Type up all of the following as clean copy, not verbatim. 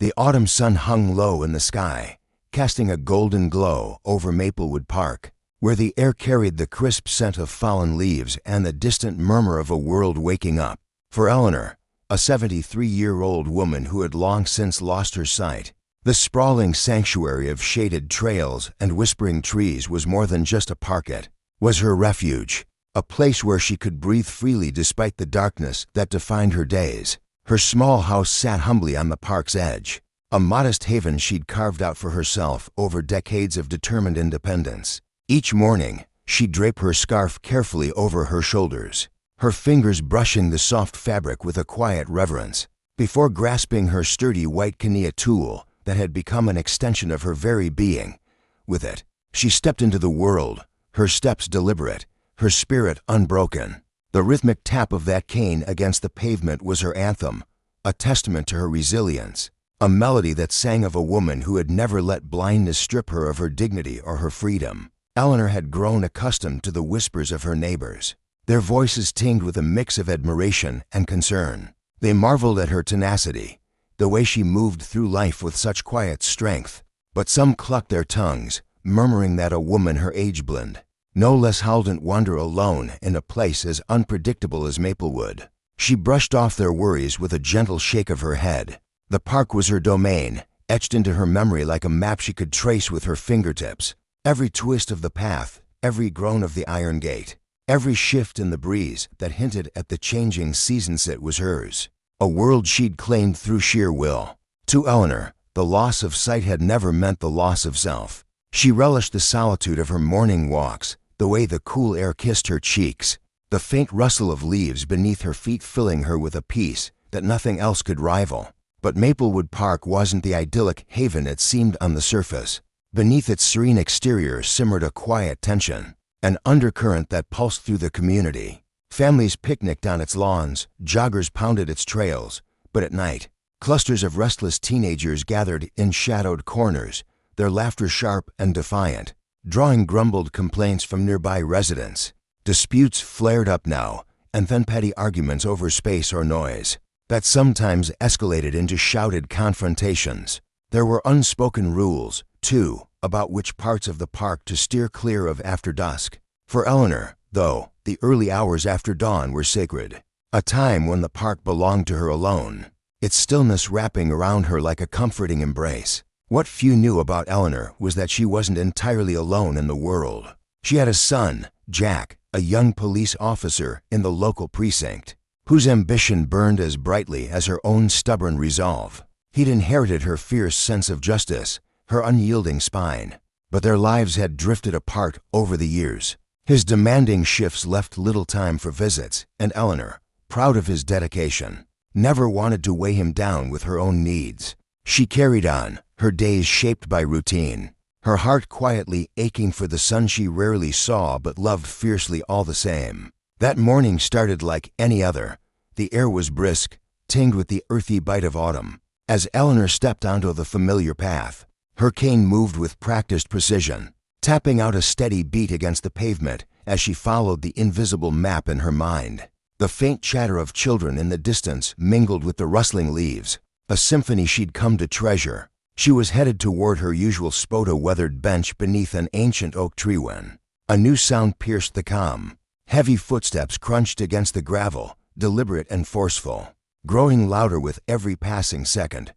The autumn sun hung low in the sky, casting a golden glow over Maplewood Park, where the air carried the crisp scent of fallen leaves and the distant murmur of a world waking up. For Eleanor, a 73-year-old woman who had long since lost her sight, the sprawling sanctuary of shaded trails and whispering trees was more than just a park. It was her refuge, a place where she could breathe freely despite the darkness that defined her days. Her small house sat humbly on the park's edge, a modest haven she'd carved out for herself over decades of determined independence. Each morning, she'd drape her scarf carefully over her shoulders, her fingers brushing the soft fabric with a quiet reverence, before grasping her sturdy white Kenia tool that had become an extension of her very being. With it, she stepped into the world, her steps deliberate, her spirit unbroken. The rhythmic tap of that cane against the pavement was her anthem, a testament to her resilience, a melody that sang of a woman who had never let blindness strip her of her dignity or her freedom. Eleanor had grown accustomed to the whispers of her neighbors, their voices tinged with a mix of admiration and concern. They marveled at her tenacity, the way she moved through life with such quiet strength. But some clucked their tongues, murmuring that a woman her age blend no less howled wander alone in a place as unpredictable as Maplewood. She brushed off their worries with a gentle shake of her head. The park was her domain, etched into her memory like a map she could trace with her fingertips. Every twist of the path, every groan of the iron gate, every shift in the breeze that hinted at the changing seasons, it was hers, a world she'd claimed through sheer will. To Eleanor, the loss of sight had never meant the loss of self. She relished the solitude of her morning walks, the way the cool air kissed her cheeks, the faint rustle of leaves beneath her feet filling her with a peace that nothing else could rival. But Maplewood Park wasn't the idyllic haven it seemed on the surface. Beneath its serene exterior simmered a quiet tension, an undercurrent that pulsed through the community. Families picnicked on its lawns, joggers pounded its trails, but at night, clusters of restless teenagers gathered in shadowed corners, their laughter sharp and defiant, drawing grumbled complaints from nearby residents. Disputes flared up now, and then petty arguments over space or noise that sometimes escalated into shouted confrontations. There were unspoken rules, too, about which parts of the park to steer clear of after dusk. For Eleanor, though, the early hours after dawn were sacred, a time when the park belonged to her alone, its stillness wrapping around her like a comforting embrace. What few knew about Eleanor was that she wasn't entirely alone in the world. She had a son, Jack, a young police officer in the local precinct, whose ambition burned as brightly as her own stubborn resolve. He'd inherited her fierce sense of justice, her unyielding spine, but their lives had drifted apart over the years. His demanding shifts left little time for visits, and Eleanor, proud of his dedication, never wanted to weigh him down with her own needs. She carried on, her days shaped by routine, her heart quietly aching for the son she rarely saw but loved fiercely all the same. That morning started like any other. The air was brisk, tinged with the earthy bite of autumn. As Eleanor stepped onto the familiar path, her cane moved with practiced precision, tapping out a steady beat against the pavement as she followed the invisible map in her mind. The faint chatter of children in the distance mingled with the rustling leaves, a symphony she'd come to treasure. She was headed toward her usual spota-weathered bench beneath an ancient oak tree when a new sound pierced the calm. Heavy footsteps crunched against the gravel, deliberate and forceful, growing louder with every passing second.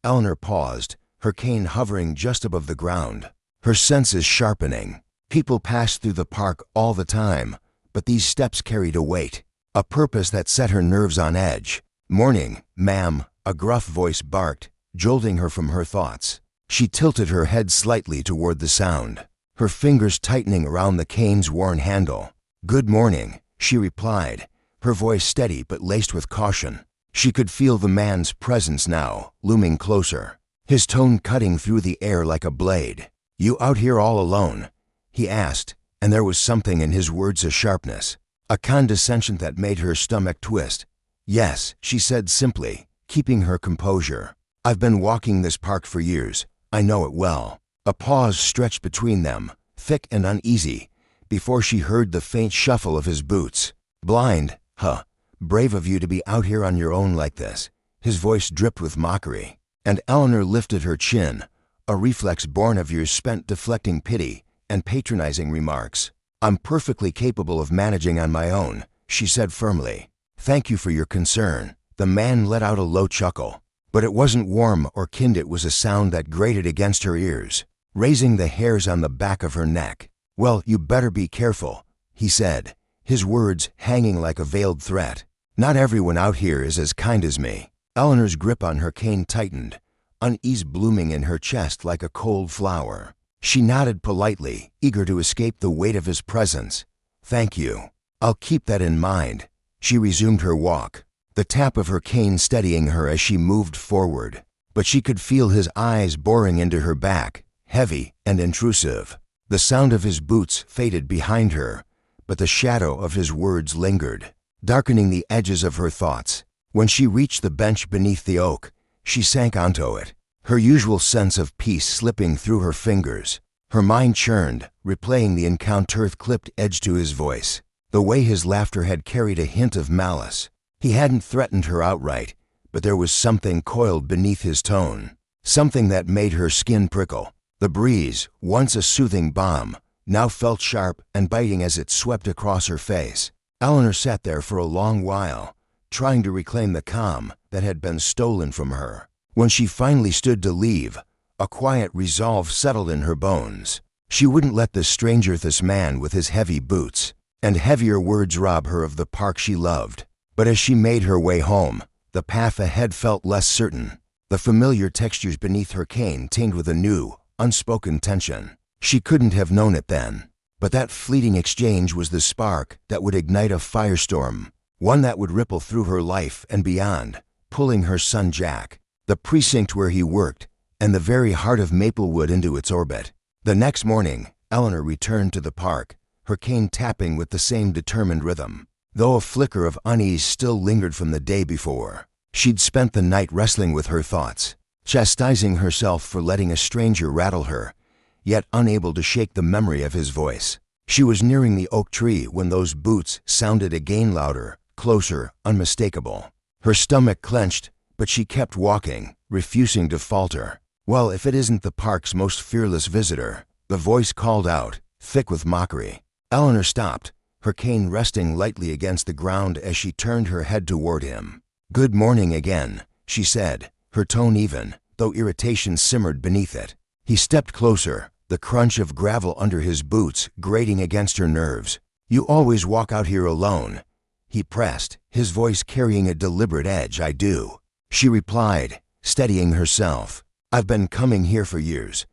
Eleanor paused, her cane hovering just above the ground, her senses sharpening. People passed through the park all the time, but these steps carried a weight, a purpose that set her nerves on edge. "Morning, ma'am," a gruff voice barked, jolting her from her thoughts. She tilted her head slightly toward the sound, her fingers tightening around the cane's worn handle. "Good morning," she replied, her voice steady but laced with caution. She could feel the man's presence now, looming closer, his tone cutting through the air like a blade. "You out here all alone?" he asked, and there was something in his words, a sharpness, a condescension that made her stomach twist. "Yes," she said simply, keeping her composure. "I've been walking this park for years. I know it well." A pause stretched between them, thick and uneasy, before she heard the faint shuffle of his boots. "Blind, huh? Brave of you to be out here on your own like this." His voice dripped with mockery. And Eleanor lifted her chin, a reflex born of years spent deflecting pity and patronizing remarks. "I'm perfectly capable of managing on my own," she said firmly. "Thank you for your concern." The man let out a low chuckle, but it wasn't warm or kind. It was a sound that grated against her ears, raising the hairs on the back of her neck. "Well, you better be careful," he said, his words hanging like a veiled threat. "Not everyone out here is as kind as me." Eleanor's grip on her cane tightened, unease blooming in her chest like a cold flower. She nodded politely, eager to escape the weight of his presence. "Thank you. I'll keep that in mind." She resumed her walk, the tap of her cane steadying her as she moved forward. But she could feel his eyes boring into her back, heavy and intrusive. The sound of his boots faded behind her, but the shadow of his words lingered, darkening the edges of her thoughts. When she reached the bench beneath the oak, she sank onto it, her usual sense of peace slipping through her fingers. Her mind churned, replaying the encounter's clipped edge to his voice, the way his laughter had carried a hint of malice. He hadn't threatened her outright, but there was something coiled beneath his tone, something that made her skin prickle. The breeze, once a soothing balm, now felt sharp and biting as it swept across her face. Eleanor sat there for a long while, trying to reclaim the calm that had been stolen from her. When she finally stood to leave, a quiet resolve settled in her bones. She wouldn't let this man with his heavy boots and heavier words rob her of the park she loved. But as she made her way home, the path ahead felt less certain. The familiar textures beneath her cane tinged with a new, unspoken tension. She couldn't have known it then, but that fleeting exchange was the spark that would ignite a firestorm, one that would ripple through her life and beyond, pulling her son Jack, the precinct where he worked, and the very heart of Maplewood into its orbit. The next morning, Eleanor returned to the park, her cane tapping with the same determined rhythm, though a flicker of unease still lingered from the day before. She'd spent the night wrestling with her thoughts, chastising herself for letting a stranger rattle her, yet unable to shake the memory of his voice. She was nearing the oak tree when those boots sounded again, louder, closer, unmistakable. Her stomach clenched, but she kept walking, refusing to falter. "Well, if it isn't the park's most fearless visitor," the voice called out, thick with mockery. Eleanor stopped, her cane resting lightly against the ground as she turned her head toward him. "Good morning again," she said, her tone even, though irritation simmered beneath it. He stepped closer, the crunch of gravel under his boots grating against her nerves. "You always walk out here alone?" he pressed, his voice carrying a deliberate edge. "I do," she replied, steadying herself. "I've been coming here for years."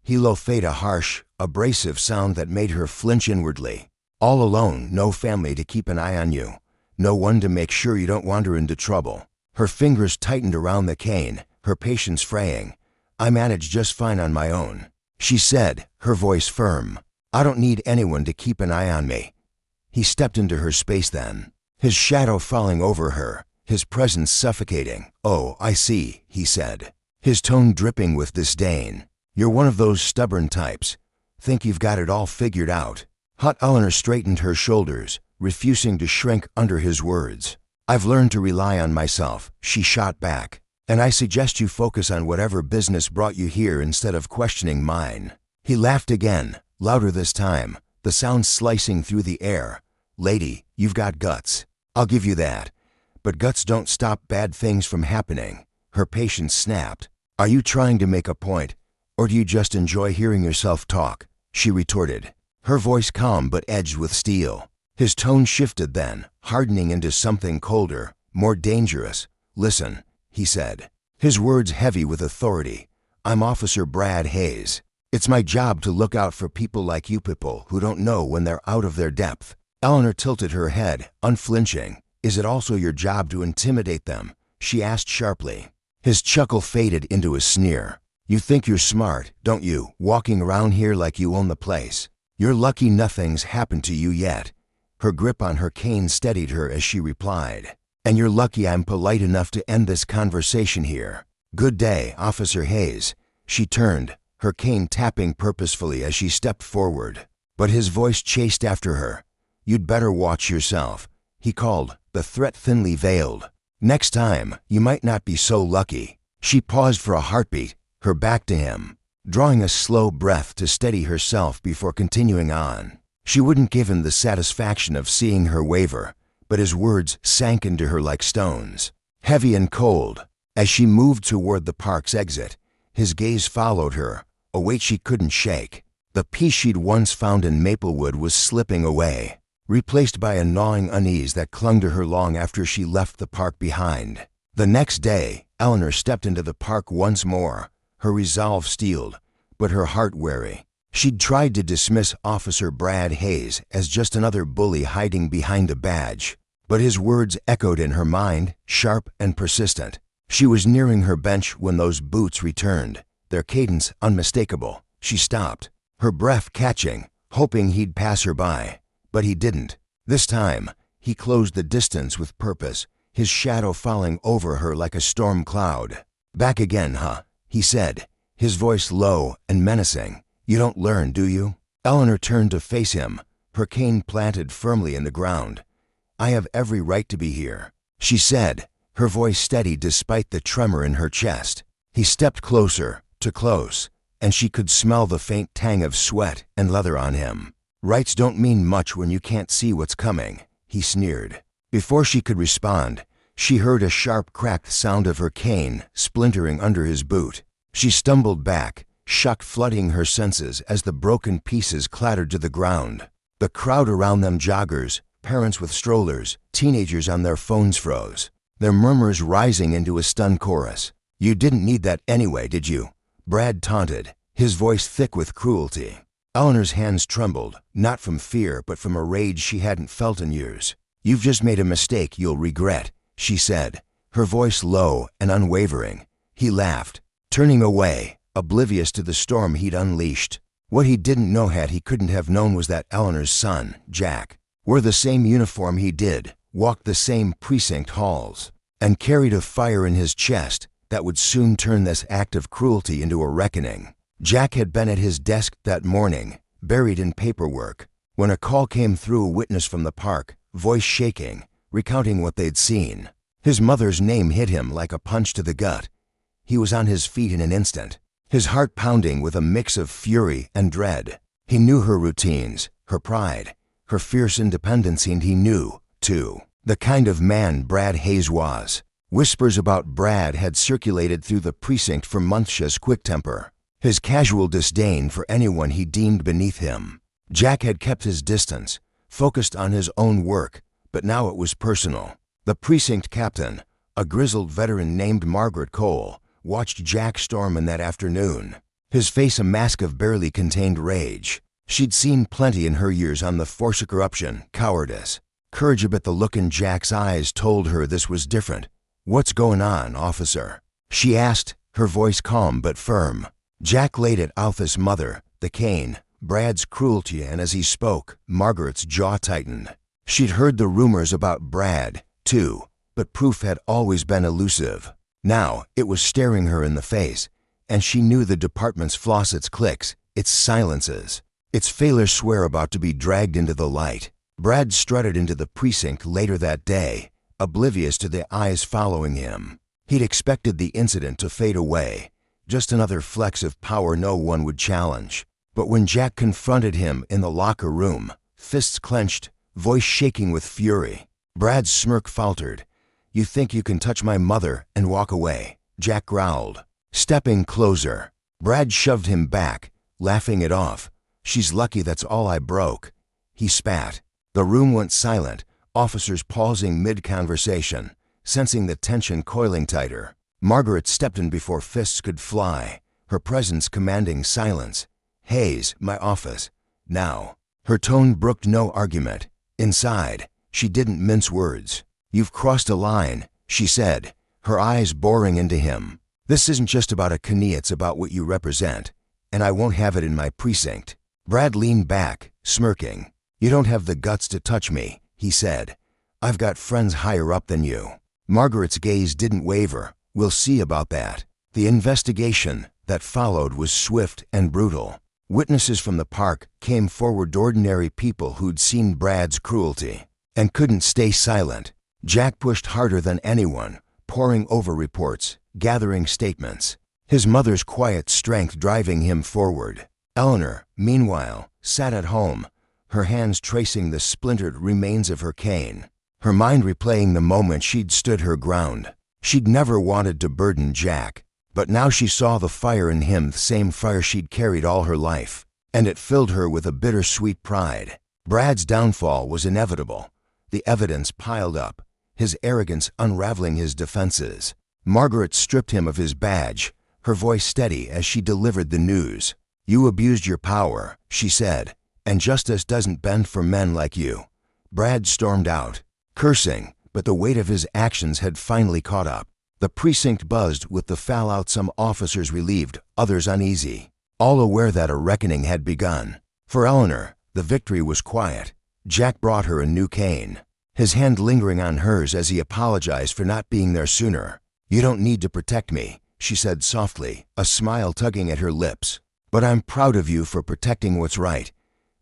He low-fade a harsh, abrasive sound that made her flinch inwardly. "All alone, no family to keep an eye on you, no one to make sure you don't wander into trouble." Her fingers tightened around the cane, her patience fraying. "I manage just fine on my own," she said, her voice firm. "I don't need anyone to keep an eye on me." He stepped into her space then, his shadow falling over her, his presence suffocating. "Oh, I see," he said, his tone dripping with disdain. "You're one of those stubborn types. Think you've got it all figured out." Hot Eleanor straightened her shoulders, refusing to shrink under his words. "I've learned to rely on myself," she shot back, "and I suggest you focus on whatever business brought you here instead of questioning mine." He laughed again, louder this time, the sound slicing through the air. "Lady, you've got guts. I'll give you that. But guts don't stop bad things from happening." Her patience snapped. "Are you trying to make a point, or do you just enjoy hearing yourself talk?" she retorted, her voice calm but edged with steel. His tone shifted then, hardening into something colder, more dangerous. "Listen," he said, his words heavy with authority. "I'm Officer Brad Hayes. It's my job to look out for people like you people who don't know when they're out of their depth." Eleanor tilted her head, unflinching. "Is it also your job to intimidate them?" she asked sharply. His chuckle faded into a sneer. "You think you're smart, don't you, walking around here like you own the place? You're lucky nothing's happened to you yet." Her grip on her cane steadied her as she replied. "And you're lucky I'm polite enough to end this conversation here. Good day, Officer Hayes." She turned, her cane tapping purposefully as she stepped forward. But his voice chased after her. "You'd better watch yourself," he called, the threat thinly veiled. "Next time, you might not be so lucky." She paused for a heartbeat, her back to him, drawing a slow breath to steady herself before continuing on. She wouldn't give him the satisfaction of seeing her waver, but his words sank into her like stones, heavy and cold. As she moved toward the park's exit, his gaze followed her, a weight she couldn't shake. The peace she'd once found in Maplewood was slipping away, replaced by a gnawing unease that clung to her long after she left the park behind. The next day, Eleanor stepped into the park once more, her resolve steeled, but her heart wary. She'd tried to dismiss Officer Brad Hayes as just another bully hiding behind a badge, but his words echoed in her mind, sharp and persistent. She was nearing her bench when those boots returned, their cadence unmistakable. She stopped, her breath catching, hoping he'd pass her by. But he didn't. This time, he closed the distance with purpose, his shadow falling over her like a storm cloud. "Back again, huh?" he said, his voice low and menacing. "You don't learn, do you?" Eleanor turned to face him, her cane planted firmly in the ground. "I have every right to be here," she said, her voice steady despite the tremor in her chest. He stepped closer, too close, and she could smell the faint tang of sweat and leather on him. "Rights don't mean much when you can't see what's coming," he sneered. Before she could respond, she heard a sharp cracked sound of her cane splintering under his boot. She stumbled back, shock flooding her senses as the broken pieces clattered to the ground. The crowd around them, joggers, parents with strollers, teenagers on their phones, froze, their murmurs rising into a stunned chorus. "You didn't need that anyway, did you?" Brad taunted, his voice thick with cruelty. Eleanor's hands trembled, not from fear but from a rage she hadn't felt in years. "You've just made a mistake you'll regret," she said, her voice low and unwavering. He laughed, turning away, oblivious to the storm he'd unleashed. What he didn't know he couldn't have known was that Eleanor's son, Jack, wore the same uniform he did, walked the same precinct halls, and carried a fire in his chest that would soon turn this act of cruelty into a reckoning. Jack had been at his desk that morning, buried in paperwork, when a call came through, a witness from the park, voice shaking, recounting what they'd seen. His mother's name hit him like a punch to the gut. He was on his feet in an instant, his heart pounding with a mix of fury and dread. He knew her routines, her pride, her fierce independence, and he knew, too, the kind of man Brad Hayes was. Whispers about Brad had circulated through the precinct for months, his quick temper, his casual disdain for anyone he deemed beneath him. Jack had kept his distance, focused on his own work, but now it was personal. The precinct captain, a grizzled veteran named Margaret Cole, watched Jack storm in that afternoon, his face a mask of barely contained rage. She'd seen plenty in her years on the force of corruption, cowardice, courage, but the look in Jack's eyes told her this was different. "What's going on, officer?" she asked, her voice calm but firm. Jack laid at Alpha's mother, the cane, Brad's cruelty, and as he spoke, Margaret's jaw tightened. She'd heard the rumors about Brad, too, but proof had always been elusive. Now it was staring her in the face, and she knew the department's flaws, its clicks, its silences, its failures swear about to be dragged into the light. Brad strutted into the precinct later that day, oblivious to the eyes following him. He'd expected the incident to fade away, just another flex of power no one would challenge. But when Jack confronted him in the locker room, fists clenched, voice shaking with fury, Brad's smirk faltered. "You think you can touch my mother and walk away?" Jack growled, stepping closer. Brad shoved him back, laughing it off. "She's lucky that's all I broke." He spat. The room went silent, officers pausing mid-conversation, sensing the tension coiling tighter. Margaret stepped in before fists could fly, her presence commanding silence. "Hayes, my office. Now." Her tone brooked no argument. Inside, she didn't mince words. "You've crossed a line," she said, her eyes boring into him. "This isn't just about a Knie, it's about what you represent, and I won't have it in my precinct." Brad leaned back, smirking. "You don't have the guts to touch me," he said. "I've got friends higher up than you." Margaret's gaze didn't waver. "We'll see about that." The investigation that followed was swift and brutal. Witnesses from the park came forward, ordinary people who'd seen Brad's cruelty and couldn't stay silent. Jack pushed harder than anyone, poring over reports, gathering statements, his mother's quiet strength driving him forward. Eleanor, meanwhile, sat at home, her hands tracing the splintered remains of her cane, her mind replaying the moment she'd stood her ground. She'd never wanted to burden Jack, but now she saw the fire in him, the same fire she'd carried all her life, and it filled her with a bittersweet pride. Brad's downfall was inevitable. The evidence piled up, his arrogance unraveling his defenses. Margaret stripped him of his badge, her voice steady as she delivered the news. "You abused your power," she said, "and justice doesn't bend for men like you." Brad stormed out, cursing, but the weight of his actions had finally caught up. The precinct buzzed with the fallout, some officers relieved, others uneasy, all aware that a reckoning had begun. For Eleanor, the victory was quiet. Jack brought her a new cane, his hand lingering on hers as he apologized for not being there sooner. "You don't need to protect me," she said softly, a smile tugging at her lips. "But I'm proud of you for protecting what's right."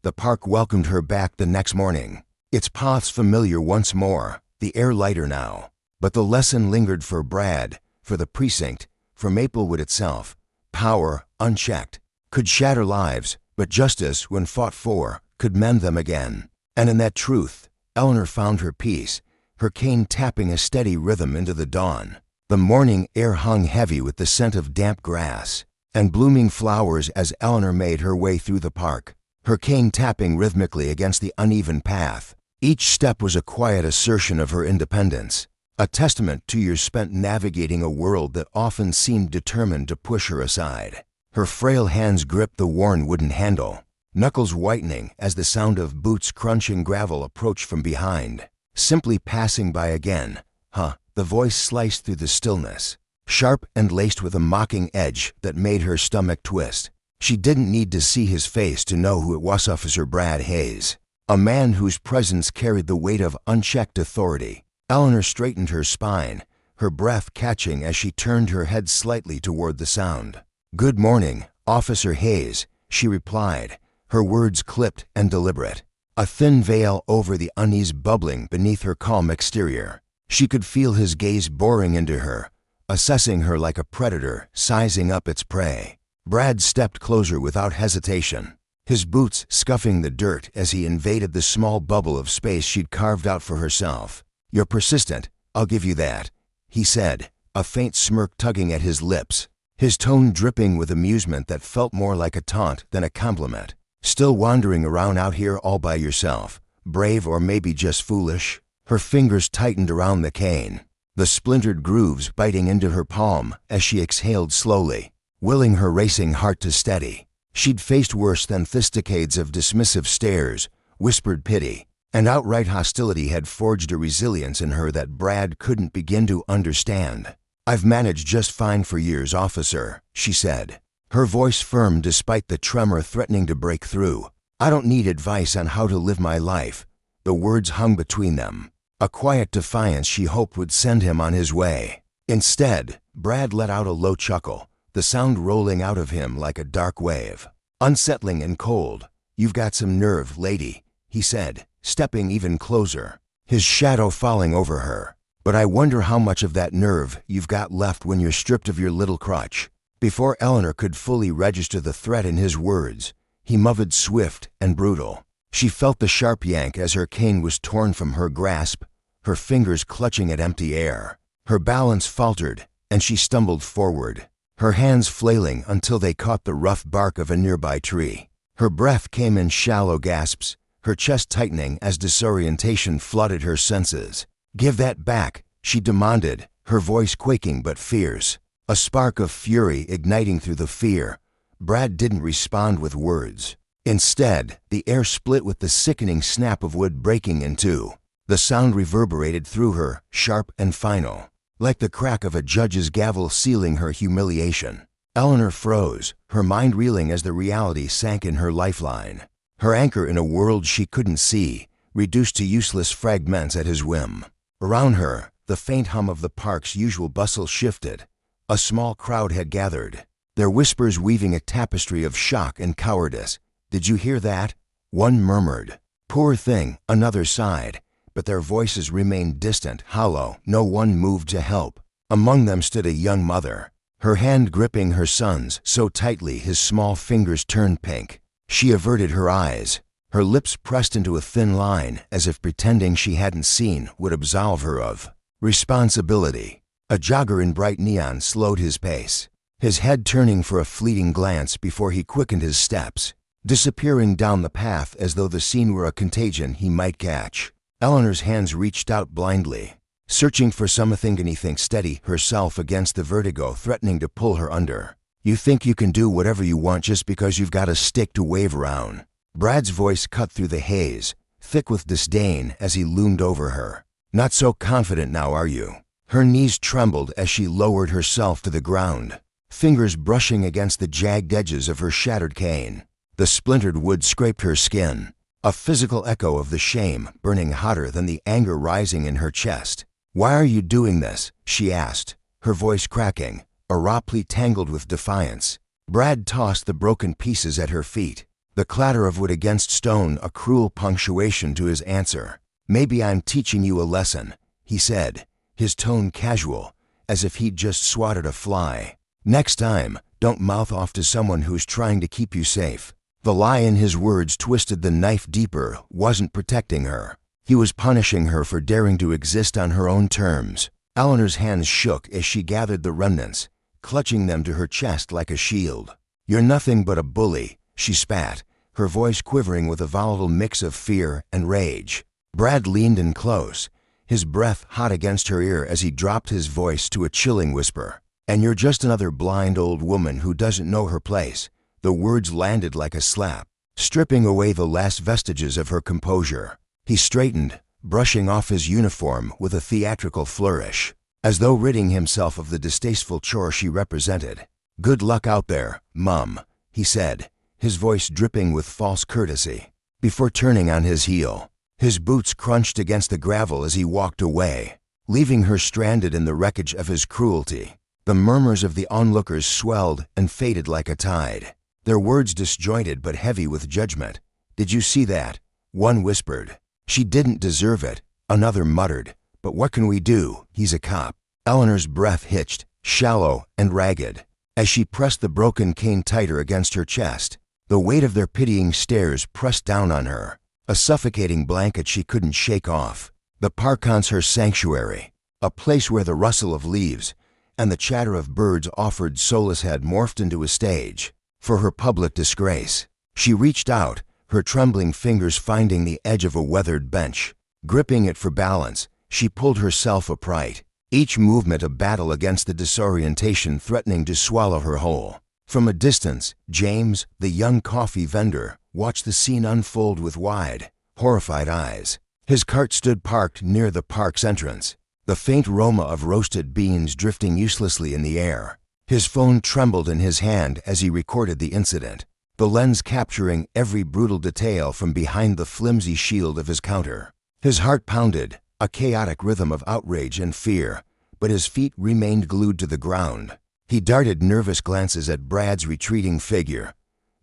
The park welcomed her back the next morning, its paths familiar once more, the air lighter now. But the lesson lingered for Brad, for the precinct, for Maplewood itself. Power, unchecked, could shatter lives, but justice, when fought for, could mend them again. And in that truth, Eleanor found her peace, her cane tapping a steady rhythm into the dawn. The morning air hung heavy with the scent of damp grass and blooming flowers as Eleanor made her way through the park, her cane tapping rhythmically against the uneven path. Each step was a quiet assertion of her independence, a testament to years spent navigating a world that often seemed determined to push her aside. Her frail hands gripped the worn wooden handle, knuckles whitening as the sound of boots crunching gravel approached from behind. "Simply passing by again, huh?" The voice sliced through the stillness, sharp and laced with a mocking edge that made her stomach twist. She didn't need to see his face to know who it was. Officer Brad Hayes, a man whose presence carried the weight of unchecked authority. Eleanor straightened her spine, her breath catching as she turned her head slightly toward the sound. "Good morning, Officer Hayes," she replied, her words clipped and deliberate, a thin veil over the unease bubbling beneath her calm exterior. She could feel his gaze boring into her, assessing her like a predator sizing up its prey. Brad stepped closer without hesitation, his boots scuffing the dirt as he invaded the small bubble of space she'd carved out for herself. "You're persistent, I'll give you that," he said, a faint smirk tugging at his lips, his tone dripping with amusement that felt more like a taunt than a compliment. "Still wandering around out here all by yourself, brave or maybe just foolish?" Her fingers tightened around the cane, the splintered grooves biting into her palm as she exhaled slowly, willing her racing heart to steady. She'd faced worse than fisticades of dismissive stares, whispered pity, and outright hostility had forged a resilience in her that Brad couldn't begin to understand. "I've managed just fine for years, officer," she said, her voice firm despite the tremor threatening to break through. "I don't need advice on how to live my life." The words hung between them, a quiet defiance she hoped would send him on his way. Instead, Brad let out a low chuckle, the sound rolling out of him like a dark wave. "Unsettling and cold. You've got some nerve, lady," he said, stepping even closer, his shadow falling over her. "But I wonder how much of that nerve you've got left when you're stripped of your little crutch." Before Eleanor could fully register the threat in his words, he moved swift and brutal. She felt the sharp yank as her cane was torn from her grasp, her fingers clutching at empty air. Her balance faltered, and she stumbled forward, her hands flailing until they caught the rough bark of a nearby tree. Her breath came in shallow gasps, her chest tightening as disorientation flooded her senses. "Give that back," she demanded, her voice quaking but fierce, a spark of fury igniting through the fear. Brad didn't respond with words. Instead, the air split with the sickening snap of wood breaking in two. The sound reverberated through her, sharp and final, like the crack of a judge's gavel sealing her humiliation. Eleanor froze, her mind reeling as the reality sank in her lifeline, her anchor in a world she couldn't see, reduced to useless fragments at his whim. Around her, the faint hum of the park's usual bustle shifted. A small crowd had gathered, their whispers weaving a tapestry of shock and cowardice. "Did you hear that?" one murmured. "Poor thing," another sighed, but their voices remained distant, hollow. No one moved to help. Among them stood a young mother, her hand gripping her son's so tightly his small fingers turned pink. She averted her eyes, her lips pressed into a thin line as if pretending she hadn't seen would absolve her of responsibility. A jogger in bright neon slowed his pace, his head turning for a fleeting glance before he quickened his steps, disappearing down the path as though the scene were a contagion he might catch. Eleanor's hands reached out blindly, searching for something steady herself against the vertigo threatening to pull her under. You think you can do whatever you want just because you've got a stick to wave around. Brad's voice cut through the haze, thick with disdain as he loomed over her. Not so confident now, are you? Her knees trembled as she lowered herself to the ground, fingers brushing against the jagged edges of her shattered cane. The splintered wood scraped her skin, a physical echo of the shame burning hotter than the anger rising in her chest. "Why are you doing this?" she asked, her voice cracking, abruptly tangled with defiance. Brad tossed the broken pieces at her feet, the clatter of wood against stone a cruel punctuation to his answer. "Maybe I'm teaching you a lesson," he said, his tone casual, as if he'd just swatted a fly. "Next time, don't mouth off to someone who's trying to keep you safe." The lie in his words twisted the knife deeper. Wasn't protecting her. He was punishing her for daring to exist on her own terms. Eleanor's hands shook as she gathered the remnants, clutching them to her chest like a shield. "You're nothing but a bully," she spat, her voice quivering with a volatile mix of fear and rage. Brad leaned in close, his breath hot against her ear as he dropped his voice to a chilling whisper. "And you're just another blind old woman who doesn't know her place." The words landed like a slap, stripping away the last vestiges of her composure. He straightened, brushing off his uniform with a theatrical flourish, as though ridding himself of the distasteful chore she represented. "Good luck out there, Mum," he said, his voice dripping with false courtesy, before turning on his heel. His boots crunched against the gravel as he walked away, leaving her stranded in the wreckage of his cruelty. The murmurs of the onlookers swelled and faded like a tide, their words disjointed but heavy with judgment. "Did you see that?" One whispered. "She didn't deserve it," another muttered. "But what can we do? He's a cop." Eleanor's breath hitched, shallow and ragged, as she pressed the broken cane tighter against her chest. The weight of their pitying stares pressed down on her, a suffocating blanket she couldn't shake off. The park's her sanctuary, a place where the rustle of leaves and the chatter of birds offered solace had morphed into a stage for her public disgrace. She reached out, her trembling fingers finding the edge of a weathered bench. Gripping it for balance, she pulled herself upright, each movement a battle against the disorientation threatening to swallow her whole. From a distance, James, the young coffee vendor, watched the scene unfold with wide, horrified eyes. His cart stood parked near the park's entrance, the faint aroma of roasted beans drifting uselessly in the air. His phone trembled in his hand as he recorded the incident, the lens capturing every brutal detail from behind the flimsy shield of his counter. His heart pounded, a chaotic rhythm of outrage and fear, but his feet remained glued to the ground. He darted nervous glances at Brad's retreating figure,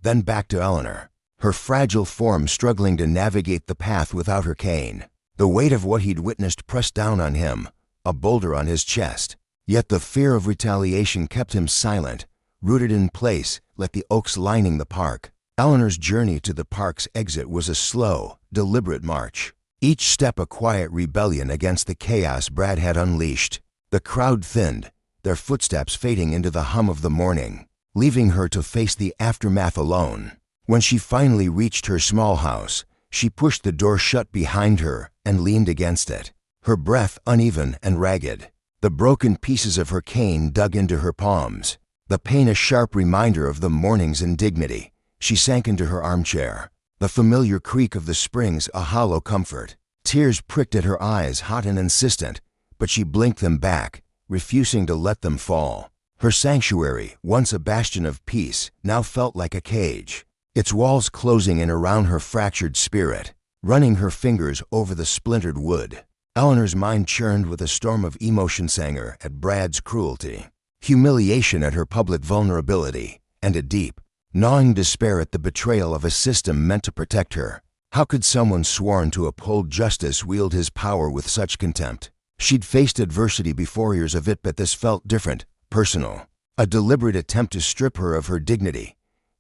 then back to Eleanor, her fragile form struggling to navigate the path without her cane. The weight of what he'd witnessed pressed down on him, a boulder on his chest. Yet the fear of retaliation kept him silent, rooted in place like the oaks lining the park. Eleanor's journey to the park's exit was a slow, deliberate march, each step a quiet rebellion against the chaos Brad had unleashed. The crowd thinned, their footsteps fading into the hum of the morning, leaving her to face the aftermath alone. When she finally reached her small house, she pushed the door shut behind her and leaned against it, her breath uneven and ragged. The broken pieces of her cane dug into her palms, the pain a sharp reminder of the morning's indignity. She sank into her armchair, the familiar creak of the springs a hollow comfort. Tears pricked at her eyes, hot and insistent, but she blinked them back, refusing to let them fall. Her sanctuary, once a bastion of peace, now felt like a cage, its walls closing in around her fractured spirit. Running her fingers over the splintered wood, Eleanor's mind churned with a storm of emotion anger at Brad's cruelty, humiliation at her public vulnerability, and a deep, gnawing despair at the betrayal of a system meant to protect her. How could someone sworn to uphold justice wield his power with such contempt? She'd faced adversity before, years of it, but this felt different, personal. A deliberate attempt to strip her of her dignity.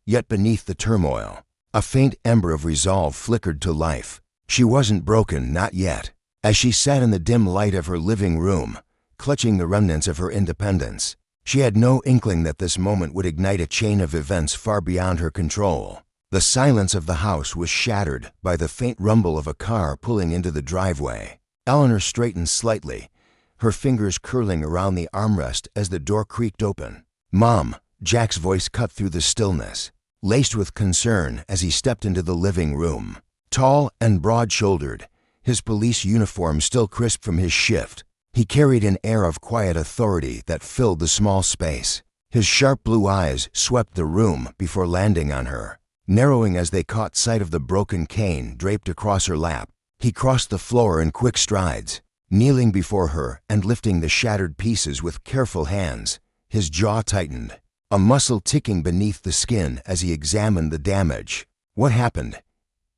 Yet beneath the turmoil, a faint ember of resolve flickered to life. She wasn't broken, not yet. As she sat in the dim light of her living room, clutching the remnants of her independence, she had no inkling that this moment would ignite a chain of events far beyond her control. The silence of the house was shattered by the faint rumble of a car pulling into the driveway. Eleanor straightened slightly, her fingers curling around the armrest as the door creaked open. "Mom," Jack's voice cut through the stillness, laced with concern as he stepped into the living room. Tall and broad-shouldered, his police uniform still crisp from his shift, he carried an air of quiet authority that filled the small space. His sharp blue eyes swept the room before landing on her, narrowing as they caught sight of the broken cane draped across her lap. He crossed the floor in quick strides, kneeling before her and lifting the shattered pieces with careful hands. His jaw tightened, a muscle ticking beneath the skin as he examined the damage. "What happened?"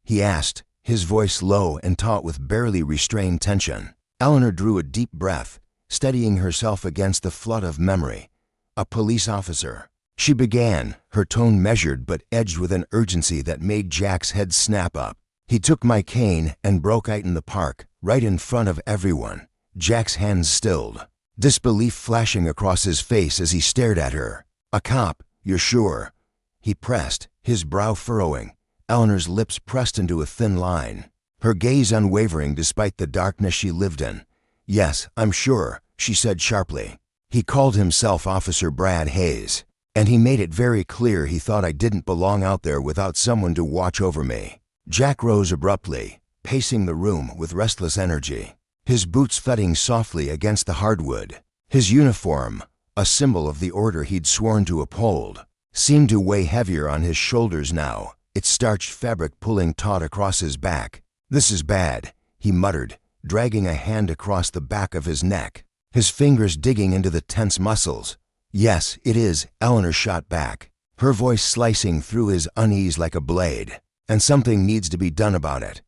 he asked, his voice low and taut with barely restrained tension. Eleanor drew a deep breath, steadying herself against the flood of memory. "A police officer," she began, her tone measured but edged with an urgency that made Jack's head snap up. "He took my cane and broke out in the park, right in front of everyone." Jack's hands stilled, disbelief flashing across his face as he stared at her. "A cop, you're sure?" he pressed, his brow furrowing. Eleanor's lips pressed into a thin line, her gaze unwavering despite the darkness she lived in. "Yes, I'm sure," she said sharply. "He called himself Officer Brad Hayes, and he made it very clear he thought I didn't belong out there without someone to watch over me." Jack rose abruptly, pacing the room with restless energy, his boots thudding softly against the hardwood. His uniform, a symbol of the order he'd sworn to uphold, seemed to weigh heavier on his shoulders now, its starched fabric pulling taut across his back. "This is bad," he muttered, dragging a hand across the back of his neck, his fingers digging into the tense muscles. "Yes, it is," Eleanor shot back, her voice slicing through his unease like a blade. "And something needs to be done about it."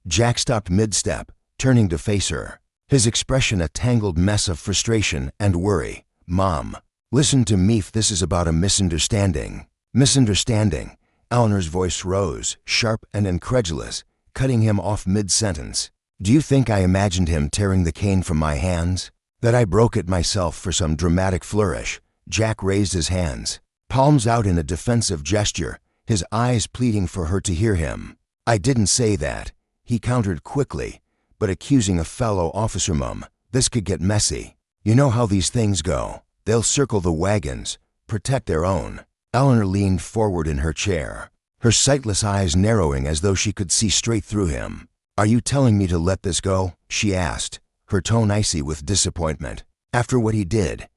Jack stopped mid-step, turning to face her, his expression a tangled mess of frustration and worry. "Mom, listen to me, this is about a misunderstanding." "Misunderstanding?" Eleanor's voice rose, sharp and incredulous, cutting him off mid-sentence. "Do you think I imagined him tearing the cane from my hands? That I broke it myself for some dramatic flourish?" Jack raised his hands, palms out in a defensive gesture, his eyes pleading for her to hear him. "I didn't say that," he countered quickly, but accusing a fellow officer. "Mum, this could get messy. You know how these things go. They'll circle the wagons, protect their own." Eleanor leaned forward in her chair, her sightless eyes narrowing as though she could see straight through him. "Are you telling me to let this go?" she asked, her tone icy with disappointment. "After what he did,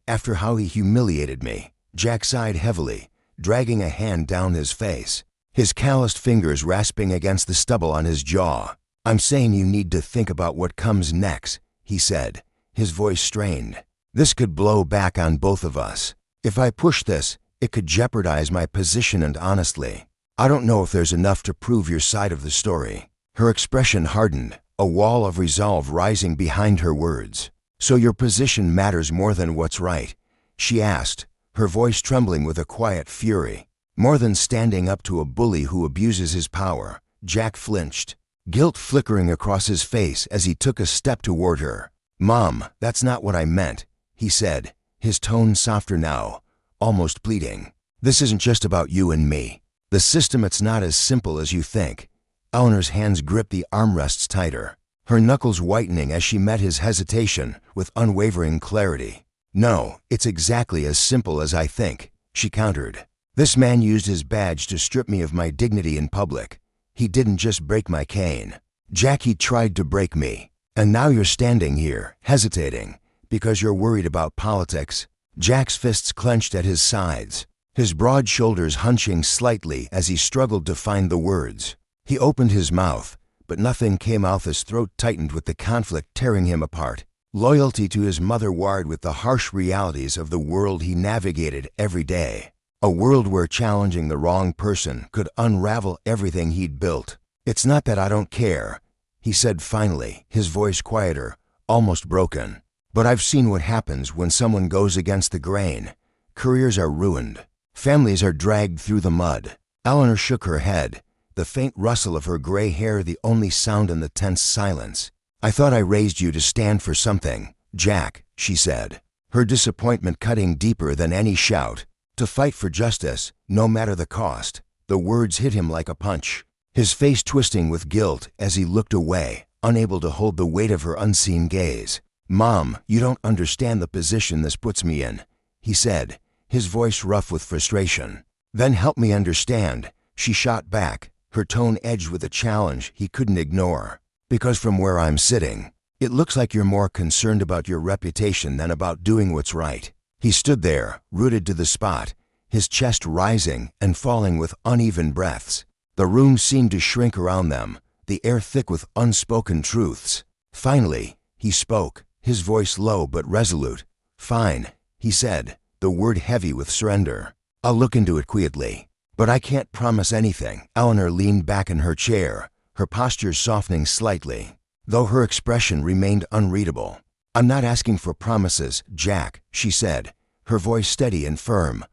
after how he humiliated me." Jack sighed heavily, dragging a hand down his face, his calloused fingers rasping against the stubble on his jaw. "I'm saying you need to think about what comes next," he said, his voice strained. "This could blow back on both of us. If I push this, it could jeopardize my position, and honestly, I don't know if there's enough to prove your side of the story." Her expression hardened, a wall of resolve rising behind her words. "So your position matters more than what's right?" she asked, her voice trembling with a quiet fury. "More than standing up to a bully who abuses his power?" Jack flinched, guilt flickering across his face as he took a step toward her. "Mom, that's not what I meant," he said, his tone softer now, almost pleading. "This isn't just about you and me. The system, it's not as simple as you think." Eleanor's hands gripped the armrests tighter, her knuckles whitening as she met his hesitation with unwavering clarity. "No, it's exactly as simple as I think," she countered. "This man used his badge to strip me of my dignity in public. He didn't just break my cane. Jack, he tried to break me. And now you're standing here, hesitating, because you're worried about politics." Jack's fists clenched at his sides, his broad shoulders hunching slightly as he struggled to find the words. He opened his mouth, but nothing came out, his throat tightened with the conflict tearing him apart. Loyalty to his mother warred with the harsh realities of the world he navigated every day. A world where challenging the wrong person could unravel everything he'd built. "It's not that I don't care," he said finally, his voice quieter, almost broken. But I've seen what happens when someone goes against the grain. Careers are ruined. Families are dragged through the mud. Eleanor shook her head, the faint rustle of her gray hair the only sound in the tense silence. I thought I raised you to stand for something, Jack, she said, her disappointment cutting deeper than any shout. To fight for justice, no matter the cost. The words hit him like a punch, his face twisting with guilt as he looked away, unable to hold the weight of her unseen gaze. Mom, you don't understand the position this puts me in, he said, his voice rough with frustration. Then help me understand, she shot back, her tone edged with a challenge he couldn't ignore. Because from where I'm sitting, it looks like you're more concerned about your reputation than about doing what's right. He stood there, rooted to the spot, his chest rising and falling with uneven breaths. The room seemed to shrink around them, the air thick with unspoken truths. Finally, he spoke, his voice low but resolute. Fine, he said, the word heavy with surrender. I'll look into it quietly. But I can't promise anything. Eleanor leaned back in her chair, her posture softening slightly, though her expression remained unreadable. I'm not asking for promises, Jack, she said, her voice steady and firm.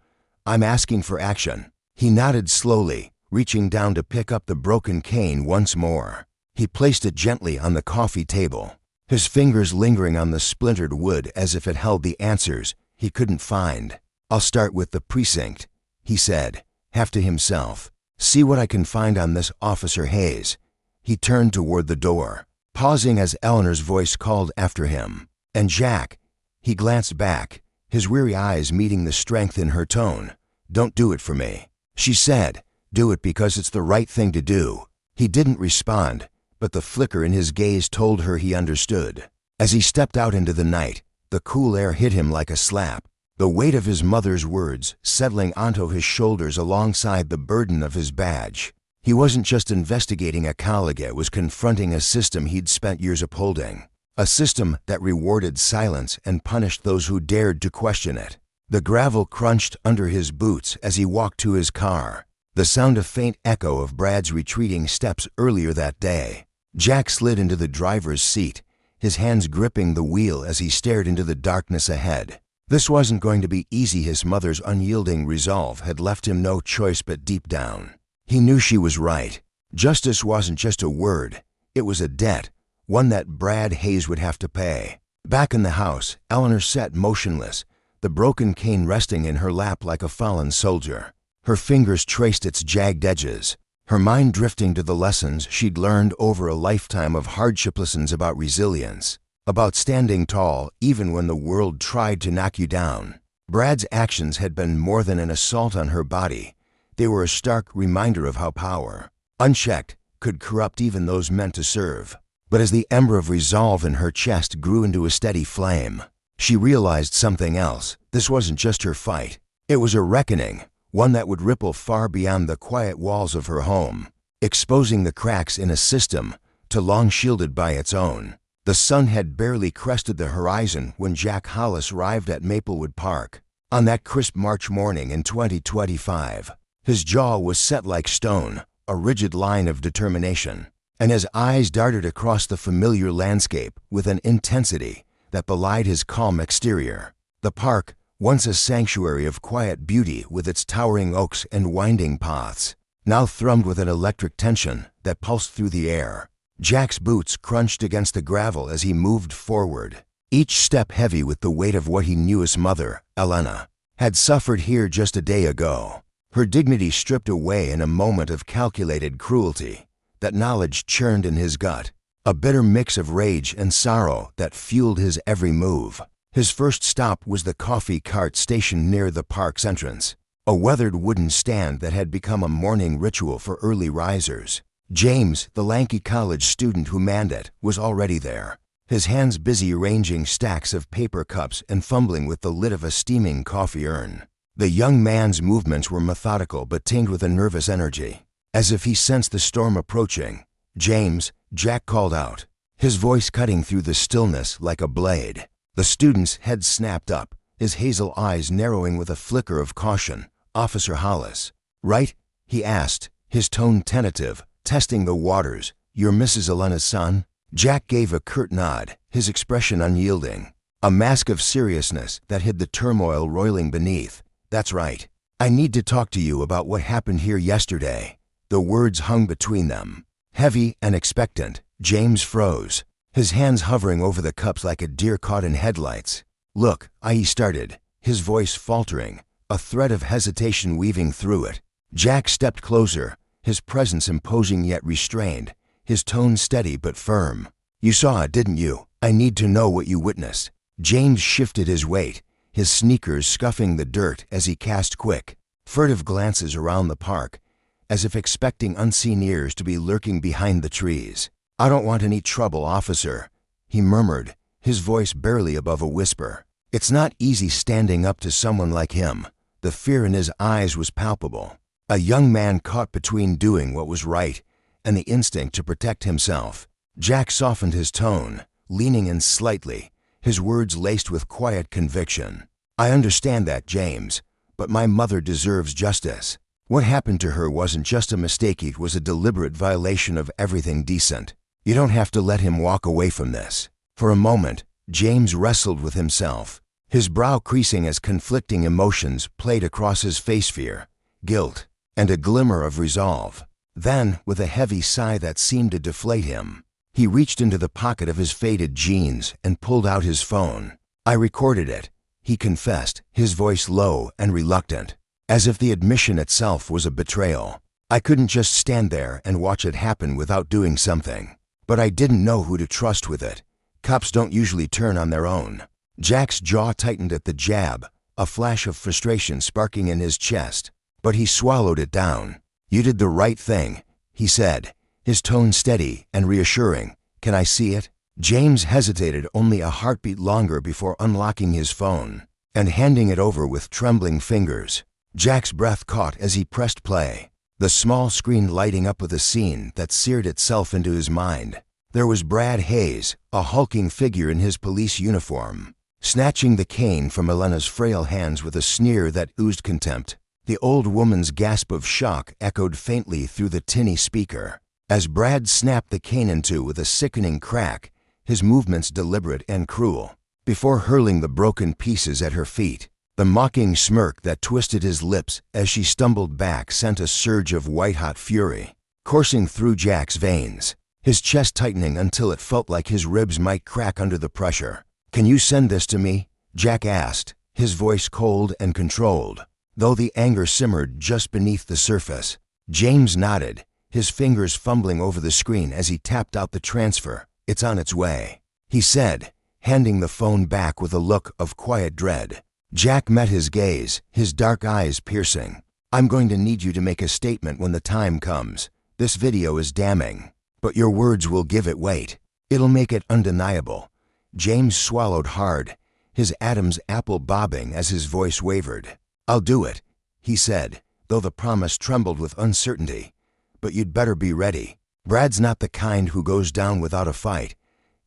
I'm asking for action. He nodded slowly, reaching down to pick up the broken cane once more. He placed it gently on the coffee table, his fingers lingering on the splintered wood as if it held the answers he couldn't find. I'll start with the precinct, he said, half to himself. See what I can find on this Officer Hayes. He turned toward the door, pausing as Eleanor's voice called after him. And Jack, he glanced back, his weary eyes meeting the strength in her tone. Don't do it for me, she said. Do it because it's the right thing to do. He didn't respond, but the flicker in his gaze told her he understood. As he stepped out into the night, the cool air hit him like a slap, the weight of his mother's words settling onto his shoulders alongside the burden of his badge. He wasn't just investigating a colleague, it was confronting a system he'd spent years upholding. A system that rewarded silence and punished those who dared to question it. The gravel crunched under his boots as he walked to his car, the sound a faint echo of Brad's retreating steps earlier that day. Jack slid into the driver's seat, his hands gripping the wheel as he stared into the darkness ahead. This wasn't going to be easy. His mother's unyielding resolve had left him no choice but deep down. He knew she was right. Justice wasn't just a word, it was a debt, one that Brad Hayes would have to pay. Back in the house, Eleanor sat motionless, the broken cane resting in her lap like a fallen soldier. Her fingers traced its jagged edges, her mind drifting to the lessons she'd learned over a lifetime of hardship, lessons about resilience, about standing tall even when the world tried to knock you down. Brad's actions had been more than an assault on her body. They were a stark reminder of how power, unchecked, could corrupt even those meant to serve. But as the ember of resolve in her chest grew into a steady flame, she realized something else. This wasn't just her fight. It was a reckoning, one that would ripple far beyond the quiet walls of her home, exposing the cracks in a system too long shielded by its own. The sun had barely crested the horizon when Jack Hollis arrived at Maplewood Park on that crisp March morning in 2025. His jaw was set like stone, a rigid line of determination, and his eyes darted across the familiar landscape with an intensity that belied his calm exterior. The park, once a sanctuary of quiet beauty with its towering oaks and winding paths, now thrummed with an electric tension that pulsed through the air. Jack's boots crunched against the gravel as he moved forward, each step heavy with the weight of what he knew his mother, Elena, had suffered here just a day ago. Her dignity stripped away in a moment of calculated cruelty. That knowledge churned in his gut, a bitter mix of rage and sorrow that fueled his every move. His first stop was the coffee cart stationed near the park's entrance, a weathered wooden stand that had become a morning ritual for early risers. James, the lanky college student who manned it, was already there, his hands busy arranging stacks of paper cups and fumbling with the lid of a steaming coffee urn. The young man's movements were methodical but tinged with a nervous energy, as if he sensed the storm approaching. "James," Jack called out, his voice cutting through the stillness like a blade. The student's head snapped up, his hazel eyes narrowing with a flicker of caution. "Officer Hollis, right?" he asked, his tone tentative, testing the waters. "You're Mrs. Elena's son?" Jack gave a curt nod, his expression unyielding, a mask of seriousness that hid the turmoil roiling beneath. "That's right. I need to talk to you about what happened here yesterday." The words hung between them. Heavy and expectant, James froze, his hands hovering over the cups like a deer caught in headlights. "Look," he started, his voice faltering, a thread of hesitation weaving through it. Jack stepped closer, his presence imposing yet restrained, his tone steady but firm. "You saw it, didn't you? I need to know what you witnessed." James shifted his weight, his sneakers scuffing the dirt as he cast quick, furtive glances around the park, as if expecting unseen ears to be lurking behind the trees. "I don't want any trouble, officer," he murmured, his voice barely above a whisper. It's not easy standing up to someone like him. The fear in his eyes was palpable. A young man caught between doing what was right and the instinct to protect himself. Jack softened his tone, leaning in slightly, his words laced with quiet conviction. "I understand that, James, but my mother deserves justice. What happened to her wasn't just a mistake, it was a deliberate violation of everything decent. You don't have to let him walk away from this." For a moment, James wrestled with himself, his brow creasing as conflicting emotions played across his face: fear, guilt, and a glimmer of resolve. Then, with a heavy sigh that seemed to deflate him, he reached into the pocket of his faded jeans and pulled out his phone. "I recorded it," he confessed, his voice low and reluctant, as if the admission itself was a betrayal. "I couldn't just stand there and watch it happen without doing something. But I didn't know who to trust with it. Cops don't usually turn on their own." Jack's jaw tightened at the jab, a flash of frustration sparking in his chest, but he swallowed it down. "You did the right thing," he said, his tone steady and reassuring. "Can I see it?" James hesitated only a heartbeat longer before unlocking his phone and handing it over with trembling fingers. Jack's breath caught as he pressed play, the small screen lighting up with a scene that seared itself into his mind. There was Brad Hayes, a hulking figure in his police uniform, snatching the cane from Elena's frail hands with a sneer that oozed contempt. The old woman's gasp of shock echoed faintly through the tinny speaker, as Brad snapped the cane in two with a sickening crack, his movements deliberate and cruel, before hurling the broken pieces at her feet. The mocking smirk that twisted his lips as she stumbled back sent a surge of white-hot fury coursing through Jack's veins, his chest tightening until it felt like his ribs might crack under the pressure. "Can you send this to me?" Jack asked, his voice cold and controlled, though the anger simmered just beneath the surface. James nodded, his fingers fumbling over the screen as he tapped out the transfer. "It's on its way," he said, handing the phone back with a look of quiet dread. Jack met his gaze, his dark eyes piercing. "I'm going to need you to make a statement when the time comes. This video is damning, but your words will give it weight. It'll make it undeniable." James swallowed hard, his Adam's apple bobbing as his voice wavered. "I'll do it," he said, though the promise trembled with uncertainty. "But you'd better be ready. Brad's not the kind who goes down without a fight."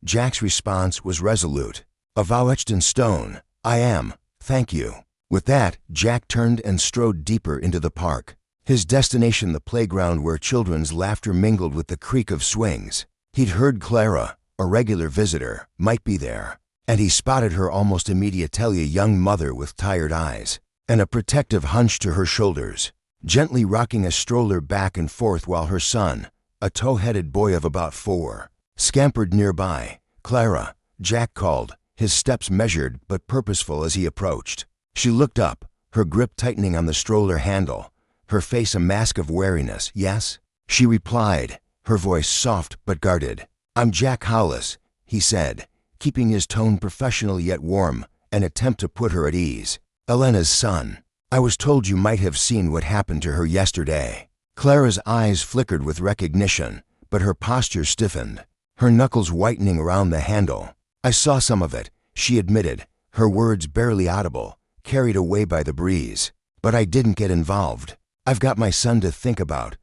Jack's response was resolute, a vow etched in stone. "I am. Thank you." With that, Jack turned and strode deeper into the park, his destination the playground where children's laughter mingled with the creak of swings. He'd heard Clara, a regular visitor, might be there, and he spotted her almost immediately, a young mother with tired eyes and a protective hunch to her shoulders, gently rocking a stroller back and forth while her son, a tow-headed boy of about 4, scampered nearby. "Clara," Jack called, his steps measured but purposeful as he approached. She looked up, her grip tightening on the stroller handle, her face a mask of wariness. "Yes?" she replied, her voice soft but guarded. "I'm Jack Hollis," he said, keeping his tone professional yet warm, an attempt to put her at ease. "Elena's son. I was told you might have seen what happened to her yesterday." Clara's eyes flickered with recognition, but her posture stiffened, her knuckles whitening around the handle. "I saw some of it," she admitted, her words barely audible, carried away by the breeze. "But I didn't get involved. I've got my son to think about."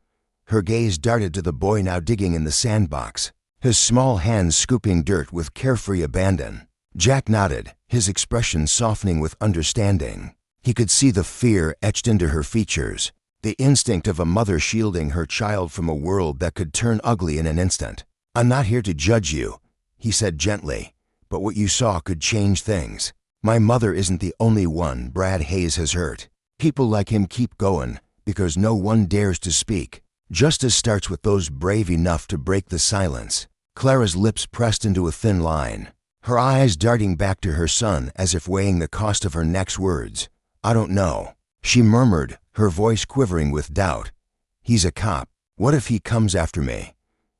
Her gaze darted to the boy now digging in the sandbox, his small hands scooping dirt with carefree abandon. Jack nodded, his expression softening with understanding. He could see the fear etched into her features, the instinct of a mother shielding her child from a world that could turn ugly in an instant. "I'm not here to judge you," he said gently, "but what you saw could change things. My mother isn't the only one Brad Hayes has hurt. People like him keep going because no one dares to speak. Justice starts with those brave enough to break the silence." Clara's lips pressed into a thin line, her eyes darting back to her son as if weighing the cost of her next words. "I don't know," she murmured, her voice quivering with doubt. "He's a cop. What if he comes after me?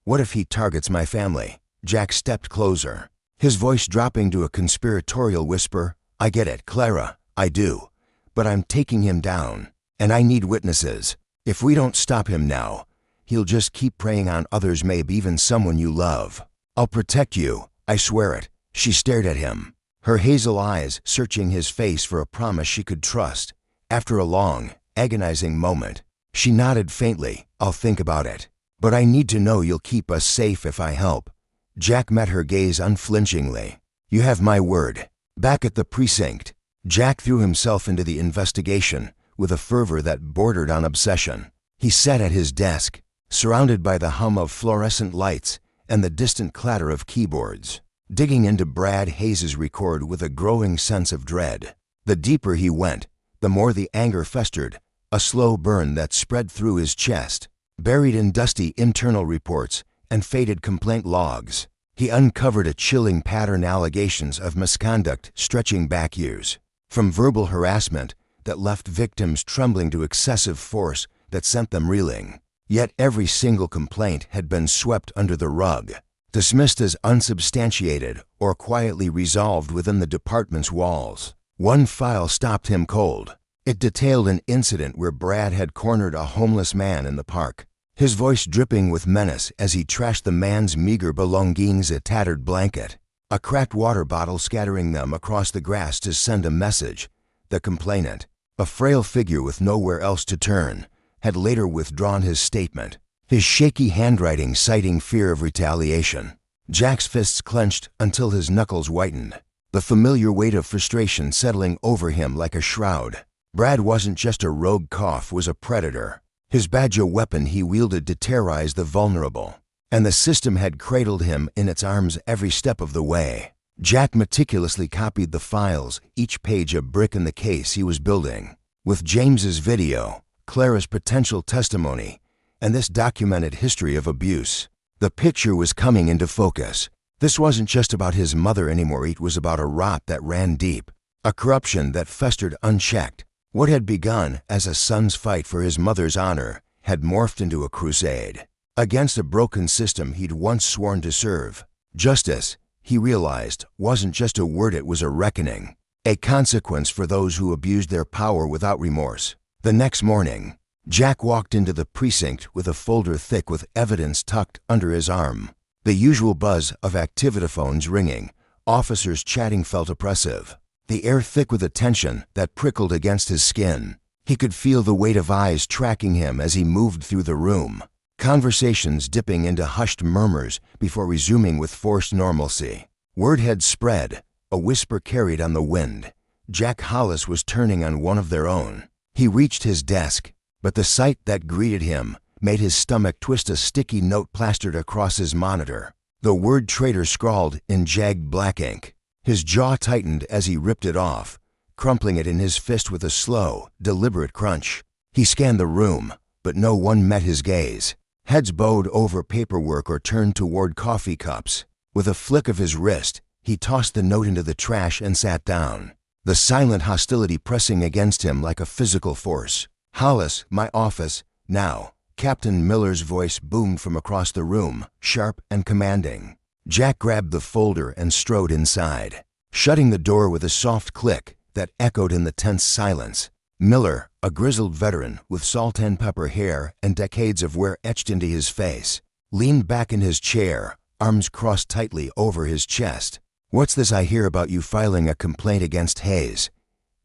What if he targets my family?" Jack stepped closer, his voice dropping to a conspiratorial whisper. "I get it, Clara, I do. But I'm taking him down, and I need witnesses. If we don't stop him now, he'll just keep preying on others, maybe even someone you love. I'll protect you, I swear it." She stared at him, her hazel eyes searching his face for a promise she could trust. After a long, agonizing moment, she nodded faintly. "I'll think about it. But I need to know you'll keep us safe if I help." Jack met her gaze unflinchingly. "You have my word." Back at the precinct, Jack threw himself into the investigation with a fervor that bordered on obsession. He sat at his desk, surrounded by the hum of fluorescent lights and the distant clatter of keyboards, digging into Brad Hayes' record with a growing sense of dread. The deeper he went, the more the anger festered, a slow burn that spread through his chest. Buried in dusty internal reports and faded complaint logs, he uncovered a chilling pattern: allegations of misconduct stretching back years, from verbal harassment that left victims trembling to excessive force that sent them reeling. Yet every single complaint had been swept under the rug, dismissed as unsubstantiated or quietly resolved within the department's walls. One file stopped him cold. It detailed an incident where Brad had cornered a homeless man in the park, his voice dripping with menace as he trashed the man's meager belongings: a tattered blanket, a cracked water bottle, scattering them across the grass to send a message. The complainant, a frail figure with nowhere else to turn, had later withdrawn his statement, his shaky handwriting citing fear of retaliation. Jack's fists clenched until his knuckles whitened, the familiar weight of frustration settling over him like a shroud. Brad wasn't just a rogue cop, was a predator. His badge a weapon he wielded to terrorize the vulnerable, and the system had cradled him in its arms every step of the way. Jack meticulously copied the files, each page a brick in the case he was building. With James's video, Clara's potential testimony, and this documented history of abuse, the picture was coming into focus. This wasn't just about his mother anymore. It was about a rot that ran deep, a corruption that festered unchecked. What had begun as a son's fight for his mother's honor had morphed into a crusade against a broken system he'd once sworn to serve. Justice, he realized, wasn't just a word, it was a reckoning, a consequence for those who abused their power without remorse. The next morning, Jack walked into the precinct with a folder thick with evidence tucked under his arm. The usual buzz of activitaphones ringing, officers chatting felt oppressive, the air thick with a tension that prickled against his skin. He could feel the weight of eyes tracking him as he moved through the room, conversations dipping into hushed murmurs before resuming with forced normalcy. Word had spread, a whisper carried on the wind. Jack Hollis was turning on one of their own. He reached his desk, but the sight that greeted him made his stomach twist. A sticky note plastered across his monitor, the word traitor scrawled in jagged black ink. His jaw tightened as he ripped it off, crumpling it in his fist with a slow, deliberate crunch. He scanned the room, but no one met his gaze. Heads bowed over paperwork or turned toward coffee cups. With a flick of his wrist, he tossed the note into the trash and sat down, the silent hostility pressing against him like a physical force. "Hollis, my office, now." Captain Miller's voice boomed from across the room, sharp and commanding. Jack grabbed the folder and strode inside, shutting the door with a soft click that echoed in the tense silence. Miller, a grizzled veteran with salt and pepper hair and decades of wear etched into his face, leaned back in his chair, arms crossed tightly over his chest. "What's this I hear about you filing a complaint against Hayes?"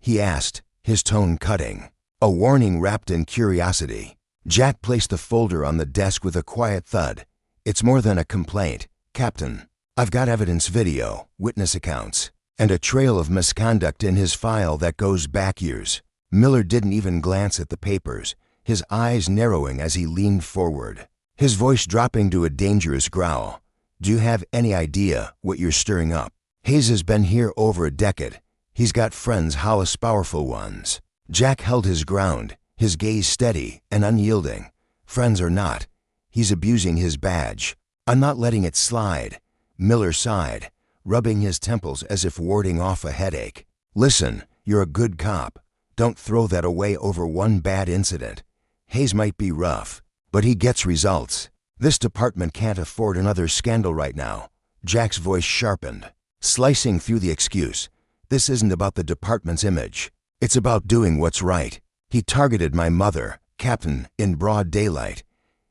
he asked, his tone cutting, a warning wrapped in curiosity. Jack placed the folder on the desk with a quiet thud. "It's more than a complaint, Captain. I've got evidence, video, witness accounts, and a trail of misconduct in his file that goes back years." Miller didn't even glance at the papers, his eyes narrowing as he leaned forward, his voice dropping to a dangerous growl. Do you have any idea what you're stirring up? Hayes has been here over a decade. He's got friends, Hollis, powerful ones. Jack held his ground, his gaze steady and unyielding. Friends or not, he's abusing his badge. I'm not letting it slide. Miller sighed, rubbing his temples as if warding off a headache. Listen, you're a good cop. Don't throw that away over one bad incident. Hayes might be rough, but he gets results. This department can't afford another scandal right now. Jack's voice sharpened, slicing through the excuse. This isn't about the department's image. It's about doing what's right. He targeted my mother, Captain, in broad daylight.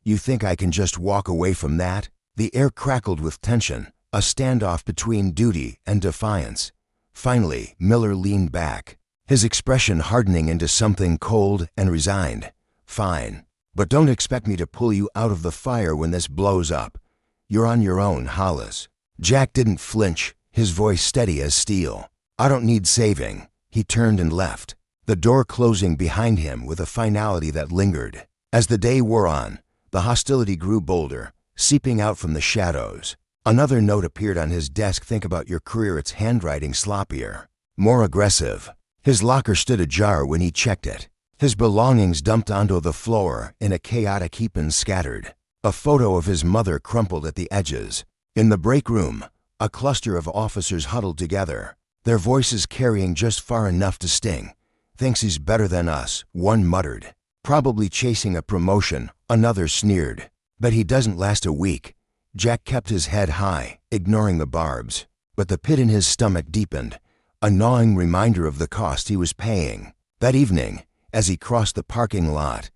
You think I can just walk away from that? The air crackled with tension, a standoff between duty and defiance. Finally, Miller leaned back, his expression hardening into something cold and resigned. Fine, but don't expect me to pull you out of the fire when this blows up. You're on your own, Hollis. Jack didn't flinch, his voice steady as steel. I don't need saving. He turned and left, the door closing behind him with a finality that lingered. As the day wore on, the hostility grew bolder, seeping out from the shadows. Another note appeared on his desk. Think about your career, its handwriting sloppier, more aggressive. His locker stood ajar when he checked it. His belongings dumped onto the floor in a chaotic heap and scattered. A photo of his mother crumpled at the edges. In the break room, a cluster of officers huddled together, their voices carrying just far enough to sting. Thinks he's better than us, one muttered. Probably chasing a promotion, another sneered. But he doesn't last a week. Jack kept his head high, ignoring the barbs. But the pit in his stomach deepened, a gnawing reminder of the cost he was paying. That evening, as he crossed the parking lot,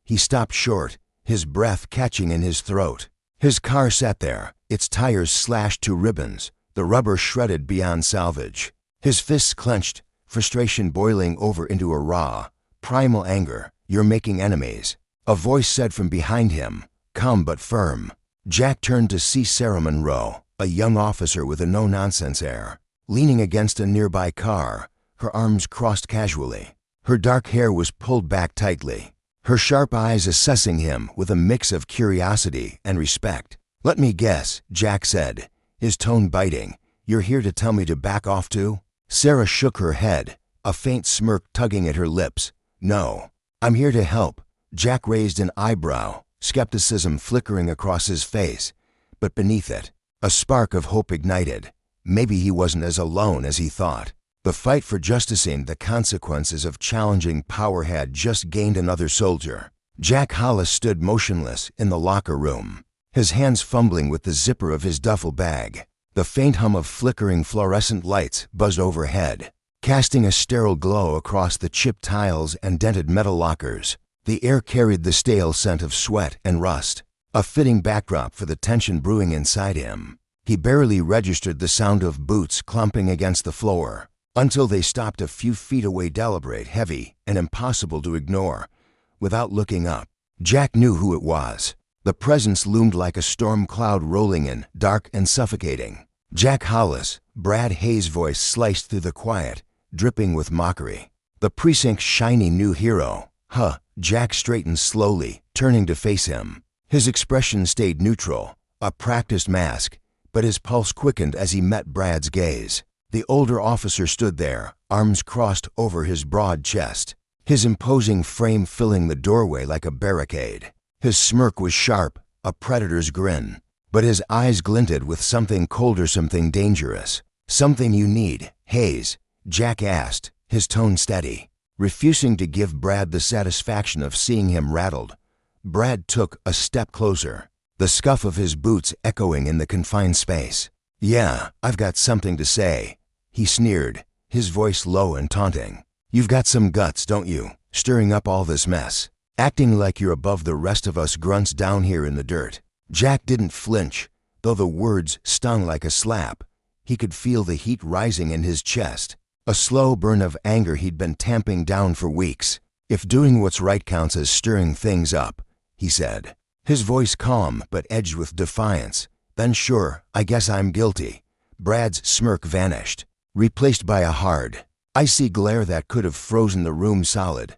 he stopped short, his breath catching in his throat. His car sat there, its tires slashed to ribbons, the rubber shredded beyond salvage. His fists clenched, frustration boiling over into a raw, primal anger. You're making enemies. A voice said from behind him, calm but firm. Jack turned to see Sarah Monroe, a young officer with a no-nonsense air, leaning against a nearby car, her arms crossed casually. Her dark hair was pulled back tightly, her sharp eyes assessing him with a mix of curiosity and respect. Let me guess, Jack said, his tone biting. You're here to tell me to back off too? Sarah shook her head, a faint smirk tugging at her lips. No, I'm here to help. Jack raised an eyebrow, skepticism flickering across his face, but beneath it, a spark of hope ignited. Maybe he wasn't as alone as he thought. The fight for justicing the consequences of challenging power had just gained another soldier. Jack Hollis stood motionless in the locker room, his hands fumbling with the zipper of his duffel bag. The faint hum of flickering fluorescent lights buzzed overhead, casting a sterile glow across the chipped tiles and dented metal lockers. The air carried the stale scent of sweat and rust, a fitting backdrop for the tension brewing inside him. He barely registered the sound of boots clumping against the floor, until they stopped a few feet away, deliberate, heavy, and impossible to ignore. Without looking up, Jack knew who it was. The presence loomed like a storm cloud rolling in, dark and suffocating. Jack Hollis, Brad Hayes' voice sliced through the quiet, dripping with mockery. The precinct's shiny new hero. Huh. Jack straightened slowly, turning to face him. His expression stayed neutral, a practiced mask, but his pulse quickened as he met Brad's gaze. The older officer stood there, arms crossed over his broad chest, his imposing frame filling the doorway like a barricade. His smirk was sharp, a predator's grin, but his eyes glinted with something colder, something dangerous. Something you need, Hayes? Jack asked, his tone steady, refusing to give Brad the satisfaction of seeing him rattled. Brad took a step closer, the scuff of his boots echoing in the confined space. Yeah, I've got something to say. He sneered, his voice low and taunting. You've got some guts, don't you, stirring up all this mess, acting like you're above the rest of us grunts down here in the dirt. Jack didn't flinch, though the words stung like a slap. He could feel the heat rising in his chest, a slow burn of anger he'd been tamping down for weeks. If doing what's right counts as stirring things up, he said, his voice calm but edged with defiance, then sure, I guess I'm guilty. Brad's smirk vanished, replaced by a hard, icy glare that could have frozen the room solid.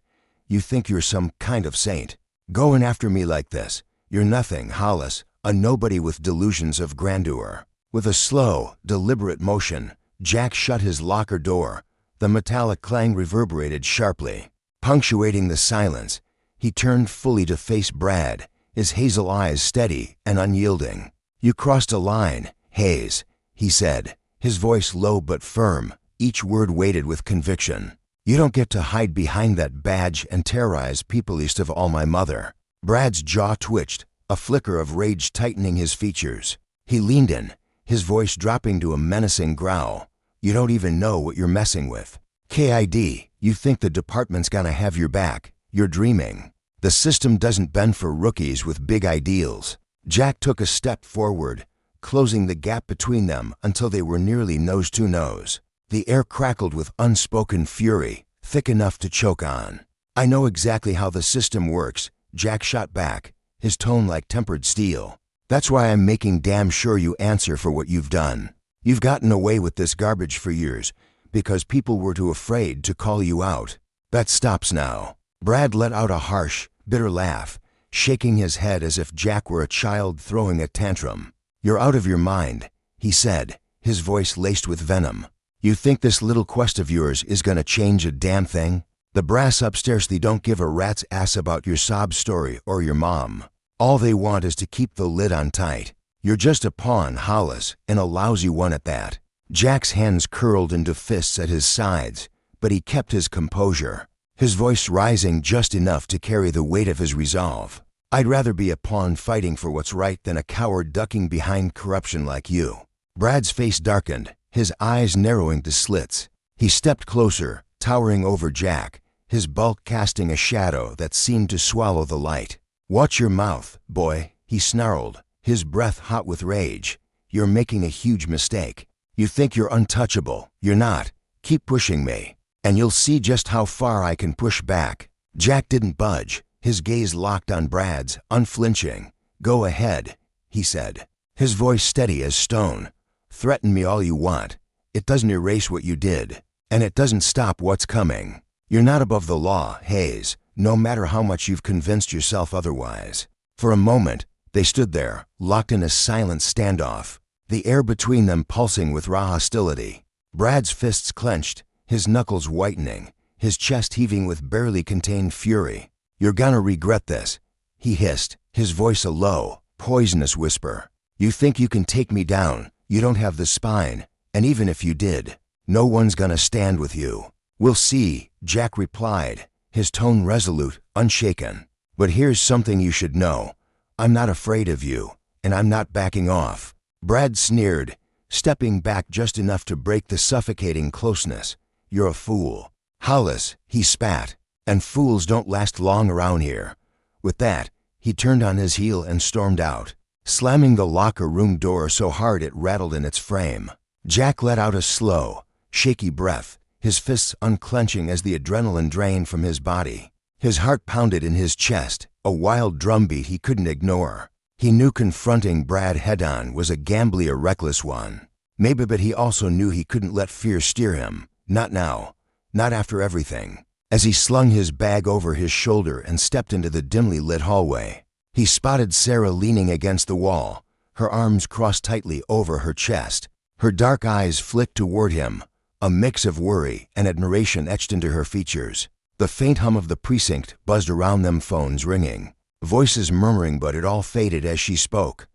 You think you're some kind of saint, going after me like this? You're nothing, Hollis, a nobody with delusions of grandeur. With a slow, deliberate motion, Jack shut his locker door. The metallic clang reverberated sharply. Punctuating the silence, he turned fully to face Brad, his hazel eyes steady and unyielding. "You crossed a line, Hayes," he said, his voice low but firm, each word weighted with conviction. "You don't get to hide behind that badge and terrorize people east of all my mother." Brad's jaw twitched, a flicker of rage tightening his features. He leaned in, his voice dropping to a menacing growl. "You don't even know what you're messing with. Kid, you think the department's gonna have your back. You're dreaming. The system doesn't bend for rookies with big ideals." Jack took a step forward, closing the gap between them until they were nearly nose to nose. The air crackled with unspoken fury, thick enough to choke on. "I know exactly how the system works," Jack shot back, his tone like tempered steel. "That's why I'm making damn sure you answer for what you've done. You've gotten away with this garbage for years because people were too afraid to call you out. That stops now." Brad let out a harsh, bitter laugh, shaking his head as if Jack were a child throwing a tantrum. "You're out of your mind," he said, his voice laced with venom. "You think this little quest of yours is gonna change a damn thing? The brass upstairs, they don't give a rat's ass about your sob story or your mom. All they want is to keep the lid on tight. You're just a pawn, Hollis, and a lousy one at that." Jack's hands curled into fists at his sides, but he kept his composure, his voice rising just enough to carry the weight of his resolve. "I'd rather be a pawn fighting for what's right than a coward ducking behind corruption like you." Brad's face darkened, his eyes narrowing to slits. He stepped closer, towering over Jack, his bulk casting a shadow that seemed to swallow the light. "Watch your mouth, boy," he snarled, his breath hot with rage. "You're making a huge mistake. You think you're untouchable. You're not. Keep pushing me, and you'll see just how far I can push back." Jack didn't budge, his gaze locked on Brad's, unflinching. "Go ahead," he said, his voice steady as stone. "Threaten me all you want. It doesn't erase what you did, and it doesn't stop what's coming. You're not above the law, Hayes, no matter how much you've convinced yourself otherwise." For a moment, they stood there, locked in a silent standoff, the air between them pulsing with raw hostility. Brad's fists clenched, his knuckles whitening, his chest heaving with barely contained fury. "You're gonna regret this," he hissed, his voice a low, poisonous whisper. "You think you can take me down. You don't have the spine, and even if you did, no one's gonna stand with you." "We'll see," Jack replied, his tone resolute, unshaken. "But here's something you should know. I'm not afraid of you, and I'm not backing off." Brad sneered, stepping back just enough to break the suffocating closeness. "You're a fool, Hollis," he spat, "and fools don't last long around here." With that, he turned on his heel and stormed out, slamming the locker room door so hard it rattled in its frame. Jack let out a slow, shaky breath, his fists unclenching as the adrenaline drained from his body. His heart pounded in his chest, a wild drumbeat he couldn't ignore. He knew confronting Brad head-on was a gambly or reckless one. Maybe, but he also knew he couldn't let fear steer him. Not now. Not after everything. As he slung his bag over his shoulder and stepped into the dimly lit hallway, he spotted Sarah leaning against the wall, her arms crossed tightly over her chest. Her dark eyes flicked toward him, a mix of worry and admiration etched into her features. The faint hum of the precinct buzzed around them, phones ringing, voices murmuring, but it all faded as she spoke.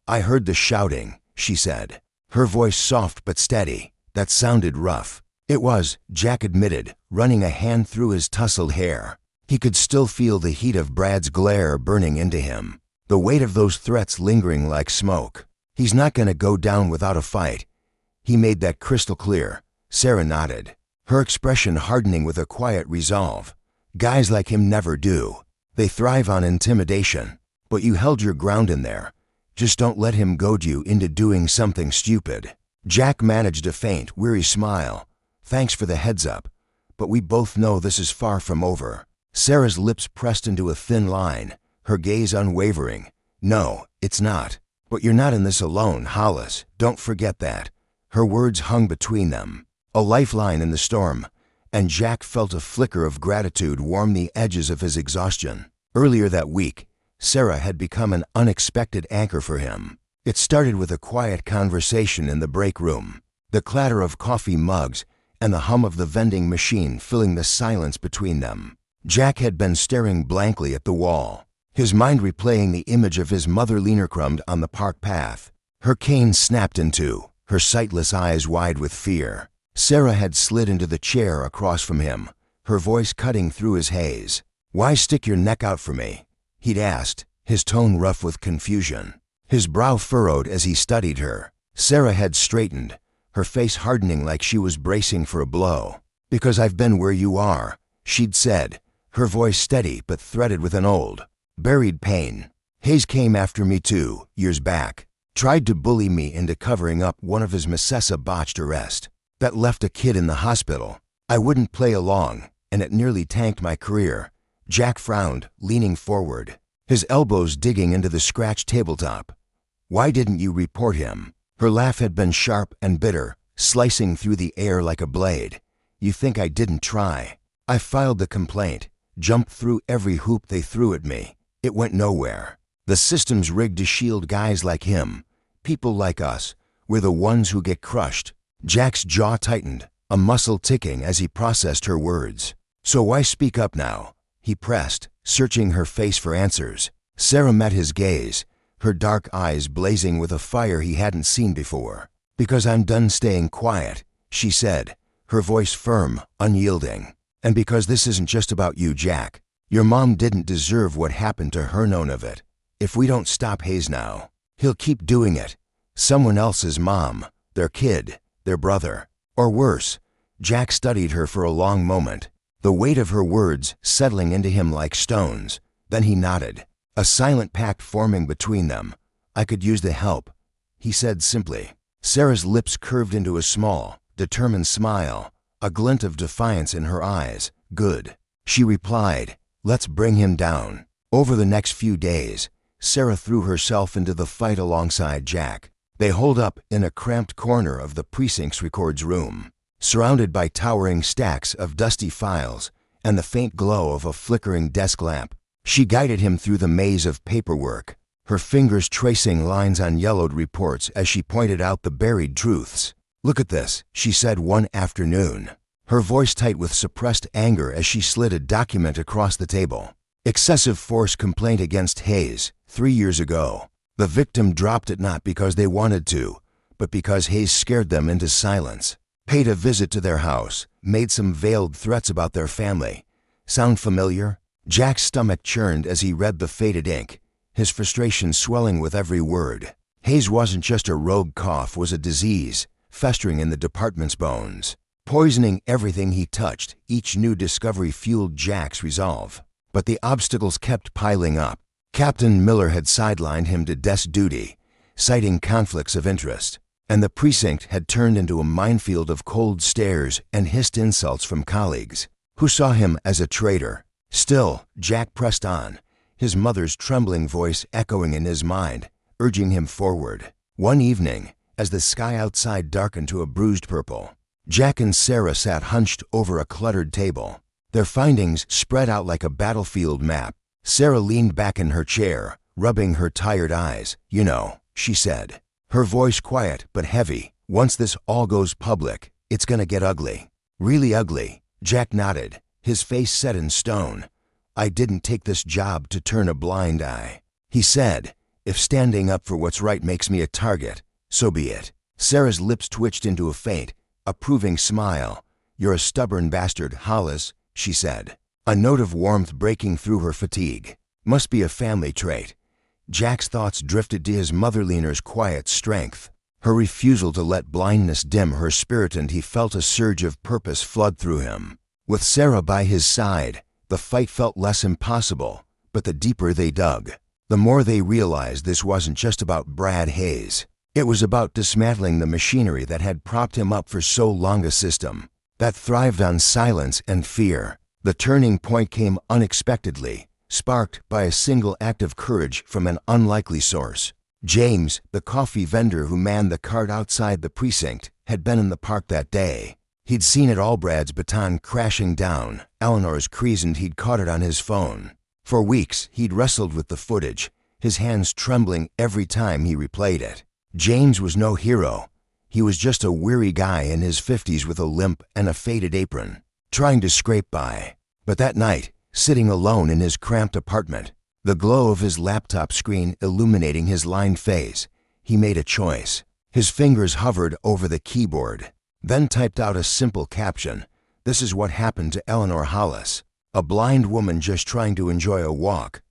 "I heard the shouting," she said, her voice soft but steady. "That sounded rough." It was, Jack admitted, running a hand through his tousled hair. He could still feel the heat of Brad's glare burning into him, the weight of those threats lingering like smoke. "He's not gonna go down without a fight." He made that crystal clear. Sarah nodded, her expression hardening with a quiet resolve. "Guys like him never do. They thrive on intimidation. But you held your ground in there. Just don't let him goad you into doing something stupid." Jack managed a faint, weary smile. "Thanks for the heads up, but we both know this is far from over." Sarah's lips pressed into a thin line, her gaze unwavering. "No, it's not. But you're not in this alone, Hollis. Don't forget that." Her words hung between them, a lifeline in the storm, and Jack felt a flicker of gratitude warm the edges of his exhaustion. Earlier that week, Sarah had become an unexpected anchor for him. It started with a quiet conversation in the break room, the clatter of coffee mugs and the hum of the vending machine filling the silence between them. Jack had been staring blankly at the wall, his mind replaying the image of his mother Linercrumbed on the park path. Her cane snapped in two, her sightless eyes wide with fear. Sarah had slid into the chair across from him, her voice cutting through his haze. "Why stick your neck out for me?" he'd asked, his tone rough with confusion. His brow furrowed as he studied her. Sarah had straightened, her face hardening like she was bracing for a blow. "Because I've been where you are," she'd said, her voice steady but threaded with an old, buried pain. "Hayes came after me too, years back. Tried to bully me into covering up one of his Messessa botched arrest. That left a kid in the hospital. I wouldn't play along, and it nearly tanked my career." Jack frowned, leaning forward, his elbows digging into the scratched tabletop. "Why didn't you report him?" Her laugh had been sharp and bitter, slicing through the air like a blade. "You think I didn't try? I filed the complaint, jumped through every hoop they threw at me. It went nowhere. The system's rigged to shield guys like him. People like us, we're the ones who get crushed." Jack's jaw tightened, a muscle ticking as he processed her words. "So why speak up now?" he pressed, searching her face for answers. Sarah met his gaze, her dark eyes blazing with a fire he hadn't seen before. "Because I'm done staying quiet," she said, her voice firm, unyielding. "And because this isn't just about you, Jack. Your mom didn't deserve what happened to her, none of it. If we don't stop Hayes now, he'll keep doing it. Someone else's mom, their kid, their brother, or worse." Jack studied her for a long moment, the weight of her words settling into him like stones. Then he nodded, a silent pact forming between them. "I could use the help," he said simply. Sarah's lips curved into a small, determined smile, a glint of defiance in her eyes. "Good," she replied. "Let's bring him down." Over the next few days, Sarah threw herself into the fight alongside Jack. They holed up in a cramped corner of the precinct's records room, surrounded by towering stacks of dusty files and the faint glow of a flickering desk lamp. She guided him through the maze of paperwork, her fingers tracing lines on yellowed reports as she pointed out the buried truths. "Look at this," she said one afternoon, her voice tight with suppressed anger as she slid a document across the table. "Excessive force complaint against Hayes, 3 years ago. The victim dropped it not because they wanted to, but because Hayes scared them into silence. Paid a visit to their house, made some veiled threats about their family. Sound familiar?" Jack's stomach churned as he read the faded ink, his frustration swelling with every word. Hayes wasn't just a rogue cough, was a disease, festering in the department's bones, poisoning everything he touched. Each new discovery fueled Jack's resolve. But the obstacles kept piling up. Captain Miller had sidelined him to desk duty, citing conflicts of interest, and the precinct had turned into a minefield of cold stares and hissed insults from colleagues who saw him as a traitor. Still, Jack pressed on, his mother's trembling voice echoing in his mind, urging him forward. One evening, as the sky outside darkened to a bruised purple, Jack and Sarah sat hunched over a cluttered table, their findings spread out like a battlefield map. Sarah leaned back in her chair, rubbing her tired eyes. "You know," she said, her voice quiet but heavy, "once this all goes public, it's gonna get ugly." "Really ugly?" Jack nodded, his face set in stone. "I didn't take this job to turn a blind eye," he said. "If standing up for what's right makes me a target, so be it." Sarah's lips twitched into a faint, approving smile. "You're a stubborn bastard, Hollis," she said, a note of warmth breaking through her fatigue. "Must be a family trait." Jack's thoughts drifted to his mother Leaner's quiet strength, her refusal to let blindness dim her spirit, and he felt a surge of purpose flood through him. With Sarah by his side, the fight felt less impossible, but the deeper they dug, the more they realized this wasn't just about Brad Hayes. It was about dismantling the machinery that had propped him up for so long, a system that thrived on silence and fear. The turning point came unexpectedly, sparked by a single act of courage from an unlikely source. James, the coffee vendor who manned the cart outside the precinct, had been in the park that day. He'd seen it all, Brad's baton crashing down, Eleanor's cries, and he'd caught it on his phone. For weeks, he'd wrestled with the footage, his hands trembling every time he replayed it. James was no hero. He was just a weary guy in his 50s with a limp and a faded apron, trying to scrape by. But that night, sitting alone in his cramped apartment, the glow of his laptop screen illuminating his lined face, he made a choice. His fingers hovered over the keyboard, then typed out a simple caption. This is what happened to Eleanor Hollis, a blind woman just trying to enjoy a walk.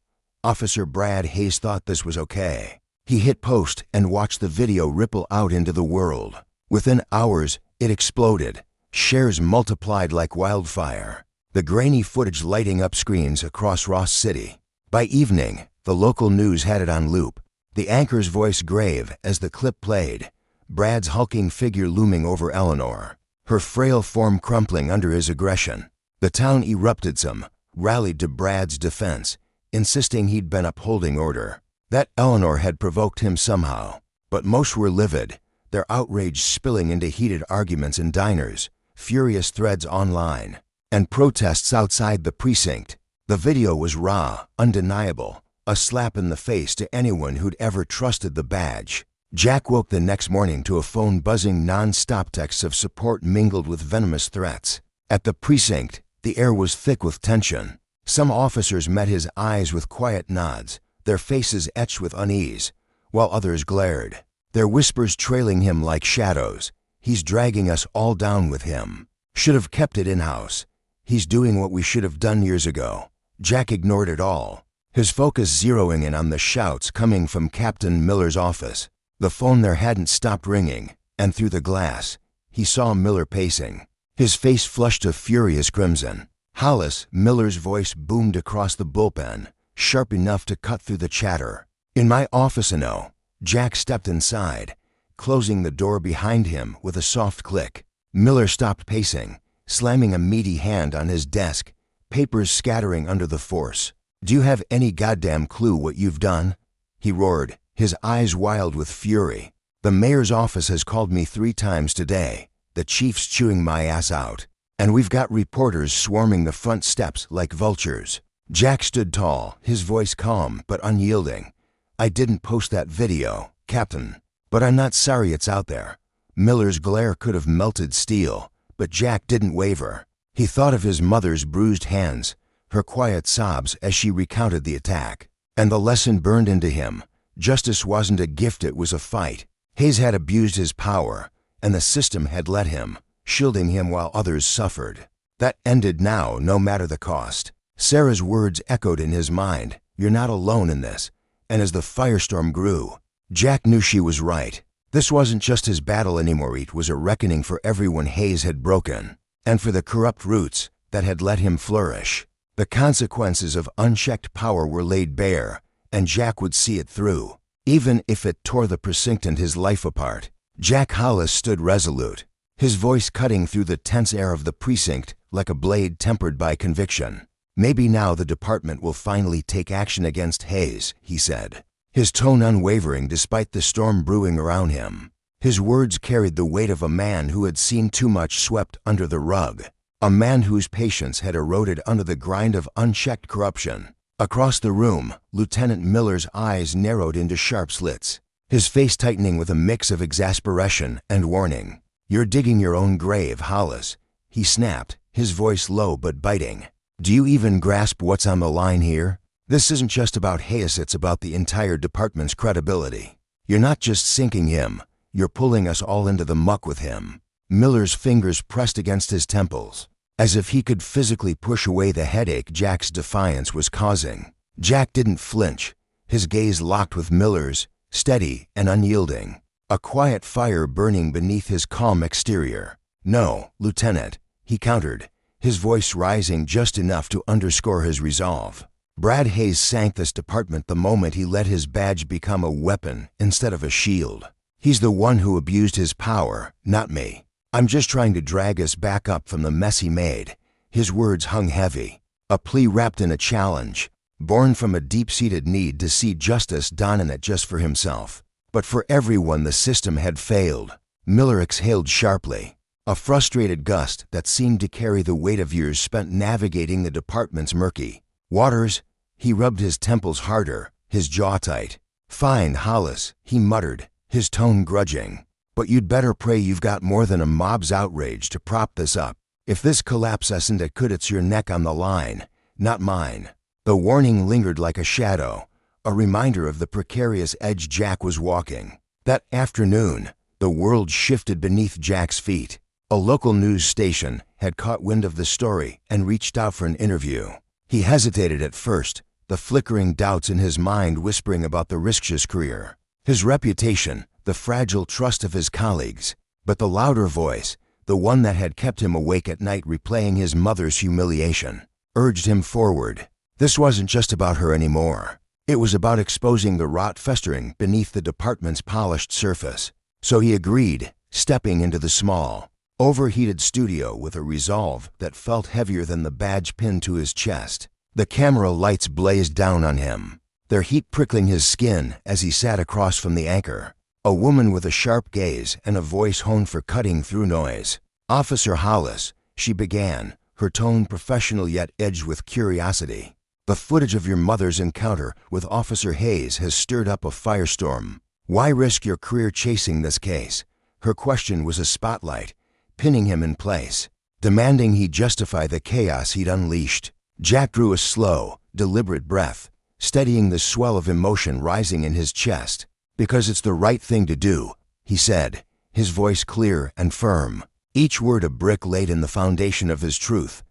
Officer Brad Hayes thought this was okay. He hit post and watched the video ripple out into the world. Within hours, it exploded. Shares multiplied like wildfire, the grainy footage lighting up screens across Ross City. By evening, the local news had it on loop, the anchor's voice grave as the clip played, Brad's hulking figure looming over Eleanor, her frail form crumpling under his aggression. The town erupted some, rallied to Brad's defense, insisting he'd been upholding order, that Eleanor had provoked him somehow. But most were livid, their outrage spilling into heated arguments in diners, furious threads online, and protests outside the precinct. The video was raw, undeniable, a slap in the face to anyone who'd ever trusted the badge. Jack woke the next morning to a phone buzzing non-stop, texts of support mingled with venomous threats. At the precinct, the air was thick with tension. Some officers met his eyes with quiet nods, their faces etched with unease, while others glared, their whispers trailing him like shadows. He's dragging us all down with him. Should have kept it in-house. He's doing what we should have done years ago. Jack ignored it all, his focus zeroing in on the shouts coming from Captain Miller's office. The phone there hadn't stopped ringing, and through the glass, he saw Miller pacing, his face flushed a furious crimson. Hollis, Miller's voice boomed across the bullpen, sharp enough to cut through the chatter. In my office, no. Jack stepped inside, closing the door behind him with a soft click. Miller stopped pacing, slamming a meaty hand on his desk, papers scattering under the force. Do you have any goddamn clue what you've done? He roared, his eyes wild with fury. The mayor's office has called me 3 times today. The chief's chewing my ass out. And we've got reporters swarming the front steps like vultures. Jack stood tall, his voice calm but unyielding. I didn't post that video, Captain, but I'm not sorry it's out there. Miller's glare could have melted steel, but Jack didn't waver. He thought of his mother's bruised hands, her quiet sobs as she recounted the attack, and the lesson burned into him. Justice wasn't a gift, it was a fight. Hayes had abused his power, and the system had let him, shielding him while others suffered. That ended now, no matter the cost. Sarah's words echoed in his mind, you're not alone in this. And as the firestorm grew, Jack knew she was right. This wasn't just his battle anymore, it was a reckoning for everyone Hayes had broken, and for the corrupt roots that had let him flourish. The consequences of unchecked power were laid bare, and Jack would see it through, even if it tore the precinct and his life apart. Jack Hollis stood resolute, his voice cutting through the tense air of the precinct like a blade tempered by conviction. Maybe now the department will finally take action against Hayes, he said, his tone unwavering despite the storm brewing around him. His words carried the weight of a man who had seen too much swept under the rug, a man whose patience had eroded under the grind of unchecked corruption. Across the room, Lieutenant Miller's eyes narrowed into sharp slits, his face tightening with a mix of exasperation and warning. You're digging your own grave, Hollis, he snapped, his voice low but biting. Do you even grasp what's on the line here? This isn't just about Hayes, it's about the entire department's credibility. You're not just sinking him, you're pulling us all into the muck with him. Miller's fingers pressed against his temples, as if he could physically push away the headache Jack's defiance was causing. Jack didn't flinch, his gaze locked with Miller's, steady and unyielding, a quiet fire burning beneath his calm exterior. No, Lieutenant, he countered, his voice rising just enough to underscore his resolve. Brad Hayes sank this department the moment he let his badge become a weapon instead of a shield. He's the one who abused his power, not me. I'm just trying to drag us back up from the mess he made. His words hung heavy, a plea wrapped in a challenge, born from a deep-seated need to see justice done in it just for himself. But for everyone the system had failed. Miller exhaled sharply, a frustrated gust that seemed to carry the weight of years spent navigating the department's murky waters. He rubbed his temples harder, his jaw tight. "Fine, Hollis," he muttered, his tone grudging. "But you'd better pray you've got more than a mob's outrage to prop this up. If this collapse isn't a could, it's your neck on the line, not mine." The warning lingered like a shadow, a reminder of the precarious edge Jack was walking. That afternoon, the world shifted beneath Jack's feet. A local news station had caught wind of the story and reached out for an interview. He hesitated at first, the flickering doubts in his mind whispering about the risk his career, his reputation, the fragile trust of his colleagues. But the louder voice, the one that had kept him awake at night replaying his mother's humiliation, urged him forward. This wasn't just about her anymore. It was about exposing the rot festering beneath the department's polished surface. So he agreed, stepping into the small, overheated studio with a resolve that felt heavier than the badge pinned to his chest. The camera lights blazed down on him, their heat prickling his skin as he sat across from the anchor, a woman with a sharp gaze and a voice honed for cutting through noise. "Officer Hollis," she began, her tone professional yet edged with curiosity. "The footage of your mother's encounter with Officer Hayes has stirred up a firestorm. Why risk your career chasing this case?" Her question was a spotlight, pinning him in place, demanding he justify the chaos he'd unleashed. Jack drew a slow, deliberate breath, steadying the swell of emotion rising in his chest. "Because it's the right thing to do," he said, his voice clear and firm, each word a brick laid in the foundation of his truth.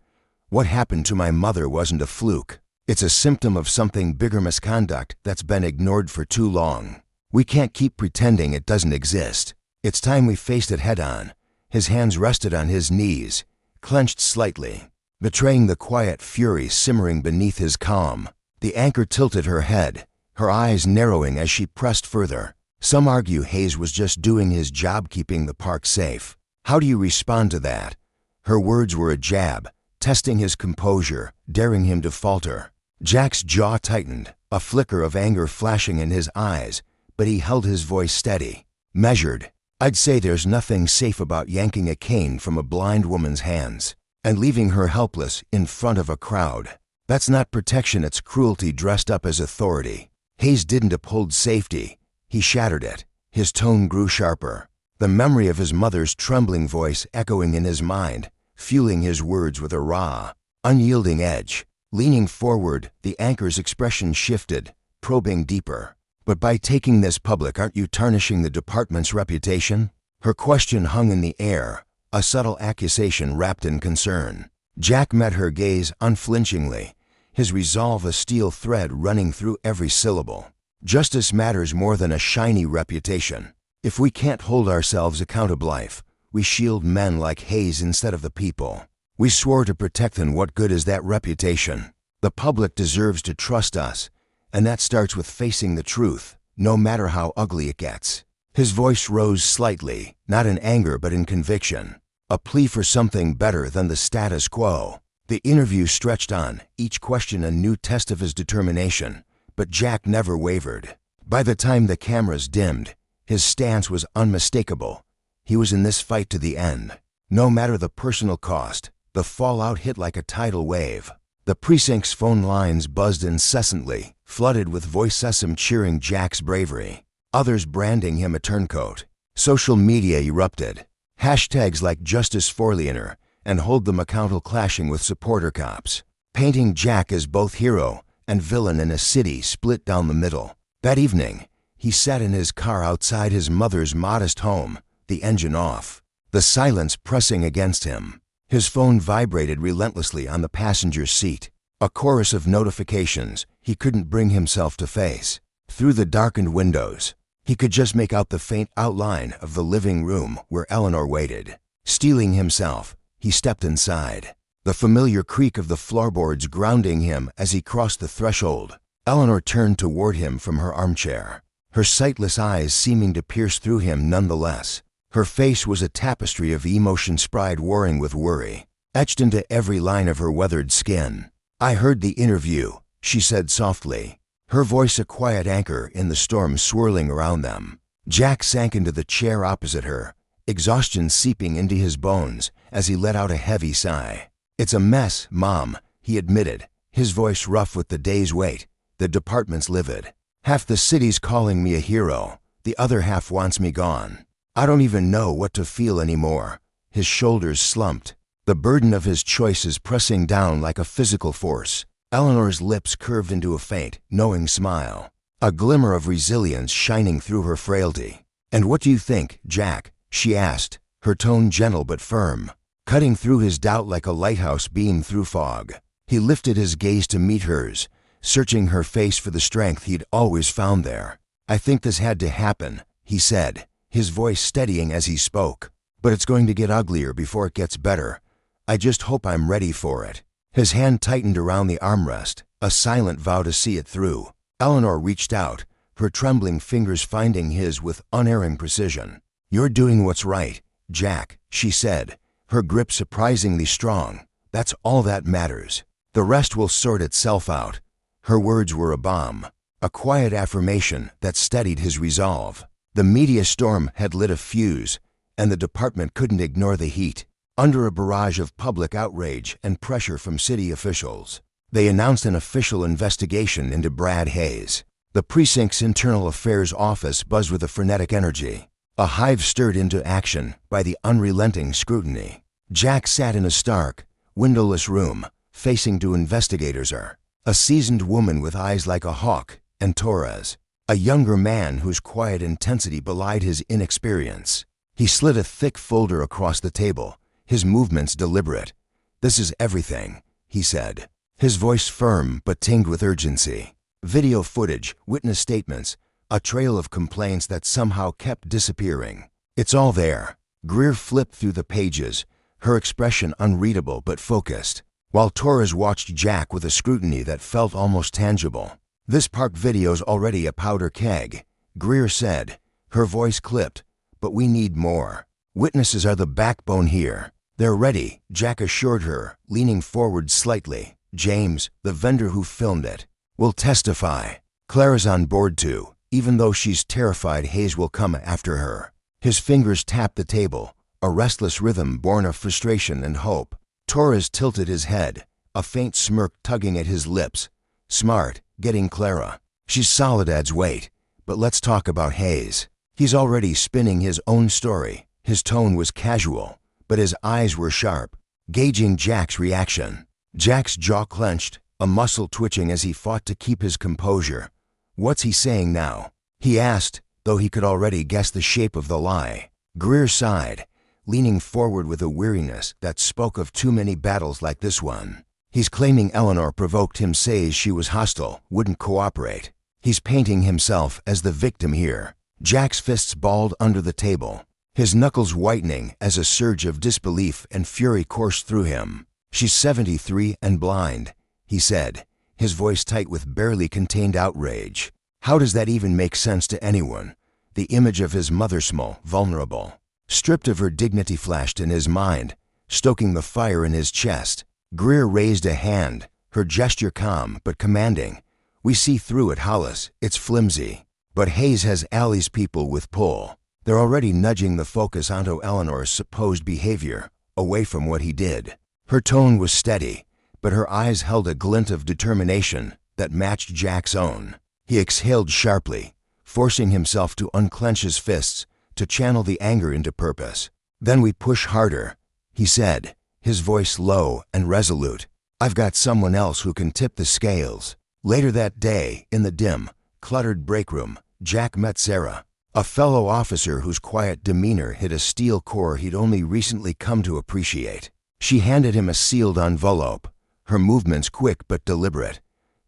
"What happened to my mother wasn't a fluke. It's a symptom of something bigger, misconduct that's been ignored for too long. We can't keep pretending it doesn't exist. It's time we faced it head on." His hands rested on his knees, clenched slightly, betraying the quiet fury simmering beneath his calm. The anchor tilted her head, her eyes narrowing as she pressed further. "Some argue Hayes was just doing his job keeping the park safe. How do you respond to that?" Her words were a jab, testing his composure, daring him to falter. Jack's jaw tightened, a flicker of anger flashing in his eyes, but he held his voice steady, measured. "I'd say there's nothing safe about yanking a cane from a blind woman's hands and leaving her helpless in front of a crowd. That's not protection, it's cruelty dressed up as authority. Hayes didn't uphold safety, he shattered it." His tone grew sharper, the memory of his mother's trembling voice echoing in his mind, fueling his words with a raw, unyielding edge. Leaning forward, the anchor's expression shifted, probing deeper. "But by taking this public, aren't you tarnishing the department's reputation?" Her question hung in the air, a subtle accusation wrapped in concern. Jack met her gaze unflinchingly, his resolve a steel thread running through every syllable. "Justice matters more than a shiny reputation. If we can't hold ourselves accountable, we shield men like Hayes instead of the people. We swore to protect them. What good is that reputation? The public deserves to trust us, and that starts with facing the truth, no matter how ugly it gets." His voice rose slightly, not in anger but in conviction, a plea for something better than the status quo. The interview stretched on, each question a new test of his determination, but Jack never wavered. By the time the cameras dimmed, his stance was unmistakable. He was in this fight to the end. No matter the personal cost, the fallout hit like a tidal wave. The precinct's phone lines buzzed incessantly, flooded with voices cheering Jack's bravery, others branding him a turncoat. Social media erupted. Hashtags like Justice for Leonor and Hold Them Accountable clashing with supporter cops, painting Jack as both hero and villain in a city split down the middle. That evening, he sat in his car outside his mother's modest home, the engine off, the silence pressing against him. His phone vibrated relentlessly on the passenger's seat, a chorus of notifications he couldn't bring himself to face. Through the darkened windows, he could just make out the faint outline of the living room where Eleanor waited. Steeling himself, he stepped inside, the familiar creak of the floorboards grounding him as he crossed the threshold. Eleanor turned toward him from her armchair, her sightless eyes seeming to pierce through him nonetheless. Her face was a tapestry of emotion sprayed warring with worry, etched into every line of her weathered skin. "I heard the interview," she said softly, her voice a quiet anchor in the storm swirling around them. Jack sank into the chair opposite her, exhaustion seeping into his bones as he let out a heavy sigh. "It's a mess, Mom," he admitted, his voice rough with the day's weight. The department's livid. Half the city's calling me a hero. The other half wants me gone. I don't even know what to feel anymore. His shoulders slumped. The burden of his choices pressing down like a physical force. Eleanor's lips curved into a faint, knowing smile. A glimmer of resilience shining through her frailty. "And what do you think, Jack?" she asked, her tone gentle but firm, cutting through his doubt like a lighthouse beam through fog. He lifted his gaze to meet hers, searching her face for the strength he'd always found there. "I think this had to happen," he said, his voice steadying as he spoke. "But it's going to get uglier before it gets better. I just hope I'm ready for it." His hand tightened around the armrest, a silent vow to see it through. Eleanor reached out, her trembling fingers finding his with unerring precision. "You're doing what's right, Jack," she said, her grip surprisingly strong. "That's all that matters. The rest will sort itself out." Her words were a balm, a quiet affirmation that steadied his resolve. The media storm had lit a fuse, and the department couldn't ignore the heat. Under a barrage of public outrage and pressure from city officials, they announced an official investigation into Brad Hayes. The precinct's internal affairs office buzzed with a frenetic energy, a hive stirred into action by the unrelenting scrutiny. Jack sat in a stark, windowless room, facing to investigators are a seasoned woman with eyes like a hawk, and Torres, a younger man whose quiet intensity belied his inexperience. He slid a thick folder across the table, his movements deliberate. "This is everything," he said, his voice firm but tinged with urgency. Video footage, witness statements, a trail of complaints that somehow kept disappearing. "It's all there." Greer flipped through the pages, her expression unreadable but focused, while Torres watched Jack with a scrutiny that felt almost tangible. "This park video's already a powder keg," Greer said, her voice clipped, "but we need more. Witnesses are the backbone here." "They're ready," Jack assured her, leaning forward slightly. "James, the vendor who filmed it, will testify. Clara's on board too, even though she's terrified Hayes will come after her." His fingers tapped the table, a restless rhythm born of frustration and hope. Torres tilted his head, a faint smirk tugging at his lips. "Smart, getting Clara. She's Soledad's weight. But let's talk about Hayes. He's already spinning his own story." His tone was casual, but his eyes were sharp, gauging Jack's reaction. Jack's jaw clenched, a muscle twitching as he fought to keep his composure. "What's he saying now?" he asked, though he could already guess the shape of the lie. Greer sighed, leaning forward with a weariness that spoke of too many battles like this one. "He's claiming Eleanor provoked him, says she was hostile, wouldn't cooperate. He's painting himself as the victim here." Jack's fists balled under the table, his knuckles whitening as a surge of disbelief and fury coursed through him. "She's 73 and blind," he said, his voice tight with barely contained outrage. "How does that even make sense to anyone?" The image of his mother, small, vulnerable, stripped of her dignity, flashed in his mind, stoking the fire in his chest. Greer raised a hand, her gesture calm but commanding. "We see through it, Hollis. It's flimsy. But Hayes has Allie's people with pull. They're already nudging the focus onto Eleanor's supposed behavior, away from what he did." Her tone was steady, but her eyes held a glint of determination that matched Jack's own. He exhaled sharply, forcing himself to unclench his fists, to channel the anger into purpose. "Then we push harder," he said, his voice low and resolute. "I've got someone else who can tip the scales." Later that day, in the dim, cluttered break room, Jack met Sarah, a fellow officer whose quiet demeanor hid a steel core he'd only recently come to appreciate. She handed him a sealed envelope, her movements quick but deliberate.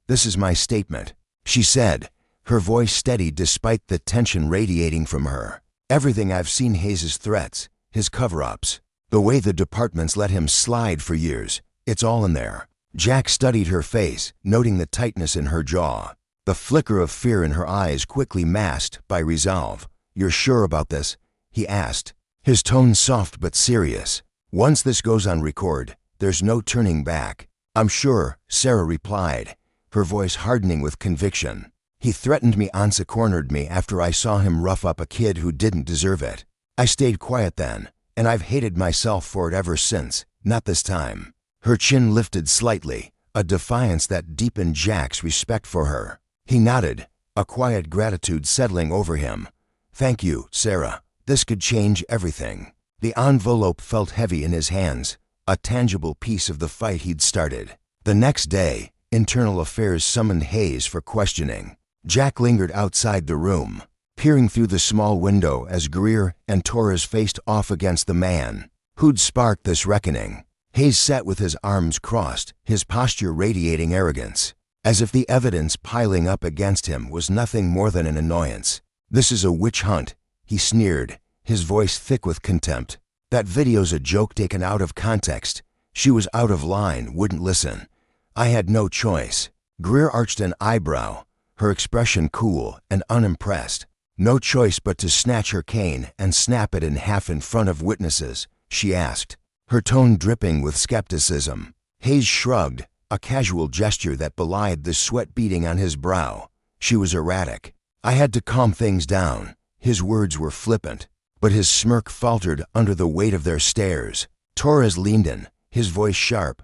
"This is my statement," she said, her voice steady despite the tension radiating from her. "Everything I've seen, Hayes' threats, his cover-ups, the way the department's let him slide for years, it's all in there." Jack studied her face, noting the tightness in her jaw, the flicker of fear in her eyes quickly masked by resolve. "You're sure about this?" he asked, his tone soft but serious. "Once this goes on record, there's no turning back." "I'm sure," Sarah replied, her voice hardening with conviction. "He threatened me, cornered me after I saw him rough up a kid who didn't deserve it. I stayed quiet then, and I've hated myself for it ever since. Not this time." Her chin lifted slightly, a defiance that deepened Jack's respect for her. He nodded, a quiet gratitude settling over him. "Thank you, Sarah. This could change everything." The envelope felt heavy in his hands, a tangible piece of the fight he'd started. The next day, Internal Affairs summoned Hayes for questioning. Jack lingered outside the room, peering through the small window as Greer and Torres faced off against the man who'd sparked this reckoning. Hayes sat with his arms crossed, his posture radiating arrogance, as if the evidence piling up against him was nothing more than an annoyance. "This is a witch hunt," he sneered, his voice thick with contempt. "That video's a joke taken out of context. She was out of line, wouldn't listen. I had no choice." Greer arched an eyebrow, her expression cool and unimpressed. "No choice but to snatch her cane and snap it in half in front of witnesses?" she asked, her tone dripping with skepticism. Hayes shrugged, a casual gesture that belied the sweat beading on his brow. She was erratic. "I had to calm things down." His words were flippant, but his smirk faltered under the weight of their stares. Torres leaned in, his voice sharp.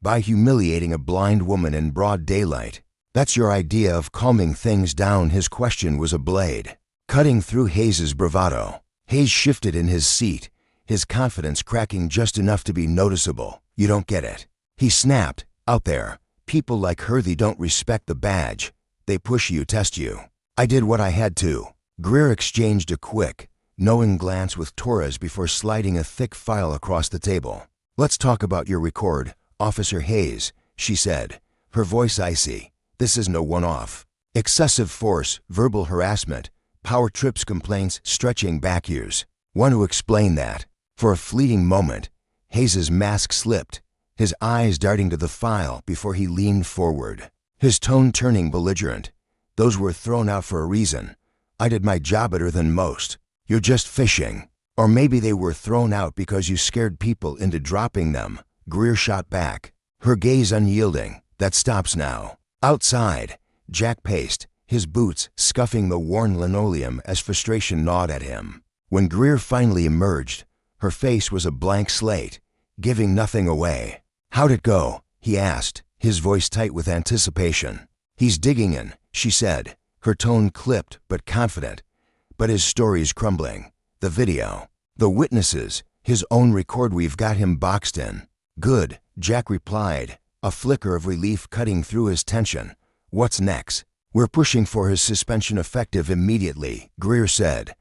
"By humiliating a blind woman in broad daylight. That's your idea of calming things down?" His question was a blade, cutting through Hayes's bravado. Hayes shifted in his seat, his confidence cracking just enough to be noticeable. "You don't get it," he snapped. "Out there, people like her, they don't respect the badge. They push you, test you. I did what I had to." Greer exchanged a quick, knowing glance with Torres before sliding a thick file across the table. "Let's talk about your record, Officer Hayes," she said, her voice icy. "This is no one-off. Excessive force, verbal harassment, power trips complaints stretching back years. Want to explain that?" For a fleeting moment, Hayes's mask slipped, his eyes darting to the file before he leaned forward, his tone turning belligerent. "Those were thrown out for a reason. I did my job better than most. You're just fishing. Or maybe they were thrown out because you scared people into dropping them." Greer shot back, her gaze unyielding. "That stops now." Outside, Jack paced, his boots scuffing the worn linoleum as frustration gnawed at him. When Greer finally emerged, her face was a blank slate, giving nothing away. "How'd it go?" he asked, his voice tight with anticipation. "He's digging in," she said, her tone clipped but confident. "But his story's crumbling. The video, the witnesses, his own record, we've got him boxed in." "Good," Jack replied, a flicker of relief cutting through his tension. "What's next?" "We're pushing for his suspension effective immediately," Greer said.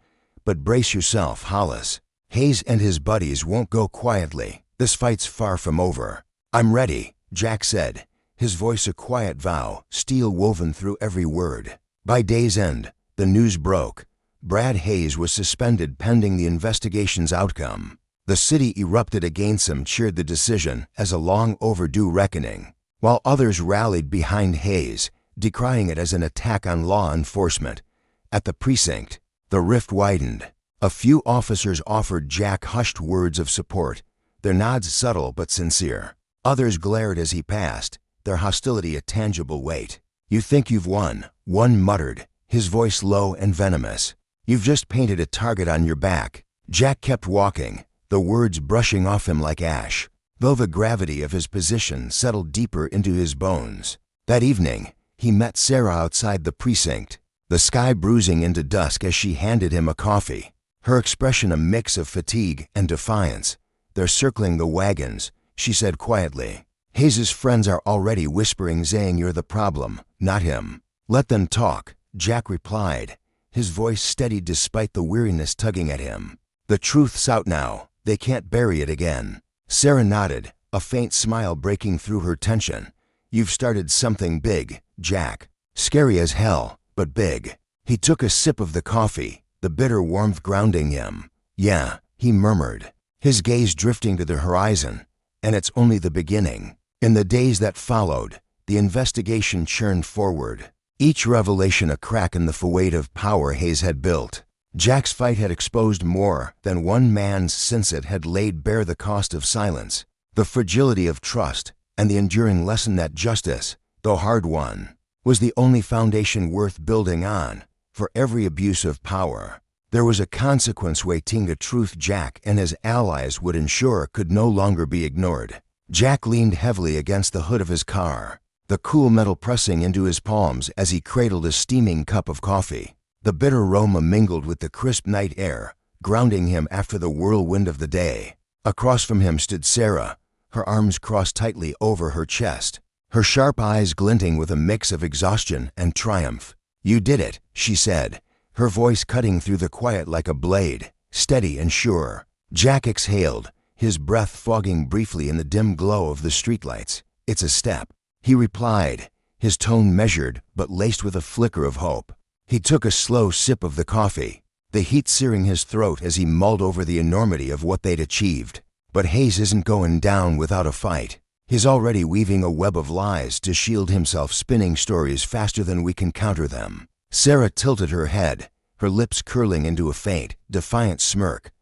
"But brace yourself, Hollis. Hayes and his buddies won't go quietly. This fight's far from over." "I'm ready," Jack said, his voice a quiet vow, steel woven through every word. By day's end, the news broke. Brad Hayes was suspended pending the investigation's outcome. The city erupted against him, cheered the decision as a long overdue reckoning, while others rallied behind Hayes, decrying it as an attack on law enforcement. At the precinct, the rift widened. A few officers offered Jack hushed words of support, their nods subtle but sincere. Others glared as he passed, their hostility a tangible weight. "You think you've won," one muttered, his voice low and venomous. "You've just painted a target on your back." Jack kept walking, the words brushing off him like ash, though the gravity of his position settled deeper into his bones. That evening, he met Sarah outside the precinct, the sky bruising into dusk as she handed him a coffee, her expression a mix of fatigue and defiance. "They're circling the wagons," she said quietly. "Hayes's friends are already whispering, saying you're the problem, not him." "Let them talk," Jack replied, his voice steady despite the weariness tugging at him. "The truth's out now. They can't bury it again." Sarah nodded, a faint smile breaking through her tension. "You've started something big, Jack. Scary as hell, but big." He took a sip of the coffee, the bitter warmth grounding him. "Yeah," he murmured, his gaze drifting to the horizon. "And it's only the beginning." In the days that followed, the investigation churned forward, each revelation a crack in the facade of power Hayes had built. Jack's fight had exposed more than one man's since it had laid bare the cost of silence, the fragility of trust, and the enduring lesson that justice, though hard-won, was the only foundation worth building on. For every abuse of power, there was a consequence waiting. A truth Jack and his allies would ensure could no longer be ignored. Jack leaned heavily against the hood of his car, the cool metal pressing into his palms as he cradled a steaming cup of coffee. The bitter aroma mingled with the crisp night air, grounding him after the whirlwind of the day. Across from him stood Sarah, her arms crossed tightly over her chest, her sharp eyes glinting with a mix of exhaustion and triumph. "You did it," she said, her voice cutting through the quiet like a blade, steady and sure. Jack exhaled, his breath fogging briefly in the dim glow of the streetlights. "It's a step," he replied, his tone measured but laced with a flicker of hope. He took a slow sip of the coffee, the heat searing his throat as he mulled over the enormity of what they'd achieved. But Hayes isn't going down without a fight. He's already weaving a web of lies to shield himself, spinning stories faster than we can counter them. Sarah tilted her head, her lips curling into a faint, defiant smirk.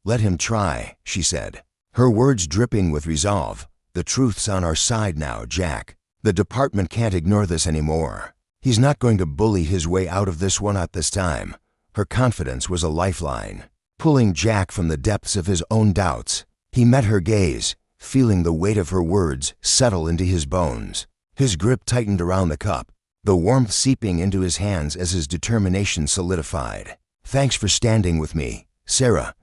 "Let him try," she said, her words dripping with resolve. "The truth's on our side now, Jack. The department can't ignore this anymore. He's not going to bully his way out of this one at this time." Her confidence was a lifeline, pulling Jack from the depths of his own doubts. He met her gaze, feeling the weight of her words settle into his bones. His grip tightened around the cup, the warmth seeping into his hands as his determination solidified. "Thanks for standing with me, Sarah,"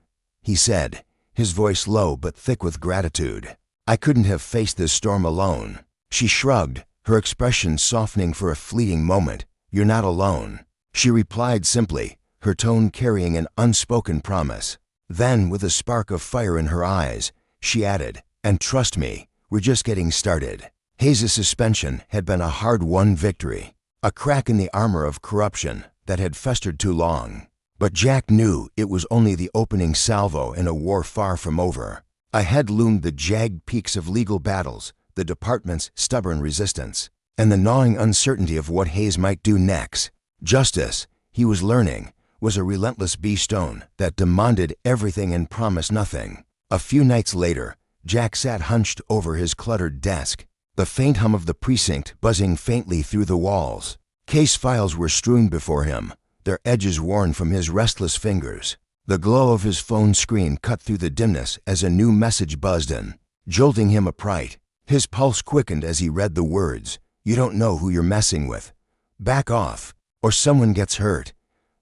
he said, his voice low but thick with gratitude. "I couldn't have faced this storm alone." She shrugged, her expression softening for a fleeting moment. "You're not alone," she replied simply, her tone carrying an unspoken promise. Then, with a spark of fire in her eyes, she added, "And trust me, we're just getting started." Hayes' suspension had been a hard-won victory, a crack in the armor of corruption that had festered too long. But Jack knew it was only the opening salvo in a war far from over. Ahead loomed the jagged peaks of legal battles, the department's stubborn resistance, and the gnawing uncertainty of what Hayes might do next. Justice, he was learning, was a relentless bee-stone that demanded everything and promised nothing. A few nights later, Jack sat hunched over his cluttered desk, the faint hum of the precinct buzzing faintly through the walls. Case files were strewn before him, their edges worn from his restless fingers. The glow of his phone screen cut through the dimness as a new message buzzed in, jolting him upright. His pulse quickened as he read the words, "You don't know who you're messing with. Back off, or someone gets hurt."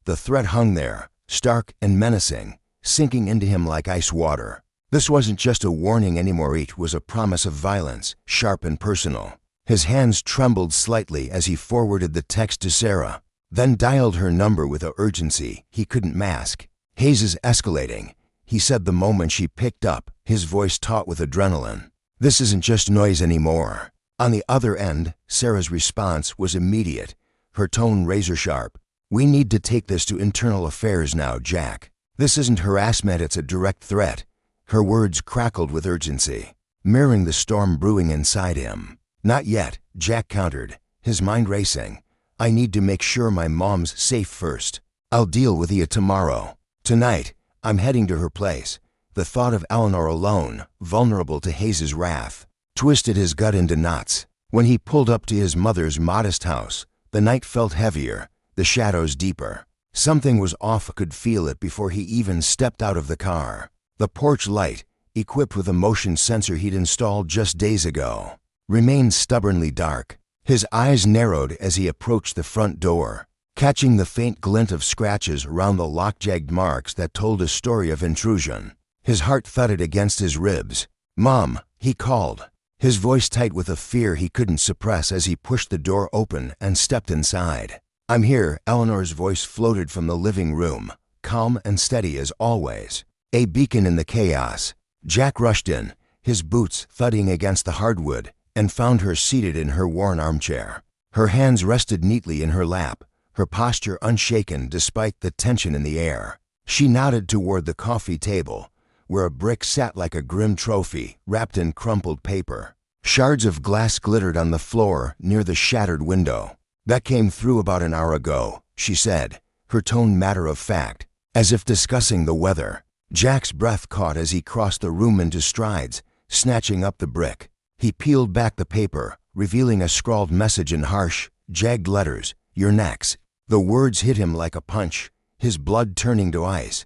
The threat hung there, stark and menacing, sinking into him like ice water. This wasn't just a warning anymore, it was a promise of violence, sharp and personal. His hands trembled slightly as he forwarded the text to Sarah, then dialed her number with an urgency he couldn't mask. "Hayes is escalating," he said the moment she picked up, his voice taut with adrenaline. "This isn't just noise anymore." On the other end, Sarah's response was immediate, her tone razor-sharp. "We need to take this to internal affairs now, Jack. This isn't harassment, it's a direct threat." Her words crackled with urgency, mirroring the storm brewing inside him. "Not yet," Jack countered, his mind racing. "I need to make sure my mom's safe first. I'll deal with you tomorrow. Tonight, I'm heading to her place." The thought of Eleanor alone, vulnerable to Hayes' wrath, twisted his gut into knots. When he pulled up to his mother's modest house, the night felt heavier, the shadows deeper. Something was off, could feel it before he even stepped out of the car. The porch light, equipped with a motion sensor he'd installed just days ago, remained stubbornly dark. His eyes narrowed as he approached the front door, catching the faint glint of scratches around the lock-jagged marks that told a story of intrusion. His heart thudded against his ribs. "Mom," he called, his voice tight with a fear he couldn't suppress as he pushed the door open and stepped inside. "I'm here," Eleanor's voice floated from the living room, calm and steady as always, a beacon in the chaos. Jack rushed in, his boots thudding against the hardwood, and found her seated in her worn armchair. Her hands rested neatly in her lap, her posture unshaken despite the tension in the air. She nodded toward the coffee table, where a brick sat like a grim trophy wrapped in crumpled paper. Shards of glass glittered on the floor near the shattered window. "That came through about an hour ago," she said, her tone matter-of-fact, as if discussing the weather. Jack's breath caught as he crossed the room into strides, snatching up the brick. He peeled back the paper, revealing a scrawled message in harsh, jagged letters. "You're next." The words hit him like a punch, his blood turning to ice.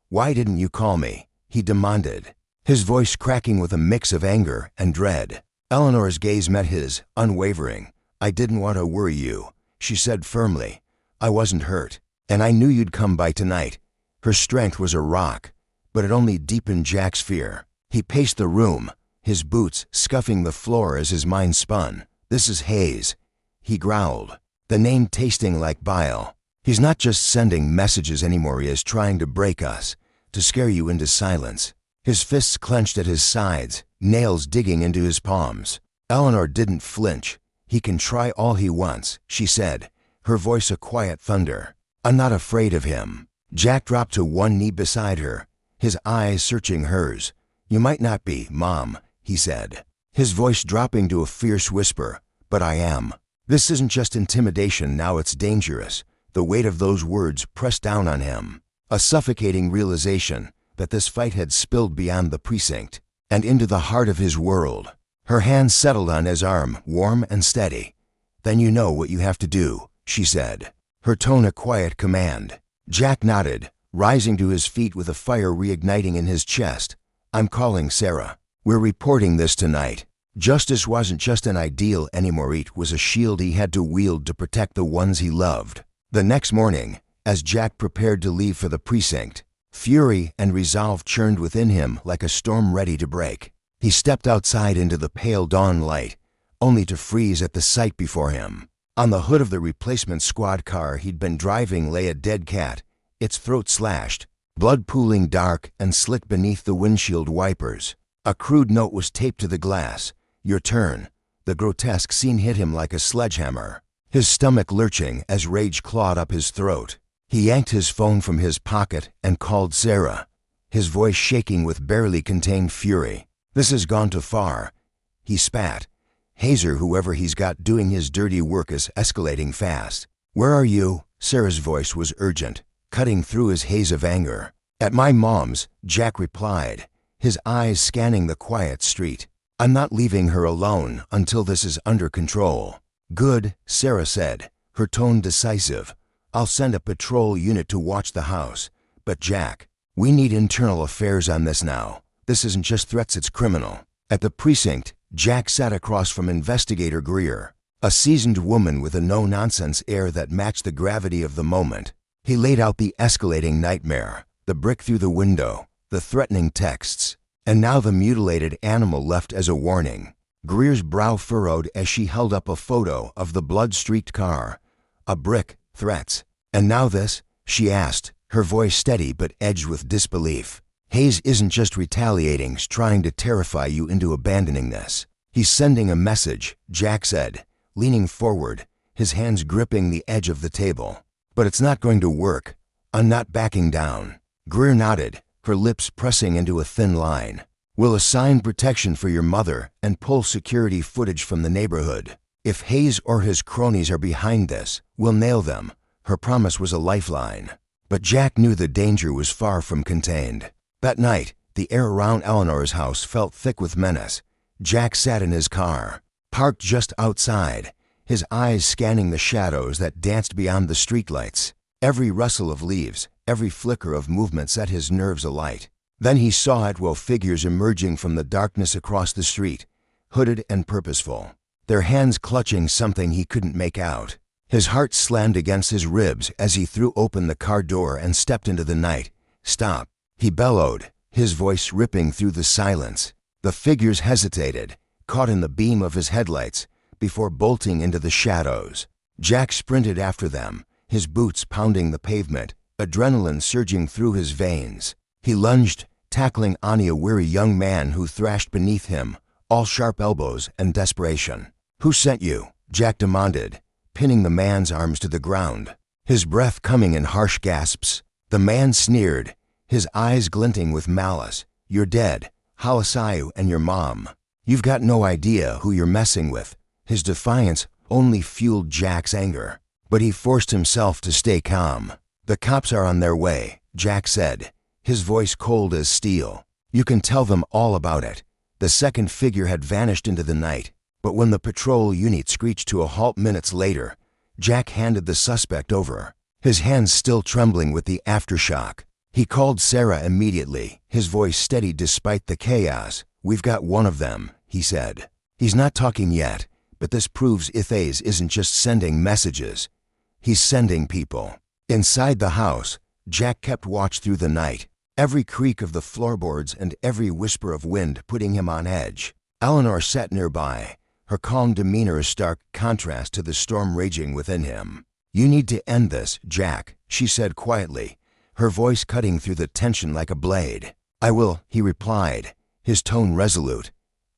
"Why didn't you call me?" he demanded. his voice cracking with a mix of anger and dread. Eleanor's gaze met his, unwavering. "I didn't want to worry you," she said firmly. "I wasn't hurt, and I knew you'd come by tonight." Her strength was a rock, but it only deepened Jack's fear. He paced the room, his boots scuffing the floor as his mind spun. "This is Hayes," he growled, the name tasting like bile. "He's not just sending messages anymore, he is trying to break us, to scare you into silence." His fists clenched at his sides, nails digging into his palms. Eleanor didn't flinch. "He can try all he wants," she said, her voice a quiet thunder. "I'm not afraid of him." Jack dropped to one knee beside her, his eyes searching hers. "You might not be, Mom," he said, his voice dropping to a fierce whisper, "but I am." This isn't just intimidation, now it's dangerous. The weight of those words pressed down on him, a suffocating realization that this fight had spilled beyond the precinct and into the heart of his world. Her hand settled on his arm, warm and steady. "Then you know what you have to do," she said, her tone a quiet command. Jack nodded, rising to his feet with a fire reigniting in his chest. "I'm calling Sarah. We're reporting this tonight." Justice wasn't just an ideal anymore, it was a shield he had to wield to protect the ones he loved. The next morning, as Jack prepared to leave for the precinct, fury and resolve churned within him like a storm ready to break. He stepped outside into the pale dawn light, only to freeze at the sight before him. On the hood of the replacement squad car he'd been driving lay a dead cat, its throat slashed, blood pooling dark and slick beneath the windshield wipers. A crude note was taped to the glass. "Your turn." The grotesque scene hit him like a sledgehammer, his stomach lurching as rage clawed up his throat. He yanked his phone from his pocket and called Sarah, his voice shaking with barely contained fury. "This has gone too far," he spat. "Hazer, whoever he's got doing his dirty work, is escalating fast." "Where are you?" Sarah's voice was urgent, cutting through his haze of anger. "At my mom's," Jack replied, his eyes scanning the quiet street. "I'm not leaving her alone until this is under control." "Good," Sarah said, her tone decisive. "I'll send a patrol unit to watch the house. But Jack, we need internal affairs on this now. This isn't just threats, it's criminal." At the precinct, Jack sat across from Investigator Greer, a seasoned woman with a no-nonsense air that matched the gravity of the moment. He laid out the escalating nightmare, the brick through the window, the threatening texts, and now the mutilated animal left as a warning. Greer's brow furrowed as she held up a photo of the blood-streaked car. "A brick, threats, and now this?" she asked, her voice steady but edged with disbelief. "Hayes isn't just retaliating, he's trying to terrify you into abandoning this. He's sending a message," Jack said, leaning forward, his hands gripping the edge of the table. "But it's not going to work. I'm not backing down." Greer nodded, her lips pressing into a thin line. "We'll assign protection for your mother and pull security footage from the neighborhood. If Hayes or his cronies are behind this, we'll nail them." Her promise was a lifeline. But Jack knew the danger was far from contained. That night, the air around Eleanor's house felt thick with menace. Jack sat in his car, parked just outside, his eyes scanning the shadows that danced beyond the streetlights. Every rustle of leaves, every flicker of movement set his nerves alight. Then he saw Atwell figures emerging from the darkness across the street, hooded and purposeful, their hands clutching something he couldn't make out. His heart slammed against his ribs as he threw open the car door and stepped into the night. "Stop," he bellowed, his voice ripping through the silence. The figures hesitated, caught in the beam of his headlights, before bolting into the shadows. Jack sprinted after them, his boots pounding the pavement, adrenaline surging through his veins. He lunged, tackling on a weary young man who thrashed beneath him, all sharp elbows and desperation. "Who sent you?" Jack demanded, pinning the man's arms to the ground, his breath coming in harsh gasps. The man sneered, his eyes glinting with malice. "You're dead, Halasayu and your mom. You've got no idea who you're messing with." His defiance only fueled Jack's anger, but he forced himself to stay calm. "The cops are on their way," Jack said, his voice cold as steel. "You can tell them all about it." The second figure had vanished into the night, but when the patrol unit screeched to a halt minutes later, Jack handed the suspect over, his hands still trembling with the aftershock. He called Sarah immediately, his voice steady despite the chaos. "We've got one of them," he said. "He's not talking yet, but this proves Ithays isn't just sending messages. He's sending people." Inside the house, Jack kept watch through the night, every creak of the floorboards and every whisper of wind putting him on edge. Eleanor sat nearby, her calm demeanor a stark contrast to the storm raging within him. "You need to end this, Jack," she said quietly, her voice cutting through the tension like a blade. "I will," he replied, his tone resolute.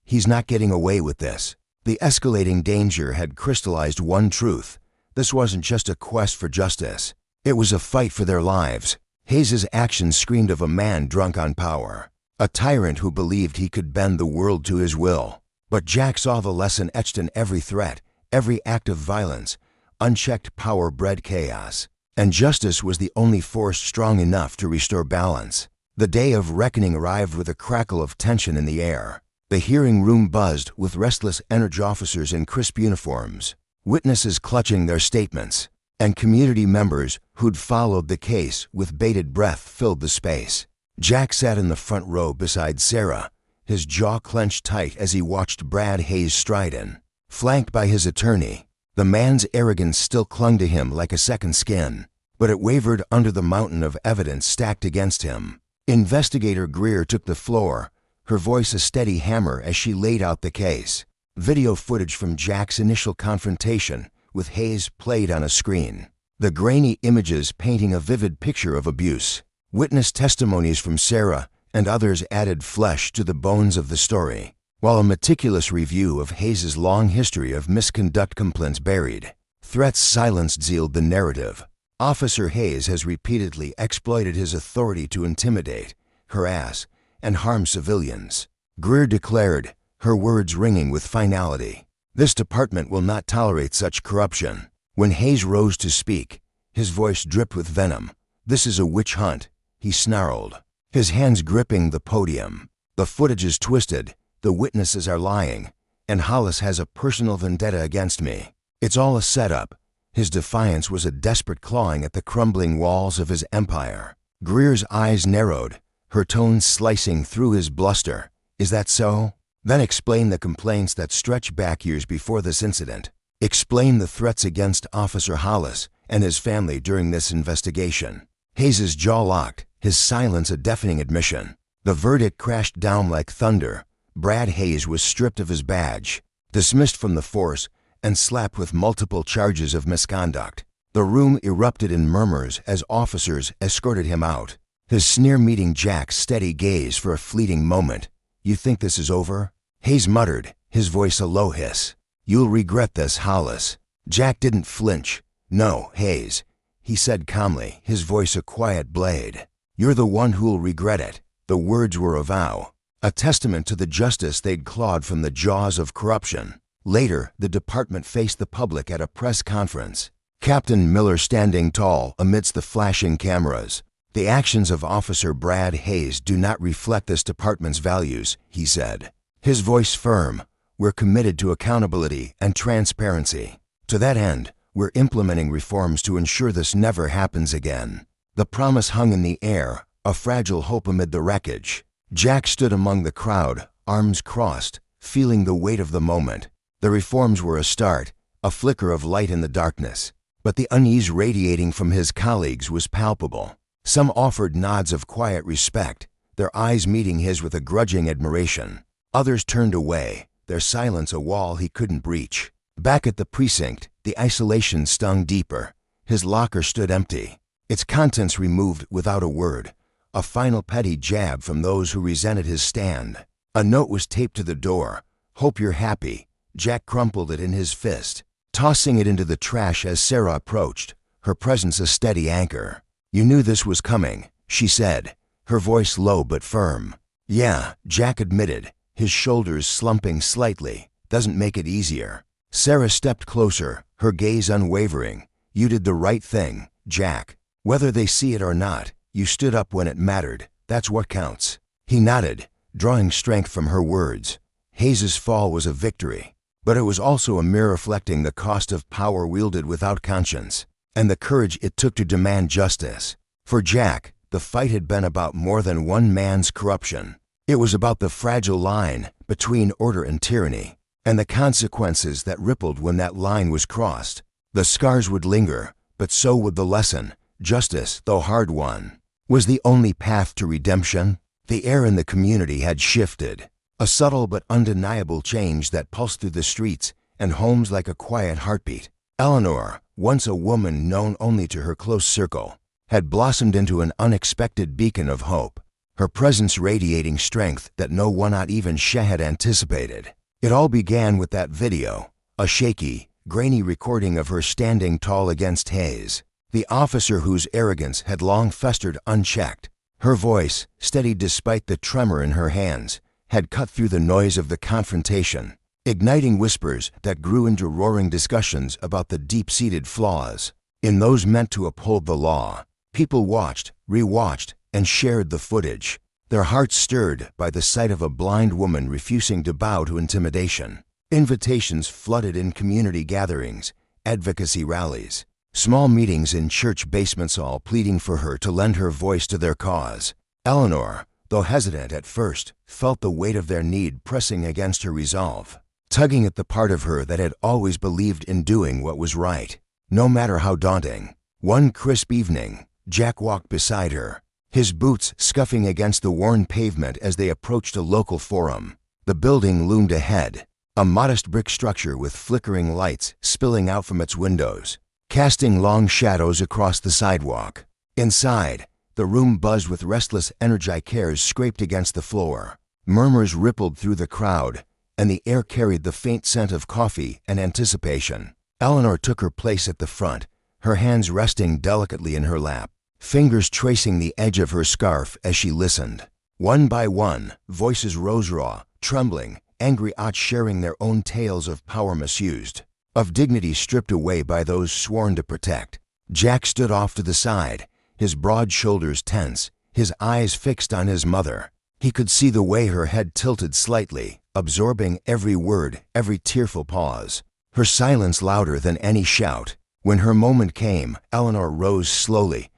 "He's not getting away with this." The escalating danger had crystallized one truth. This wasn't just a quest for justice. It was a fight for their lives. Hayes's actions screamed of a man drunk on power, a tyrant who believed he could bend the world to his will. But Jack saw the lesson etched in every threat, every act of violence. Unchecked power bred chaos, and justice was the only force strong enough to restore balance. The day of reckoning arrived with a crackle of tension in the air. The hearing room buzzed with restless energy officers in crisp uniforms, witnesses clutching their statements, and community members who'd followed the case with bated breath filled the space. Jack sat in the front row beside Sarah, his jaw clenched tight as he watched Brad Hayes stride in. Flanked by his attorney, the man's arrogance still clung to him like a second skin, but it wavered under the mountain of evidence stacked against him. Investigator Greer took the floor, her voice a steady hammer as she laid out the case. Video footage from Jack's initial confrontation with Hayes played on a screen, the grainy images painting a vivid picture of abuse. Witness testimonies from Sarah and others added flesh to the bones of the story, while a meticulous review of Hayes's long history of misconduct complaints buried. Threats silenced sealed the narrative. Officer Hayes has repeatedly exploited his authority to intimidate, harass, and harm civilians, Greer declared, her words ringing with finality. "This department will not tolerate such corruption." When Hayes rose to speak, his voice dripped with venom. "This is a witch hunt," he snarled, his hands gripping the podium. "The footage is twisted. The witnesses are lying, and Hollis has a personal vendetta against me. It's all a setup." His defiance was a desperate clawing at the crumbling walls of his empire. Greer's eyes narrowed, her tone slicing through his bluster. "Is that so? Then explain the complaints that stretch back years before this incident. Explain the threats against Officer Hollis and his family during this investigation." Hayes's jaw locked, his silence a deafening admission. The verdict crashed down like thunder. Brad Hayes was stripped of his badge, dismissed from the force, and slapped with multiple charges of misconduct. The room erupted in murmurs as officers escorted him out, his sneer meeting Jack's steady gaze for a fleeting moment. "You think this is over?" Hayes muttered, his voice a low hiss. "You'll regret this, Hollis." Jack didn't flinch. "No, Hayes," he said calmly, his voice a quiet blade. "You're the one who'll regret it." The words were a vow, a testament to the justice they'd clawed from the jaws of corruption. Later, the department faced the public at a press conference, Captain Miller standing tall amidst the flashing cameras. "The actions of Officer Brad Hayes do not reflect this department's values," he said, his voice firm. "We're committed to accountability and transparency. To that end, we're implementing reforms to ensure this never happens again." The promise hung in the air, a fragile hope amid the wreckage. Jack stood among the crowd, arms crossed, feeling the weight of the moment. The reforms were a start, a flicker of light in the darkness, but the unease radiating from his colleagues was palpable. Some offered nods of quiet respect, their eyes meeting his with a grudging admiration. Others turned away, their silence a wall he couldn't breach. Back at the precinct, the isolation stung deeper. His locker stood empty, its contents removed without a word, a final petty jab from those who resented his stand. A note was taped to the door. "Hope you're happy." Jack crumpled it in his fist, tossing it into the trash as Sarah approached, her presence a steady anchor. "You knew this was coming," she said, her voice low but firm. "Yeah," Jack admitted, his shoulders slumping slightly. "Doesn't make it easier." Sarah stepped closer, her gaze unwavering. "You did the right thing, Jack. Whether they see it or not, you stood up when it mattered. That's what counts." He nodded, drawing strength from her words. Hayes's fall was a victory, but it was also a mirror reflecting the cost of power wielded without conscience, and the courage it took to demand justice. For Jack, the fight had been about more than one man's corruption. It was about the fragile line between order and tyranny, and the consequences that rippled when that line was crossed. The scars would linger, but so would the lesson. Justice, though hard won, was the only path to redemption. The air in the community had shifted, a subtle but undeniable change that pulsed through the streets and homes like a quiet heartbeat. Eleanor, once a woman known only to her close circle, had blossomed into an unexpected beacon of hope, her presence radiating strength that no one, not even she, had anticipated. It all began with that video, a shaky, grainy recording of her standing tall against Hayes, the officer whose arrogance had long festered unchecked. Her voice, steady despite the tremor in her hands, had cut through the noise of the confrontation, igniting whispers that grew into roaring discussions about the deep-seated flaws in those meant to uphold the law. People watched, rewatched, and shared the footage, their hearts stirred by the sight of a blind woman refusing to bow to intimidation. Invitations flooded in community gatherings, advocacy rallies, small meetings in church basements, all pleading for her to lend her voice to their cause. Eleanor, though hesitant at first, felt the weight of their need pressing against her resolve, tugging at the part of her that had always believed in doing what was right, no matter how daunting. One crisp evening, Jack walked beside her, his boots scuffing against the worn pavement as they approached a local forum. The building loomed ahead, a modest brick structure with flickering lights spilling out from its windows, casting long shadows across the sidewalk. Inside, the room buzzed with restless energy. Chairs scraped against the floor. Murmurs rippled through the crowd, and the air carried the faint scent of coffee and anticipation. Eleanor took her place at the front, her hands resting delicately in her lap, fingers tracing the edge of her scarf as she listened. One by one, voices rose, raw, trembling, angry, sharing their own tales of power misused, of dignity stripped away by those sworn to protect. Jack stood off to the side, his broad shoulders tense, his eyes fixed on his mother. He could see the way her head tilted slightly, absorbing every word, every tearful pause, her silence louder than any shout. When her moment came, Eleanor rose slowly,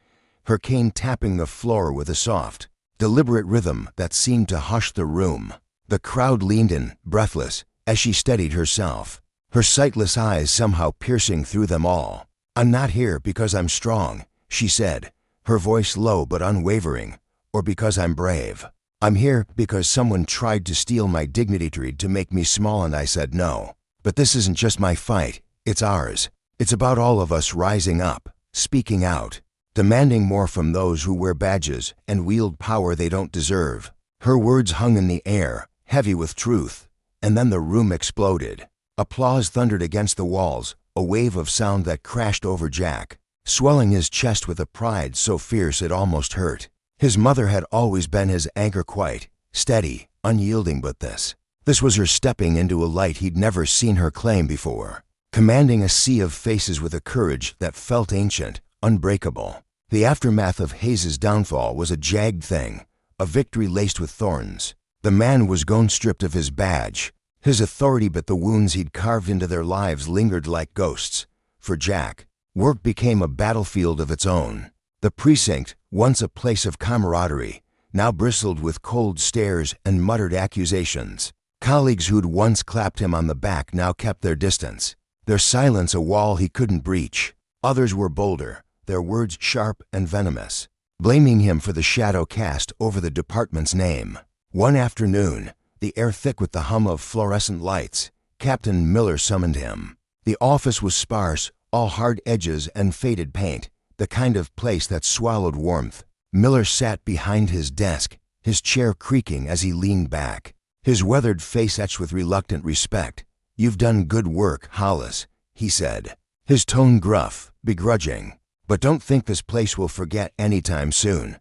her cane tapping the floor with a soft, deliberate rhythm that seemed to hush the room. The crowd leaned in, breathless, as she steadied herself, her sightless eyes somehow piercing through them all. "I'm not here because I'm strong," she said, her voice low but unwavering, "or because I'm brave. I'm here because someone tried to steal my dignity, tried to make me small, and I said no. But this isn't just my fight, it's ours. It's about all of us rising up, speaking out, demanding more from those who wear badges and wield power they don't deserve." Her words hung in the air, heavy with truth, and then the room exploded. Applause thundered against the walls, a wave of sound that crashed over Jack, swelling his chest with a pride so fierce it almost hurt. His mother had always been his anchor, quiet, steady, unyielding, but this was her stepping into a light he'd never seen her claim before, commanding a sea of faces with a courage that felt ancient, unbreakable. The aftermath of Hayes' downfall was a jagged thing, a victory laced with thorns. The man was gone, stripped of his badge, his authority, but the wounds he'd carved into their lives lingered like ghosts. For Jack, work became a battlefield of its own. The precinct, once a place of camaraderie, now bristled with cold stares and muttered accusations. Colleagues who'd once clapped him on the back now kept their distance, their silence a wall he couldn't breach. Others were bolder, their words sharp and venomous, blaming him for the shadow cast over the department's name. One afternoon, the air thick with the hum of fluorescent lights, Captain Miller summoned him. The office was sparse, all hard edges and faded paint, the kind of place that swallowed warmth. Miller sat behind his desk, his chair creaking as he leaned back, his weathered face etched with reluctant respect. "You've done good work, Hollis," he said, his tone gruff, begrudging. "But don't think this place will forget anytime soon.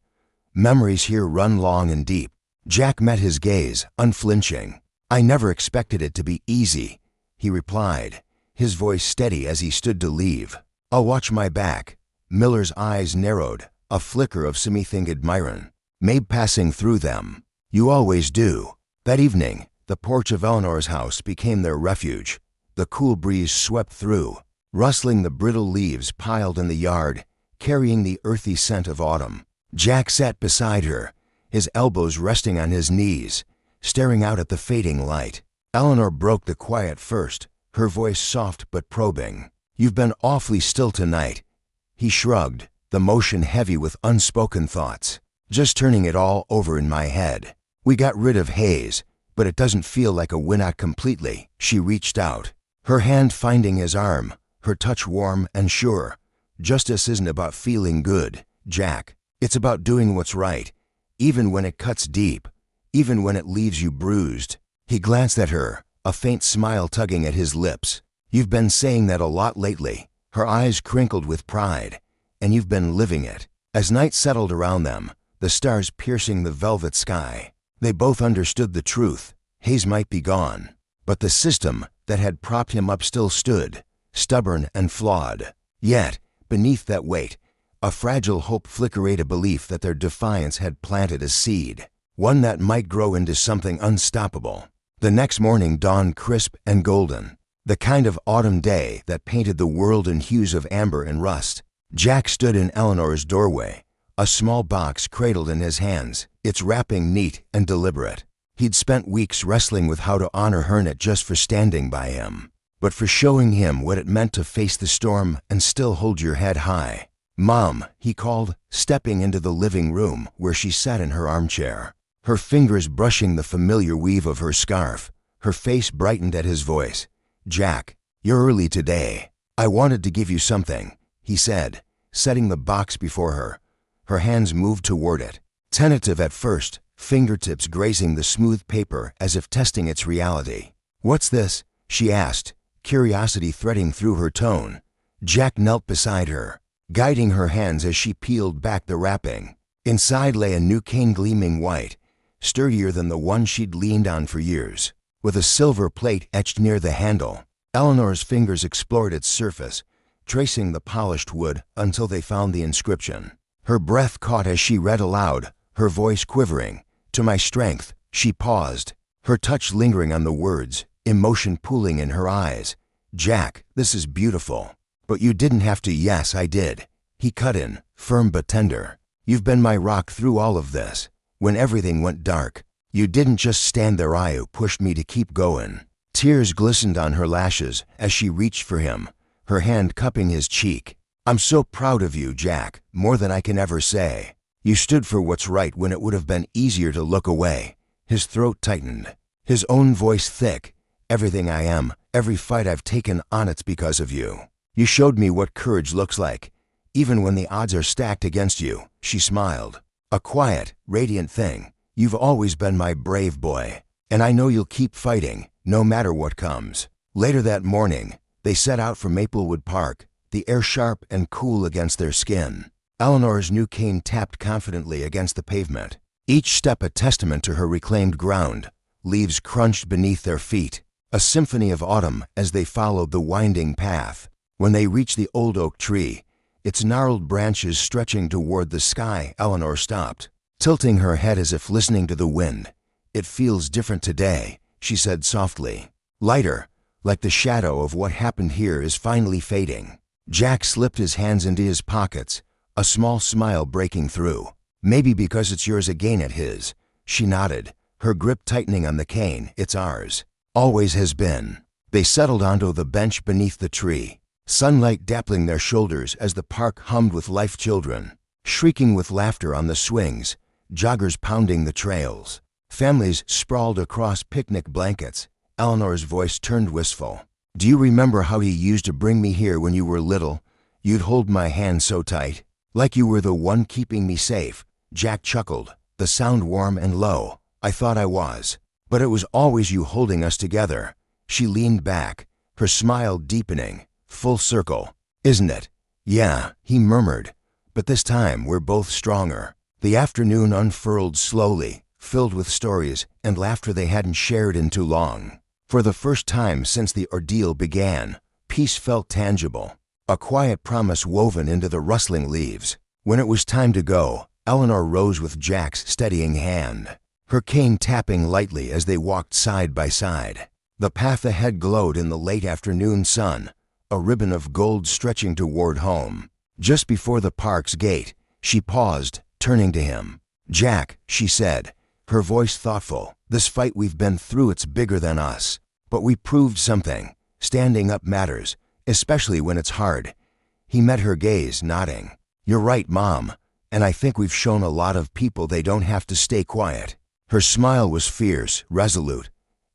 Memories here run long and deep." Jack met his gaze, unflinching. "I never expected it to be easy," he replied, his voice steady as he stood to leave. "I'll watch my back." Miller's eyes narrowed, a flicker of something admiring, maybe passing through them. "You always do." That evening, the porch of Eleanor's house became their refuge. The cool breeze swept through, rustling the brittle leaves piled in the yard, carrying the earthy scent of autumn. Jack sat beside her, his elbows resting on his knees, staring out at the fading light. Eleanor broke the quiet first, her voice soft but probing. "You've been awfully still tonight." He shrugged, the motion heavy with unspoken thoughts. "Just turning it all over in my head. We got rid of Hayes, but it doesn't feel like a win out completely." She reached out, her hand finding his arm, her touch warm and sure. "Justice isn't about feeling good, Jack. It's about doing what's right, even when it cuts deep, even when it leaves you bruised." He glanced at her, a faint smile tugging at his lips. "You've been saying that a lot lately." Her eyes crinkled with pride. "And you've been living it." As night settled around them, the stars piercing the velvet sky, they both understood the truth. Hayes might be gone, but the system that had propped him up still stood, stubborn and flawed. Yet, beneath that weight, a fragile hope flickered, a belief that their defiance had planted a seed, one that might grow into something unstoppable. The next morning dawned crisp and golden, the kind of autumn day that painted the world in hues of amber and rust. Jack stood in Eleanor's doorway, a small box cradled in his hands, its wrapping neat and deliberate. He'd spent weeks wrestling with how to honor her, not just for standing by him, but for showing him what it meant to face the storm and still hold your head high. "Mom," he called, stepping into the living room where she sat in her armchair, her fingers brushing the familiar weave of her scarf. Her face brightened at his voice. "Jack, you're early today. I wanted to give you something," he said, setting the box before her. Her hands moved toward it, tentative at first, fingertips grazing the smooth paper as if testing its reality. "What's this?" she asked, curiosity threading through her tone. Jack knelt beside her, guiding her hands as she peeled back the wrapping. Inside lay a new cane gleaming white, sturdier than the one she'd leaned on for years, with a silver plate etched near the handle. Eleanor's fingers explored its surface, tracing the polished wood until they found the inscription. Her breath caught as she read aloud, her voice quivering. "To my strength." She paused, her touch lingering on the words, emotion pooling in her eyes. "Jack, this is beautiful. But you didn't have to." "Yes, I did," he cut in, firm but tender. "You've been my rock through all of this. When everything went dark, you didn't just stand there, you pushed me to keep going." Tears glistened on her lashes as she reached for him, her hand cupping his cheek. "I'm so proud of you, Jack, more than I can ever say. You stood for what's right when it would have been easier to look away." His throat tightened, his own voice thick. "Everything I am, every fight I've taken on, it's because of you. You showed me what courage looks like, even when the odds are stacked against you." She smiled, a quiet, radiant thing. "You've always been my brave boy, and I know you'll keep fighting, no matter what comes." Later that morning, they set out for Maplewood Park, the air sharp and cool against their skin. Eleanor's new cane tapped confidently against the pavement, each step a testament to her reclaimed ground. Leaves crunched beneath their feet, a symphony of autumn as they followed the winding path. When they reached the old oak tree, its gnarled branches stretching toward the sky, Eleanor stopped, tilting her head as if listening to the wind. "It feels different today," she said softly. "Lighter, like the shadow of what happened here is finally fading." Jack slipped his hands into his pockets, a small smile breaking through. "Maybe because it's yours again." At his. She nodded, her grip tightening on the cane. "It's ours. Always has been." They settled onto the bench beneath the tree, sunlight dappling their shoulders as the park hummed with life, children shrieking with laughter on the swings, joggers pounding the trails, families sprawled across picnic blankets. Eleanor's voice turned wistful. "Do you remember how you used to bring me here when you were little? You'd hold my hand so tight, like you were the one keeping me safe." Jack chuckled, the sound warm and low. "I thought I was, but it was always you holding us together." She leaned back, her smile deepening. "Full circle, isn't it?" "Yeah," he murmured, "but this time we're both stronger." The afternoon unfurled slowly, filled with stories and laughter they hadn't shared in too long. For the first time since the ordeal began, peace felt tangible, a quiet promise woven into the rustling leaves. When it was time to go, Eleanor rose with Jack's steadying hand, her cane tapping lightly as they walked side by side. The path ahead glowed in the late afternoon sun, a ribbon of gold stretching toward home. Just before the park's gate, she paused, turning to him. "Jack," she said, her voice thoughtful, "this fight we've been through, it's bigger than us. But we proved something. Standing up matters, especially when it's hard." He met her gaze, nodding. "You're right, Mom. And I think we've shown a lot of people they don't have to stay quiet." Her smile was fierce, resolute.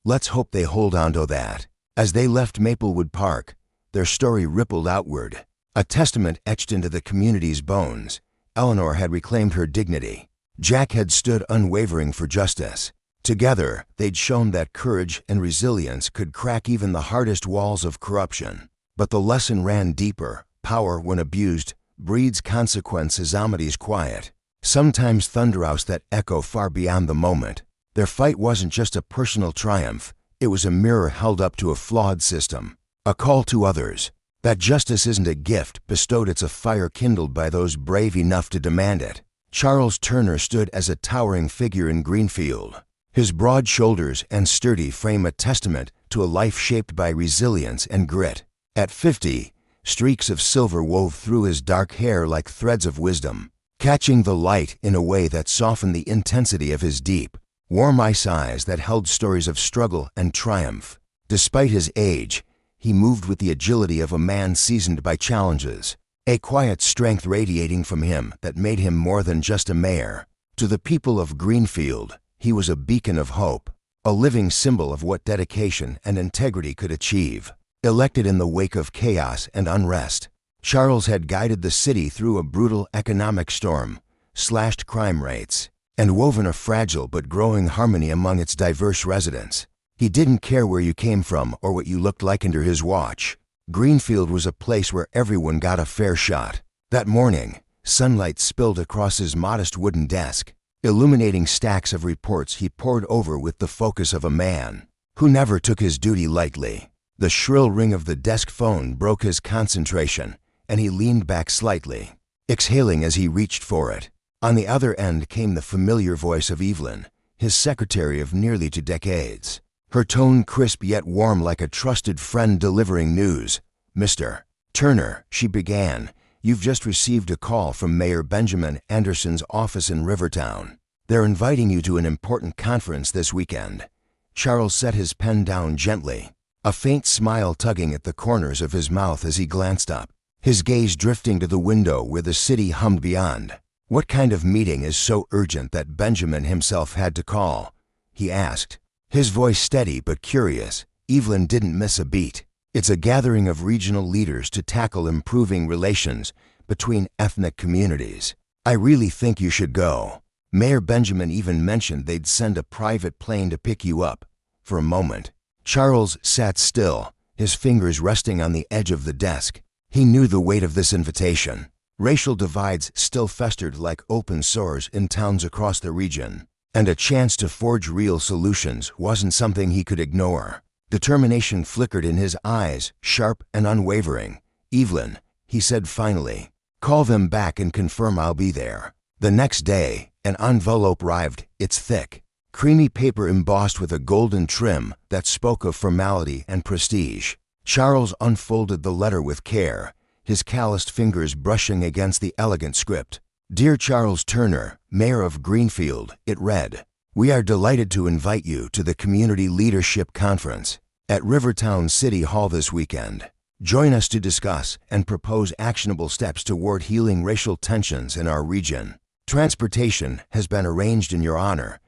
"Let's hope they hold on to that." As they left Maplewood Park, their story rippled outward. A testament etched into the community's bones. Eleanor had reclaimed her dignity. Jack had stood unwavering for justice. Together, they'd shown that courage and resilience could crack even the hardest walls of corruption. But the lesson ran deeper. Power, when abused, breeds consequences. Amity's quiet. Sometimes thunderous that echo far beyond the moment. Their fight wasn't just a personal triumph. It was a mirror held up to a flawed system. A call to others. That justice isn't a gift bestowed, it's a fire kindled by those brave enough to demand it. Charles Turner stood as a towering figure in Greenfield. His broad shoulders and sturdy frame a testament to a life shaped by resilience and grit. At 50, streaks of silver wove through his dark hair like threads of wisdom, catching the light in a way that softened the intensity of his deep, warm eyes that held stories of struggle and triumph. Despite his age, he moved with the agility of a man seasoned by challenges, a quiet strength radiating from him that made him more than just a mayor. To the people of Greenfield, he was a beacon of hope, a living symbol of what dedication and integrity could achieve. Elected in the wake of chaos and unrest, Charles had guided the city through a brutal economic storm, slashed crime rates, and woven a fragile but growing harmony among its diverse residents. He didn't care where you came from or what you looked like under his watch. Greenfield was a place where everyone got a fair shot. That morning, sunlight spilled across his modest wooden desk, illuminating stacks of reports he pored over with the focus of a man who never took his duty lightly. The shrill ring of the desk phone broke his concentration, and he leaned back slightly, exhaling as he reached for it. On the other end came the familiar voice of Evelyn, his secretary of nearly 2 decades. Her tone crisp yet warm like a trusted friend delivering news. "Mr. Turner," she began, "you've just received a call from Mayor Benjamin Anderson's office in Rivertown. They're inviting you to an important conference this weekend." Charles set his pen down gently, a faint smile tugging at the corners of his mouth as he glanced up, his gaze drifting to the window where the city hummed beyond. "What kind of meeting is so urgent that Benjamin himself had to call?" he asked, his voice steady but curious. Evelyn didn't miss a beat. "It's a gathering of regional leaders to tackle improving relations between ethnic communities. I really think you should go. Mayor Benjamin even mentioned they'd send a private plane to pick you up." For a moment, Charles sat still, his fingers resting on the edge of the desk. He knew the weight of this invitation. Racial divides still festered like open sores in towns across the region, and a chance to forge real solutions wasn't something he could ignore. Determination flickered in his eyes, sharp and unwavering. "Evelyn," he said finally, "call them back and confirm I'll be there." The next day, an envelope arrived. It's thick, creamy paper embossed with a golden trim that spoke of formality and prestige. Charles unfolded the letter with care, his calloused fingers brushing against the elegant script. "Dear Charles Turner, Mayor of Greenfield," it read, "we are delighted to invite you to the Community Leadership Conference at Rivertown City Hall this weekend. Join us to discuss and propose actionable steps toward healing racial tensions in our region. Transportation has been arranged in your honor."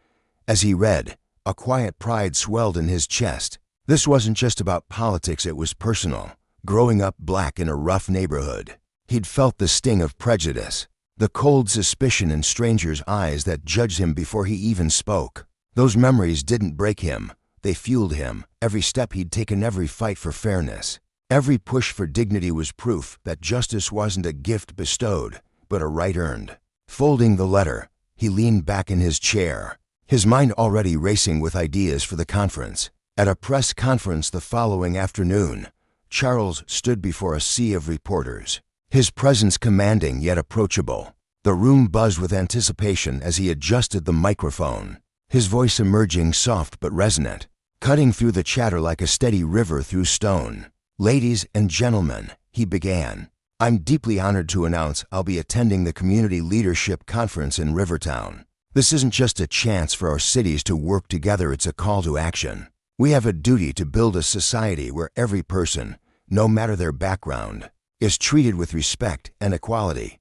As he read, a quiet pride swelled in his chest. This wasn't just about politics, it was personal. Growing up black in a rough neighborhood, he'd felt the sting of prejudice, the cold suspicion in strangers' eyes that judged him before he even spoke. Those memories didn't break him, they fueled him. Every step he'd taken, every fight for fairness, every push for dignity was proof that justice wasn't a gift bestowed, but a right earned. Folding the letter, he leaned back in his chair, his mind already racing with ideas for the conference. At a press conference the following afternoon, Charles stood before a sea of reporters, his presence commanding yet approachable. The room buzzed with anticipation as he adjusted the microphone, his voice emerging soft but resonant, cutting through the chatter like a steady river through stone. "Ladies and gentlemen," he began, I'm deeply honored to announce I'll be attending the Community Leadership Conference in Rivertown. This isn't just a chance for our cities to work together, it's a call to action. We have a duty to build a society where every person, no matter their background, is treated with respect and equality.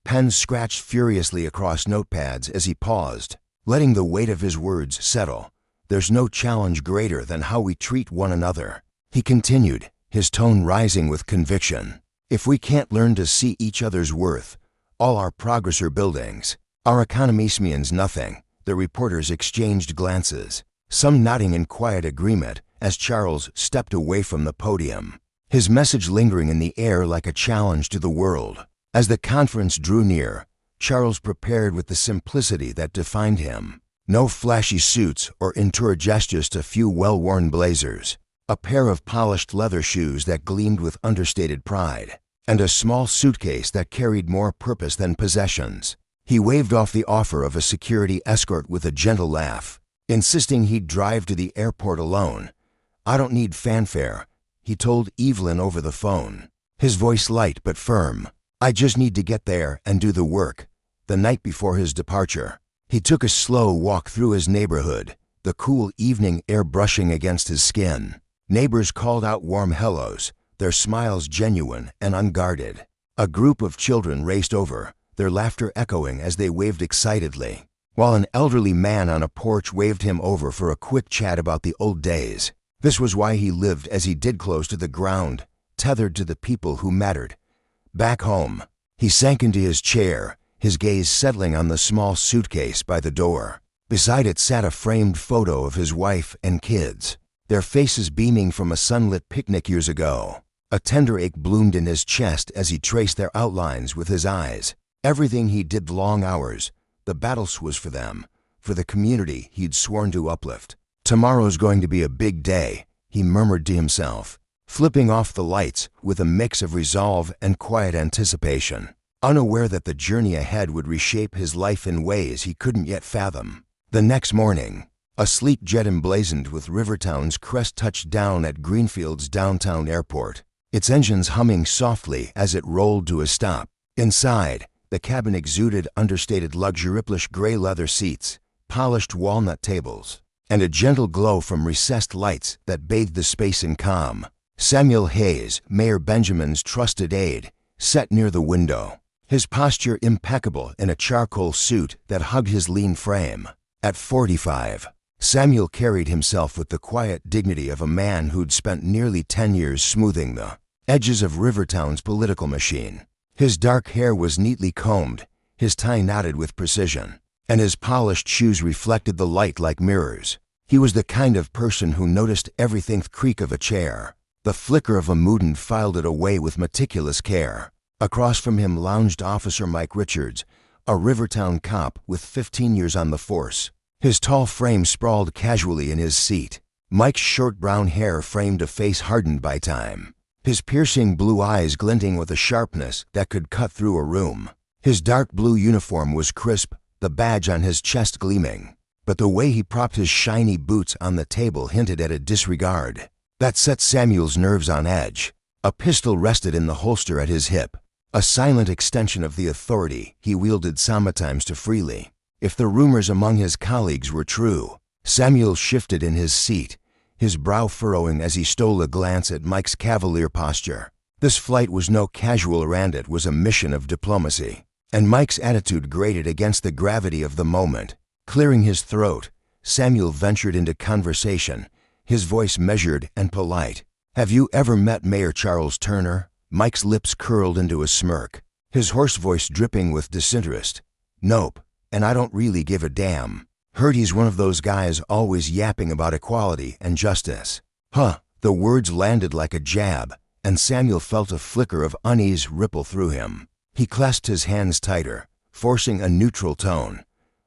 Pens scratched furiously across notepads as he paused, letting the weight of his words settle. There's no challenge greater than how we treat one another. He continued, his tone rising with conviction. If we can't learn to see each other's worth, all our progress are buildings. Our economy means nothing. The reporters exchanged glances, some nodding in quiet agreement as Charles stepped away from the podium, his message lingering in the air like a challenge to the world. As the conference drew near, Charles prepared with the simplicity that defined him. No flashy suits or entourage, just a few well-worn blazers, a pair of polished leather shoes that gleamed with understated pride, and a small suitcase that carried more purpose than possessions. He waved off the offer of a security escort with a gentle laugh, insisting he'd drive to the airport alone. "I don't need fanfare," he told Evelyn over the phone, his voice light but firm. "I just need to get there and do the work." The night before his departure, he took a slow walk through his neighborhood, the cool evening air brushing against his skin. Neighbors called out warm hellos, their smiles genuine and unguarded. A group of children raced over, their laughter echoing as they waved excitedly, while an elderly man on a porch waved him over for a quick chat about the old days. This was why he lived as he did, close to the ground, tethered to the people who mattered. Back home, he sank into his chair, his gaze settling on the small suitcase by the door. Beside it sat a framed photo of his wife and kids, their faces beaming from a sunlit picnic years ago. A tender ache bloomed in his chest as he traced their outlines with his eyes. Everything he did, the long hours, the battles, was for them, for the community he'd sworn to uplift. "Tomorrow's going to be a big day," he murmured to himself, flipping off the lights with a mix of resolve and quiet anticipation, unaware that the journey ahead would reshape his life in ways he couldn't yet fathom. The next morning, a sleek jet emblazoned with Rivertown's crest touched down at Greenfield's downtown airport, its engines humming softly as it rolled to a stop. Inside, the cabin exuded understated luxury, plush gray leather seats, polished walnut tables, and a gentle glow from recessed lights that bathed the space in calm. Samuel Hayes, Mayor Benjamin's trusted aide, sat near the window, his posture impeccable in a charcoal suit that hugged his lean frame. At 45, Samuel carried himself with the quiet dignity of a man who'd spent nearly 10 years smoothing the edges of Rivertown's political machine. His dark hair was neatly combed, his tie knotted with precision, and his polished shoes reflected the light like mirrors. He was the kind of person who noticed everything: the creak of a chair, the flicker of a mood, and filed it away with meticulous care. Across from him lounged Officer Mike Richards, a Rivertown cop with 15 years on the force. His tall frame sprawled casually in his seat. Mike's short brown hair framed a face hardened by time, his piercing blue eyes glinting with a sharpness that could cut through a room. His dark blue uniform was crisp, the badge on his chest gleaming, but the way he propped his shiny boots on the table hinted at a disregard that set Samuel's nerves on edge. A pistol rested in the holster at his hip, a silent extension of the authority he wielded sometimes too freely. If the rumors among his colleagues were true, Samuel shifted in his seat, his brow furrowing as he stole a glance at Mike's cavalier posture. This flight was no casual errand, it was a mission of diplomacy, and Mike's attitude grated against the gravity of the moment. Clearing his throat, Samuel ventured into conversation, his voice measured and polite. "Have you ever met Mayor Charles Turner?" Mike's lips curled into a smirk, his hoarse voice dripping with disinterest. "Nope, and I don't really give a damn. Heard he's one of those guys always yapping about equality and justice." "Huh." The words landed like a jab, and Samuel felt a flicker of unease ripple through him. He clasped his hands tighter, forcing a neutral tone.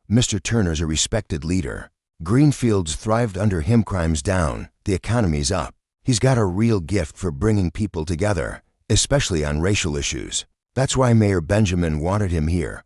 "Mr. Turner's a respected leader. Greenfield's thrived under him, crime's down, the economy's up. He's got a real gift for bringing people together, especially on racial issues. That's why Mayor Benjamin wanted him here."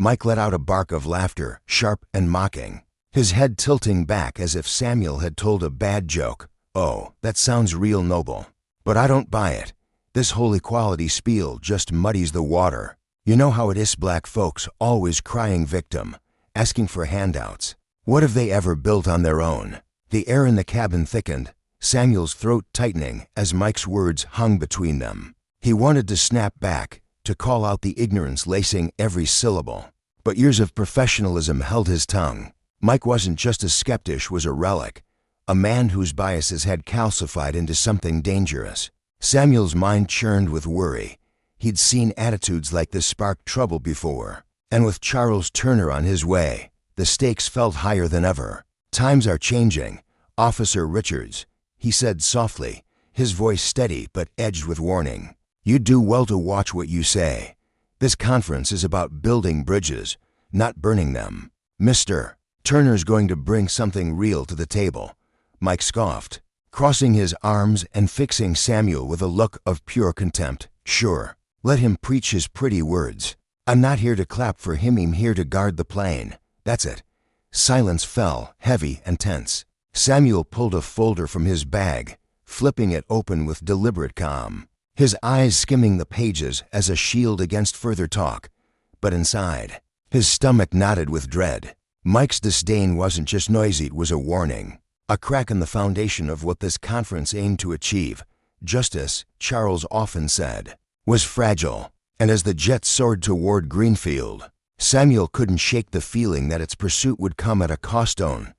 Mike let out a bark of laughter, sharp and mocking, his head tilting back as if Samuel had told a bad joke. "Oh, that sounds real noble. But I don't buy it. This whole equality spiel just muddies the water. You know how it is, black folks always crying victim, asking for handouts. What have they ever built on their own? The air in the cabin thickened, Samuel's throat tightening as Mike's words hung between them. He wanted to snap back, to call out the ignorance lacing every syllable. But years of professionalism held his tongue. Mike wasn't just a skeptic, was a relic, a man whose biases had calcified into something dangerous. Samuel's mind churned with worry. He'd seen attitudes like this spark trouble before. And with Charles Turner on his way, the stakes felt higher than ever. "Times are changing, Officer Richards," he said softly, his voice steady but edged with warning. "You do well to watch what you say. This conference is about building bridges, not burning them." "Mr. Turner's going to bring something real to the table," Mike scoffed, crossing his arms and fixing Samuel with a look of pure contempt. "Sure, let him preach his pretty words. I'm not here to clap for him, I'm here to guard the plane. That's it." Silence fell, heavy and tense. Samuel pulled a folder from his bag, flipping it open with deliberate calm, his eyes skimming the pages as a shield against further talk. But inside, his stomach knotted with dread. Mike's disdain wasn't just noisy, it was a warning. A crack in the foundation of what this conference aimed to achieve, justice, Charles often said, was fragile. And as the jet soared toward Greenfield, Samuel couldn't shake the feeling that its pursuit would come at a cost,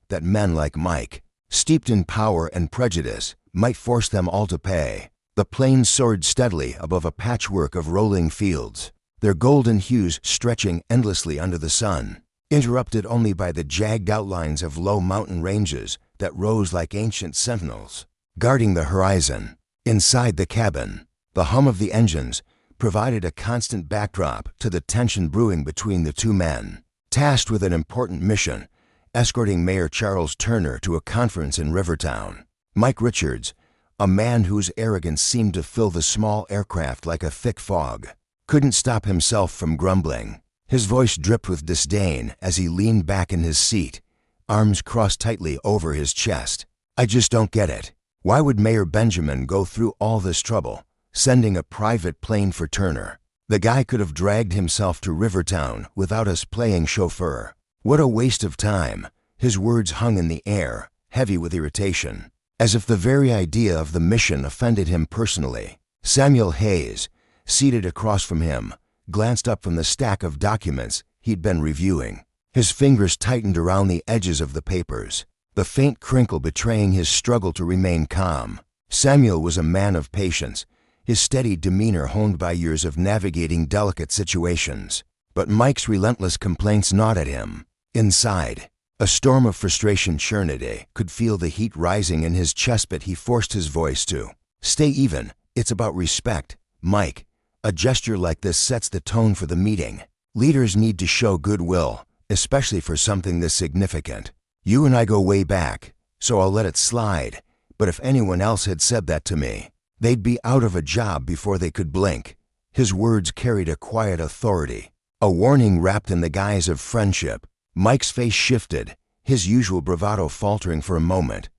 that men like Mike, steeped in power and prejudice, might force them all to pay. The plane soared steadily above a patchwork of rolling fields, their golden hues stretching endlessly under the sun, interrupted only by the jagged outlines of low mountain ranges that rose like ancient sentinels, guarding the horizon. Inside the cabin, the hum of the engines provided a constant backdrop to the tension brewing between the two men, tasked with an important mission, escorting Mayor Charles Turner to a conference in Rivertown. Mike Richards, a man whose arrogance seemed to fill the small aircraft like a thick fog, couldn't stop himself from grumbling. His voice dripped with disdain as he leaned back in his seat, arms crossed tightly over his chest. "I just don't get it. Why would Mayor Benjamin go through all this trouble, sending a private plane for Turner? The guy could have dragged himself to Rivertown without us playing chauffeur. What a waste of time." His words hung in the air, heavy with irritation, as if the very idea of the mission offended him personally. Samuel Hayes, seated across from him, glanced up from the stack of documents he'd been reviewing. His fingers tightened around the edges of the papers, the faint crinkle betraying his struggle to remain calm. Samuel was a man of patience, his steady demeanor honed by years of navigating delicate situations. But Mike's relentless complaints gnawed at him. Inside, a storm of frustration churned. Could feel the heat rising in his chest, but he forced his voice to stay even. "It's about respect, Mike. A gesture like this sets the tone for the meeting. Leaders need to show goodwill, especially for something this significant. You and I go way back, so I'll let it slide. But if anyone else had said that to me, they'd be out of a job before they could blink." His words carried a quiet authority, a warning wrapped in the guise of friendship. Mike's face shifted, his usual bravado faltering for a moment.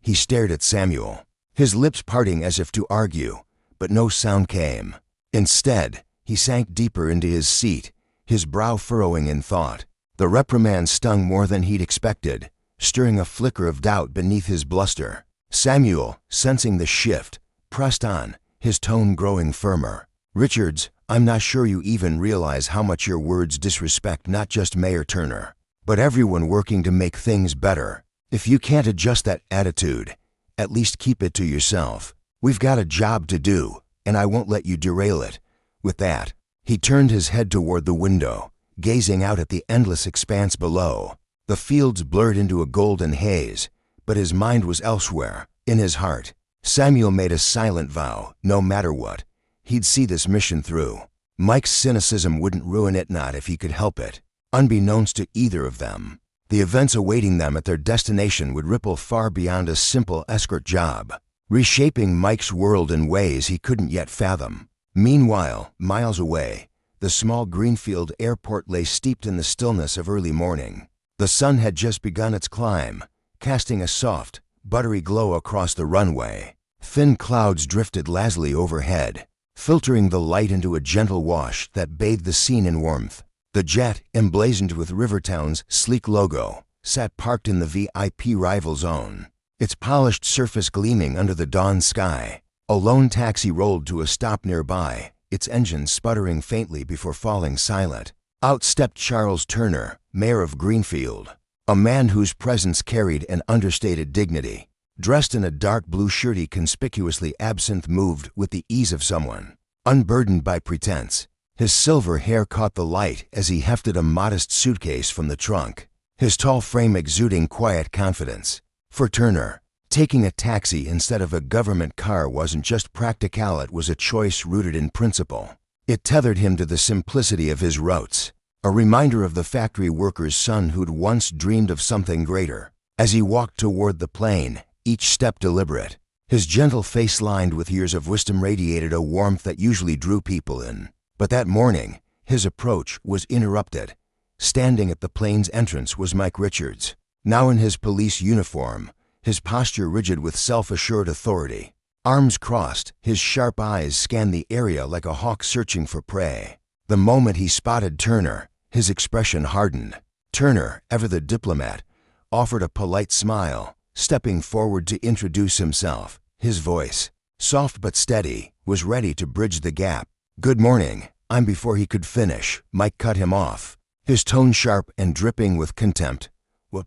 He stared at Samuel, his lips parting as if to argue, but no sound came. Instead, he sank deeper into his seat, his brow furrowing in thought. The reprimand stung more than he'd expected, stirring a flicker of doubt beneath his bluster. Samuel, sensing the shift, pressed on, his tone growing firmer. "Richards, I'm not sure you even realize how much your words disrespect not just Mayor Turner, but everyone working to make things better. If you can't adjust that attitude, at least keep it to yourself. We've got a job to do, and I won't let you derail it." With that, he turned his head toward the window, gazing out at the endless expanse below. The fields blurred into a golden haze, but his mind was elsewhere, in his heart. Samuel made a silent vow, no matter what, he'd see this mission through. Mike's cynicism wouldn't ruin it, not if he could help it. Unbeknownst to either of them, the events awaiting them at their destination would ripple far beyond a simple escort job, reshaping Mike's world in ways he couldn't yet fathom. Meanwhile, miles away, the small Greenfield airport lay steeped in the stillness of early morning. The sun had just begun its climb, casting a soft, buttery glow across the runway. Thin clouds drifted lazily overhead, filtering the light into a gentle wash that bathed the scene in warmth. The jet, emblazoned with Rivertown's sleek logo, sat parked in the VIP arrival zone, its polished surface gleaming under the dawn sky. A lone taxi rolled to a stop nearby, its engine sputtering faintly before falling silent. Out stepped Charles Turner, mayor of Greenfield, a man whose presence carried an understated dignity. Dressed in a dark blue shirt, he conspicuously absent moved with the ease of someone unburdened by pretense. His silver hair caught the light as he hefted a modest suitcase from the trunk, his tall frame exuding quiet confidence. For Turner, taking a taxi instead of a government car wasn't just practical, it was a choice rooted in principle. It tethered him to the simplicity of his roots, a reminder of the factory worker's son who'd once dreamed of something greater. As he walked toward the plane, each step deliberate, his gentle face lined with years of wisdom radiated a warmth that usually drew people in. But that morning, his approach was interrupted. Standing at the plane's entrance was Mike Richards, now in his police uniform, his posture rigid with self-assured authority. Arms crossed, his sharp eyes scanned the area like a hawk searching for prey. The moment he spotted Turner, his expression hardened. Turner, ever the diplomat, offered a polite smile, stepping forward to introduce himself. His voice, soft but steady, was ready to bridge the gap. "Good morning." Before he could finish, Mike cut him off, his tone sharp and dripping with contempt. What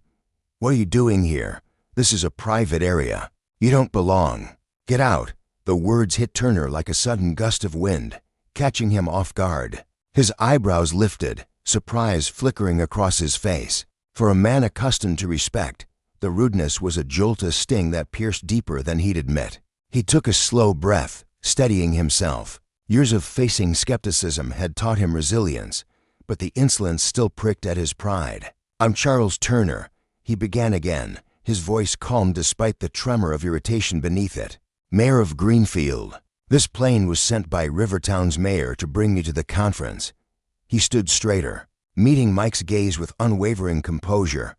are you doing here? This is a private area. You don't belong. Get out." The words hit Turner like a sudden gust of wind, catching him off guard. His eyebrows lifted, surprise flickering across his face. For a man accustomed to respect, the rudeness was a jolt of sting that pierced deeper than he'd admit. He took a slow breath, steadying himself. Years of facing skepticism had taught him resilience, but the insolence still pricked at his pride. "I'm Charles Turner," he began again, his voice calm despite the tremor of irritation beneath it. "Mayor of Greenfield. This plane was sent by Rivertown's mayor to bring me to the conference." He stood straighter, meeting Mike's gaze with unwavering composure,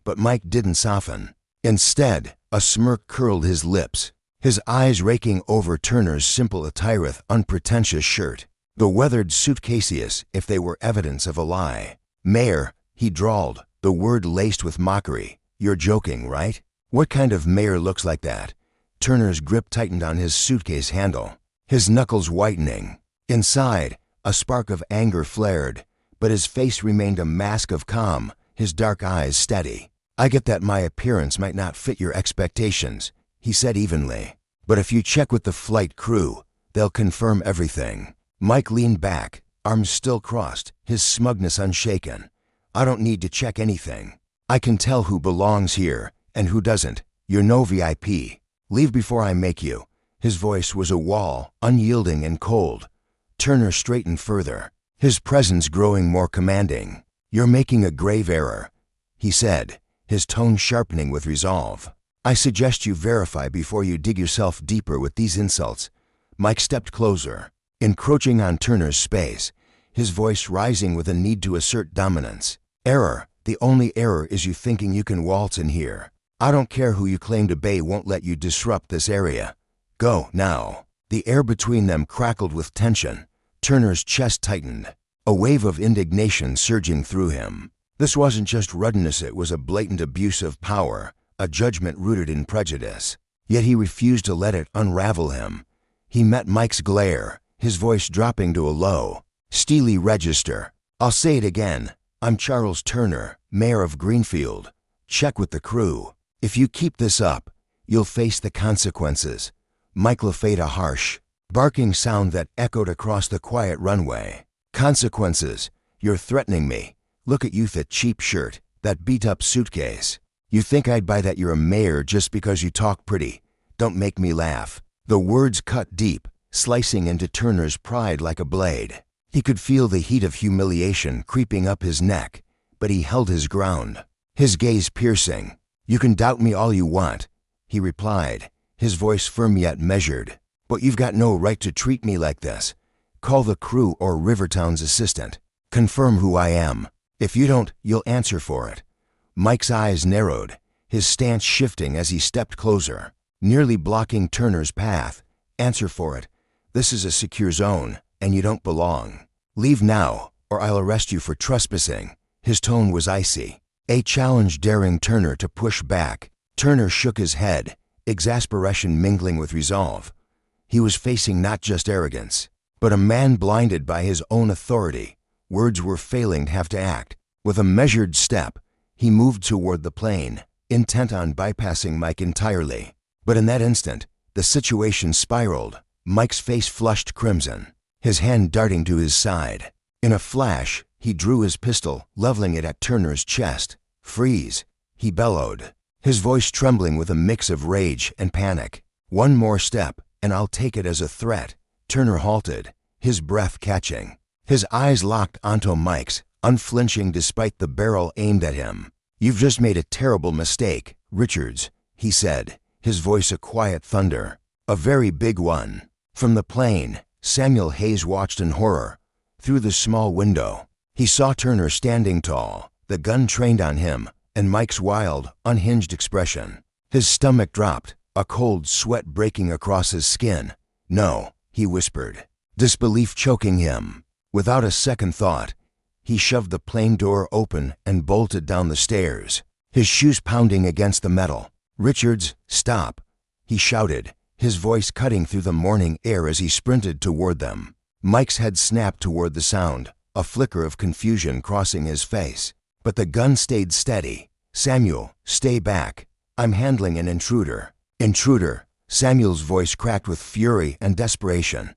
but Mike didn't soften. Instead, a smirk curled his lips, his eyes raking over Turner's simple attire, unpretentious shirt, the weathered suitcases if they were evidence of a lie. "Mayor," he drawled, the word laced with mockery. "You're joking, right? What kind of mayor looks like that?" Turner's grip tightened on his suitcase handle, his knuckles whitening. Inside, a spark of anger flared, but his face remained a mask of calm, his dark eyes steady. "I get that my appearance might not fit your expectations," he said evenly. "But if you check with the flight crew, they'll confirm everything." Mike leaned back, arms still crossed, his smugness unshaken. "I don't need to check anything. I can tell who belongs here and who doesn't. You're no VIP. Leave before I make you." His voice was a wall, unyielding and cold. Turner straightened further, his presence growing more commanding. "You're making a grave error," he said, his tone sharpening with resolve. "I suggest you verify before you dig yourself deeper with these insults." Mike stepped closer, encroaching on Turner's space, his voice rising with a need to assert dominance. "Error. The only error is you thinking you can waltz in here. I don't care who you claim to be won't let you disrupt this area. Go, now." The air between them crackled with tension. Turner's chest tightened, a wave of indignation surging through him. This wasn't just rudeness, it was a blatant abuse of power, a judgment rooted in prejudice. Yet he refused to let it unravel him. He met Mike's glare, his voice dropping to a low, steely register. "I'll say it again. I'm Charles Turner, mayor of Greenfield. Check with the crew. If you keep this up, you'll face the consequences." Mike let a harsh, barking sound that echoed across the quiet runway. "Consequences? You're threatening me. Look at you, that cheap shirt, that beat-up suitcase. You think I'd buy that you're a mayor just because you talk pretty? Don't make me laugh." The words cut deep, slicing into Turner's pride like a blade. He could feel the heat of humiliation creeping up his neck, but he held his ground, his gaze piercing. "You can doubt me all you want," he replied, his voice firm yet measured. "But you've got no right to treat me like this. Call the crew or Rivertown's assistant. Confirm who I am. If you don't, you'll answer for it." Mike's eyes narrowed, his stance shifting as he stepped closer, nearly blocking Turner's path. "Answer for it. This is a secure zone, and you don't belong. Leave now, or I'll arrest you for trespassing." His tone was icy, a challenge daring Turner to push back. Turner shook his head, exasperation mingling with resolve. He was facing not just arrogance, but a man blinded by his own authority. Words were failing him to act. With a measured step, he moved toward the plane, intent on bypassing Mike entirely. But in that instant, the situation spiraled. Mike's face flushed crimson, his hand darting to his side. In a flash, he drew his pistol, leveling it at Turner's chest. "Freeze!" he bellowed, his voice trembling with a mix of rage and panic. "One more step, and I'll take it as a threat." Turner halted, his breath catching. His eyes locked onto Mike's, unflinching despite the barrel aimed at him. "You've just made a terrible mistake, Richards," he said, his voice a quiet thunder. "A very big one." From the plane, Samuel Hayes watched in horror. Through the small window, he saw Turner standing tall, the gun trained on him, and Mike's wild, unhinged expression. His stomach dropped, a cold sweat breaking across his skin. "No," he whispered, disbelief choking him. Without a second thought, he shoved the plane door open and bolted down the stairs, his shoes pounding against the metal. "Richards, stop!" he shouted, his voice cutting through the morning air as he sprinted toward them. Mike's head snapped toward the sound, a flicker of confusion crossing his face. But the gun stayed steady. "Samuel, stay back. I'm handling an intruder." "Intruder?" Samuel's voice cracked with fury and desperation.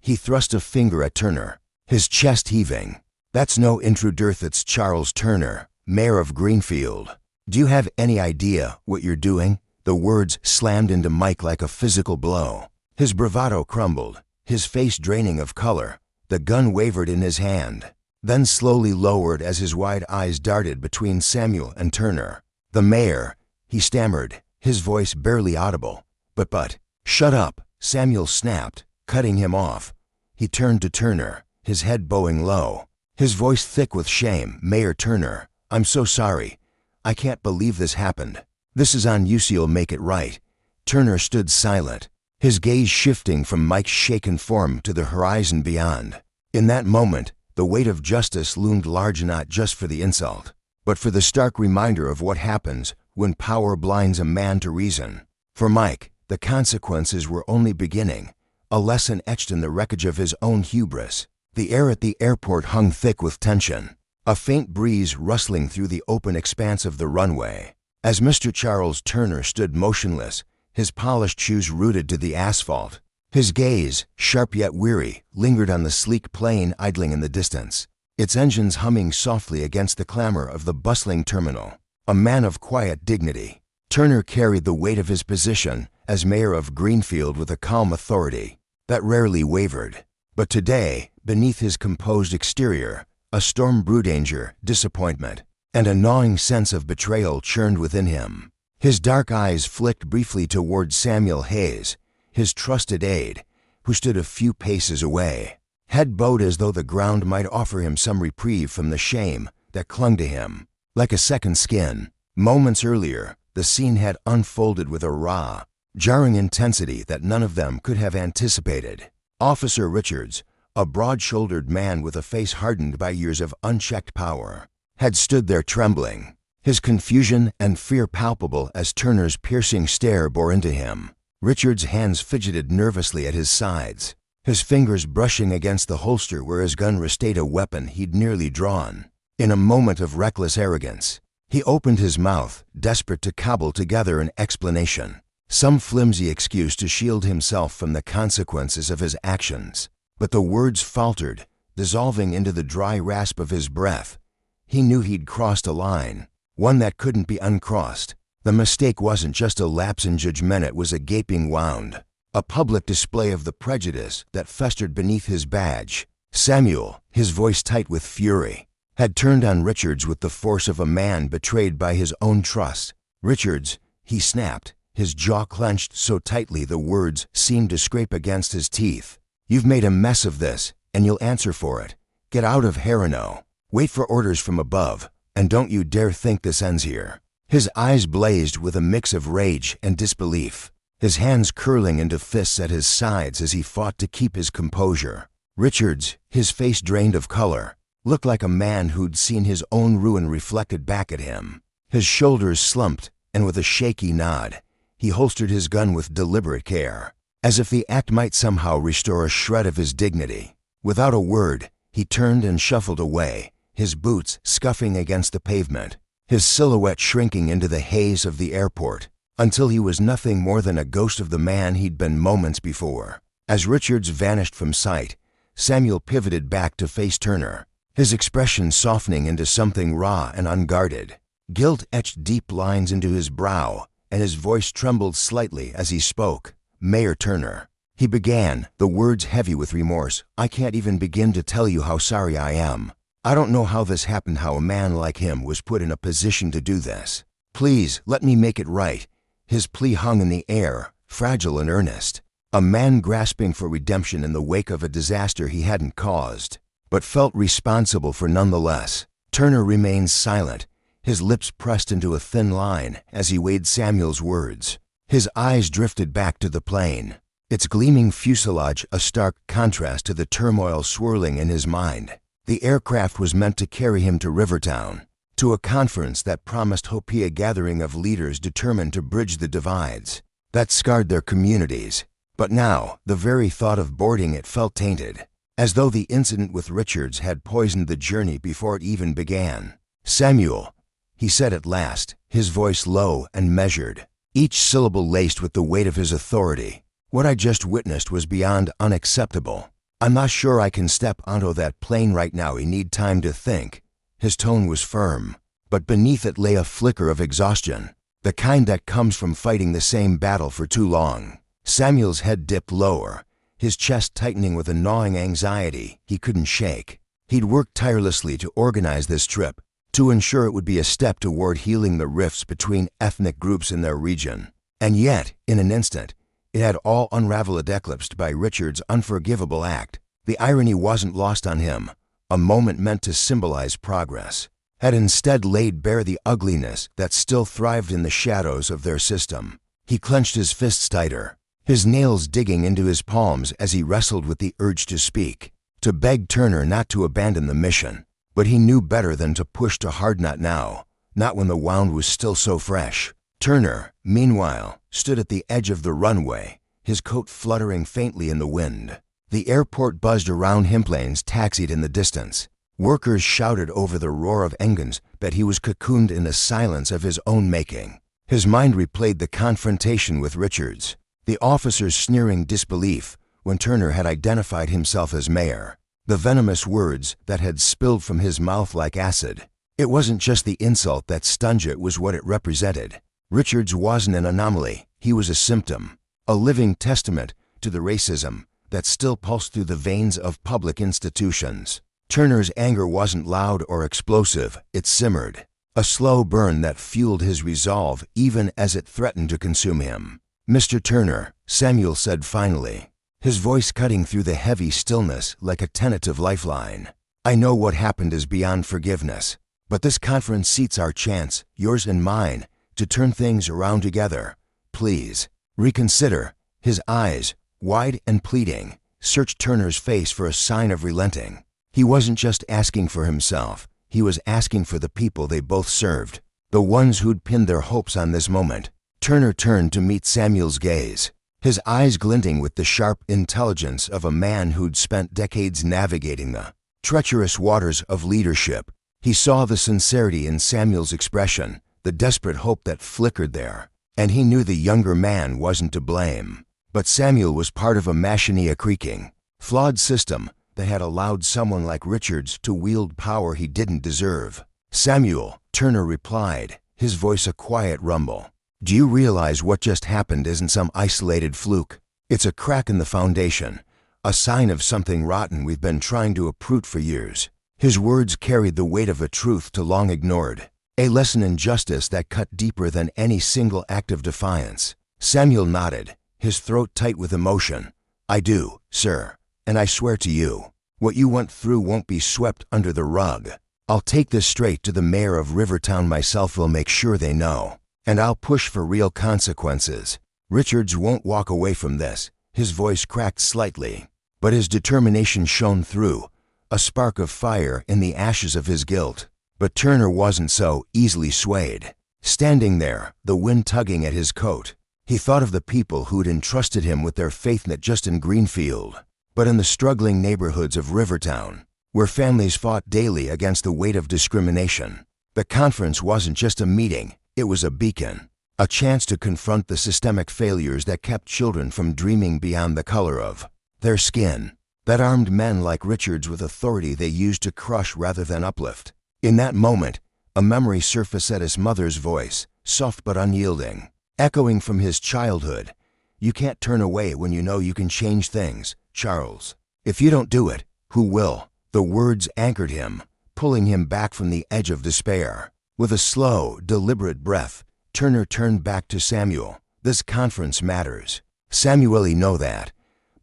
He thrust a finger at Turner, his chest heaving. "That's no intruder, that's Charles Turner, mayor of Greenfield. Do you have any idea what you're doing?" The words slammed into Mike like a physical blow. His bravado crumbled, his face draining of color. The gun wavered in his hand, then slowly lowered as his wide eyes darted between Samuel and Turner. "The mayor," he stammered, his voice barely audible. But, "Shut up," Samuel snapped, cutting him off. He turned to Turner, his head bowing low, his voice thick with shame. "Mayor Turner, I'm so sorry. I can't believe this happened. This is on you, so you'll make it right." Turner stood silent, his gaze shifting from Mike's shaken form to the horizon beyond. In that moment, the weight of justice loomed large, not just for the insult, but for the stark reminder of what happens when power blinds a man to reason. For Mike, the consequences were only beginning, a lesson etched in the wreckage of his own hubris. The air at the airport hung thick with tension, a faint breeze rustling through the open expanse of the runway. As Mr. Charles Turner stood motionless, his polished shoes rooted to the asphalt, his gaze, sharp yet weary, lingered on the sleek plane idling in the distance, its engines humming softly against the clamor of the bustling terminal. A man of quiet dignity, Turner carried the weight of his position as mayor of Greenfield with a calm authority that rarely wavered. But today, beneath his composed exterior, a storm brewed, danger, disappointment, and a gnawing sense of betrayal churned within him. His dark eyes flicked briefly toward Samuel Hayes, his trusted aide, who stood a few paces away, head bowed as though the ground might offer him some reprieve from the shame that clung to him like a second skin. Moments earlier, the scene had unfolded with a raw, jarring intensity that none of them could have anticipated. Officer Richards, a broad-shouldered man with a face hardened by years of unchecked power, had stood there trembling, his confusion and fear palpable as Turner's piercing stare bore into him. Richards' hands fidgeted nervously at his sides, his fingers brushing against the holster where his gun restayed a weapon he'd nearly drawn. In a moment of reckless arrogance, he opened his mouth, desperate to cobble together an explanation, some flimsy excuse to shield himself from the consequences of his actions. But the words faltered, dissolving into the dry rasp of his breath. He knew he'd crossed a line, one that couldn't be uncrossed. The mistake wasn't just a lapse in judgment, it was a gaping wound, a public display of the prejudice that festered beneath his badge. Samuel, his voice tight with fury, had turned on Richards with the force of a man betrayed by his own trust. "Richards," he snapped, his jaw clenched so tightly the words seemed to scrape against his teeth. "You've made a mess of this, and you'll answer for it. Get out of Harano. Wait for orders from above, and don't you dare think this ends here." His eyes blazed with a mix of rage and disbelief. his hands curling into fists at his sides as he fought to keep his composure. Richards, his face drained of color, looked like a man who'd seen his own ruin reflected back at him. His shoulders slumped, and with a shaky nod, he holstered his gun with deliberate care, as if the act might somehow restore a shred of his dignity. Without a word, he turned and shuffled away, his boots scuffing against the pavement, his silhouette shrinking into the haze of the airport, until he was nothing more than a ghost of the man he'd been moments before. As Richards vanished from sight, Samuel pivoted back to face Turner, his expression softening into something raw and unguarded. Guilt etched deep lines into his brow, and his voice trembled slightly as he spoke. "Mayor Turner," he began, the words heavy with remorse, "I can't even begin to tell you how sorry I am. I don't know how this happened, how a man like him was put in a position to do this. Please, let me make it right." His plea hung in the air, fragile and earnest. A man grasping for redemption in the wake of a disaster he hadn't caused, but felt responsible for nonetheless. Turner remained silent, his lips pressed into a thin line as he weighed Samuel's words. His eyes drifted back to the plane, its gleaming fuselage a stark contrast to the turmoil swirling in his mind. The aircraft was meant to carry him to Rivertown, to a conference that promised hope, a gathering of leaders determined to bridge the divides that scarred their communities. But now, the very thought of boarding it felt tainted, as though the incident with Richards had poisoned the journey before it even began. "Samuel," he said at last, his voice low and measured, each syllable laced with the weight of his authority. "What I just witnessed was beyond unacceptable. I'm not sure I can step onto that plane right now. I need time to think." His tone was firm, but beneath it lay a flicker of exhaustion, the kind that comes from fighting the same battle for too long. Samuel's head dipped lower, his chest tightening with a gnawing anxiety he couldn't shake. He'd worked tirelessly to organize this trip, to ensure it would be a step toward healing the rifts between ethnic groups in their region. And yet, in an instant, it had all unraveled, eclipsed by Richard's unforgivable act. The irony wasn't lost on him. A moment meant to symbolize progress had instead laid bare the ugliness that still thrived in the shadows of their system. He clenched his fists tighter, his nails digging into his palms as he wrestled with the urge to speak, to beg Turner not to abandon the mission. But he knew better than to push too hard, not now, not when the wound was still so fresh. Turner, meanwhile, stood at the edge of the runway, his coat fluttering faintly in the wind. The airport buzzed around him, planes taxied in the distance. Workers shouted over the roar of engines, but he was cocooned in a silence of his own making. His mind replayed the confrontation with Richards, the officer's sneering disbelief when Turner had identified himself as mayor, the venomous words that had spilled from his mouth like acid. It wasn't just the insult that stung, it was what it represented. Richards wasn't an anomaly, he was a symptom, a living testament to the racism that still pulsed through the veins of public institutions. Turner's anger wasn't loud or explosive, it simmered, a slow burn that fueled his resolve even as it threatened to consume him. "Mr. Turner," Samuel said finally, his voice cutting through the heavy stillness like a tentative lifeline. "I know what happened is beyond forgiveness, but this conference seats our chance, yours and mine, to turn things around together. Please, reconsider." His eyes, wide and pleading, searched Turner's face for a sign of relenting. He wasn't just asking for himself, he was asking for the people they both served, the ones who'd pinned their hopes on this moment. Turner turned to meet Samuel's gaze, his eyes glinting with the sharp intelligence of a man who'd spent decades navigating the treacherous waters of leadership. He saw the sincerity in Samuel's expression, the desperate hope that flickered there, and he knew the younger man wasn't to blame. But Samuel was part of a machine, a creaking, flawed system that had allowed someone like Richards to wield power he didn't deserve. "Samuel," Turner replied, his voice a quiet rumble, "do you realize what just happened isn't some isolated fluke? It's a crack in the foundation, a sign of something rotten we've been trying to uproot for years." His words carried the weight of a truth too long ignored, a lesson in justice that cut deeper than any single act of defiance. Samuel nodded, his throat tight with emotion. "I do, sir, and I swear to you, what you went through won't be swept under the rug. I'll take this straight to the mayor of Rivertown myself, will make sure they know, and I'll push for real consequences." Richards won't walk away from this. His voice cracked slightly, but his determination shone through, a spark of fire in the ashes of his guilt. But Turner wasn't so easily swayed. Standing there, the wind tugging at his coat, he thought of the people who'd entrusted him with their faith not just in Greenfield, but in the struggling neighborhoods of Rivertown, where families fought daily against the weight of discrimination. The conference wasn't just a meeting, it was a beacon, a chance to confront the systemic failures that kept children from dreaming beyond the color of their skin, that armed men like Richards with authority they used to crush rather than uplift. In that moment, a memory surfaced at his mother's voice, soft but unyielding, echoing from his childhood. "You can't turn away when you know you can change things, Charles. If you don't do it, who will?" The words anchored him, pulling him back from the edge of despair. With a slow, deliberate breath, Turner turned back to Samuel. "This conference matters. Samuel, know that.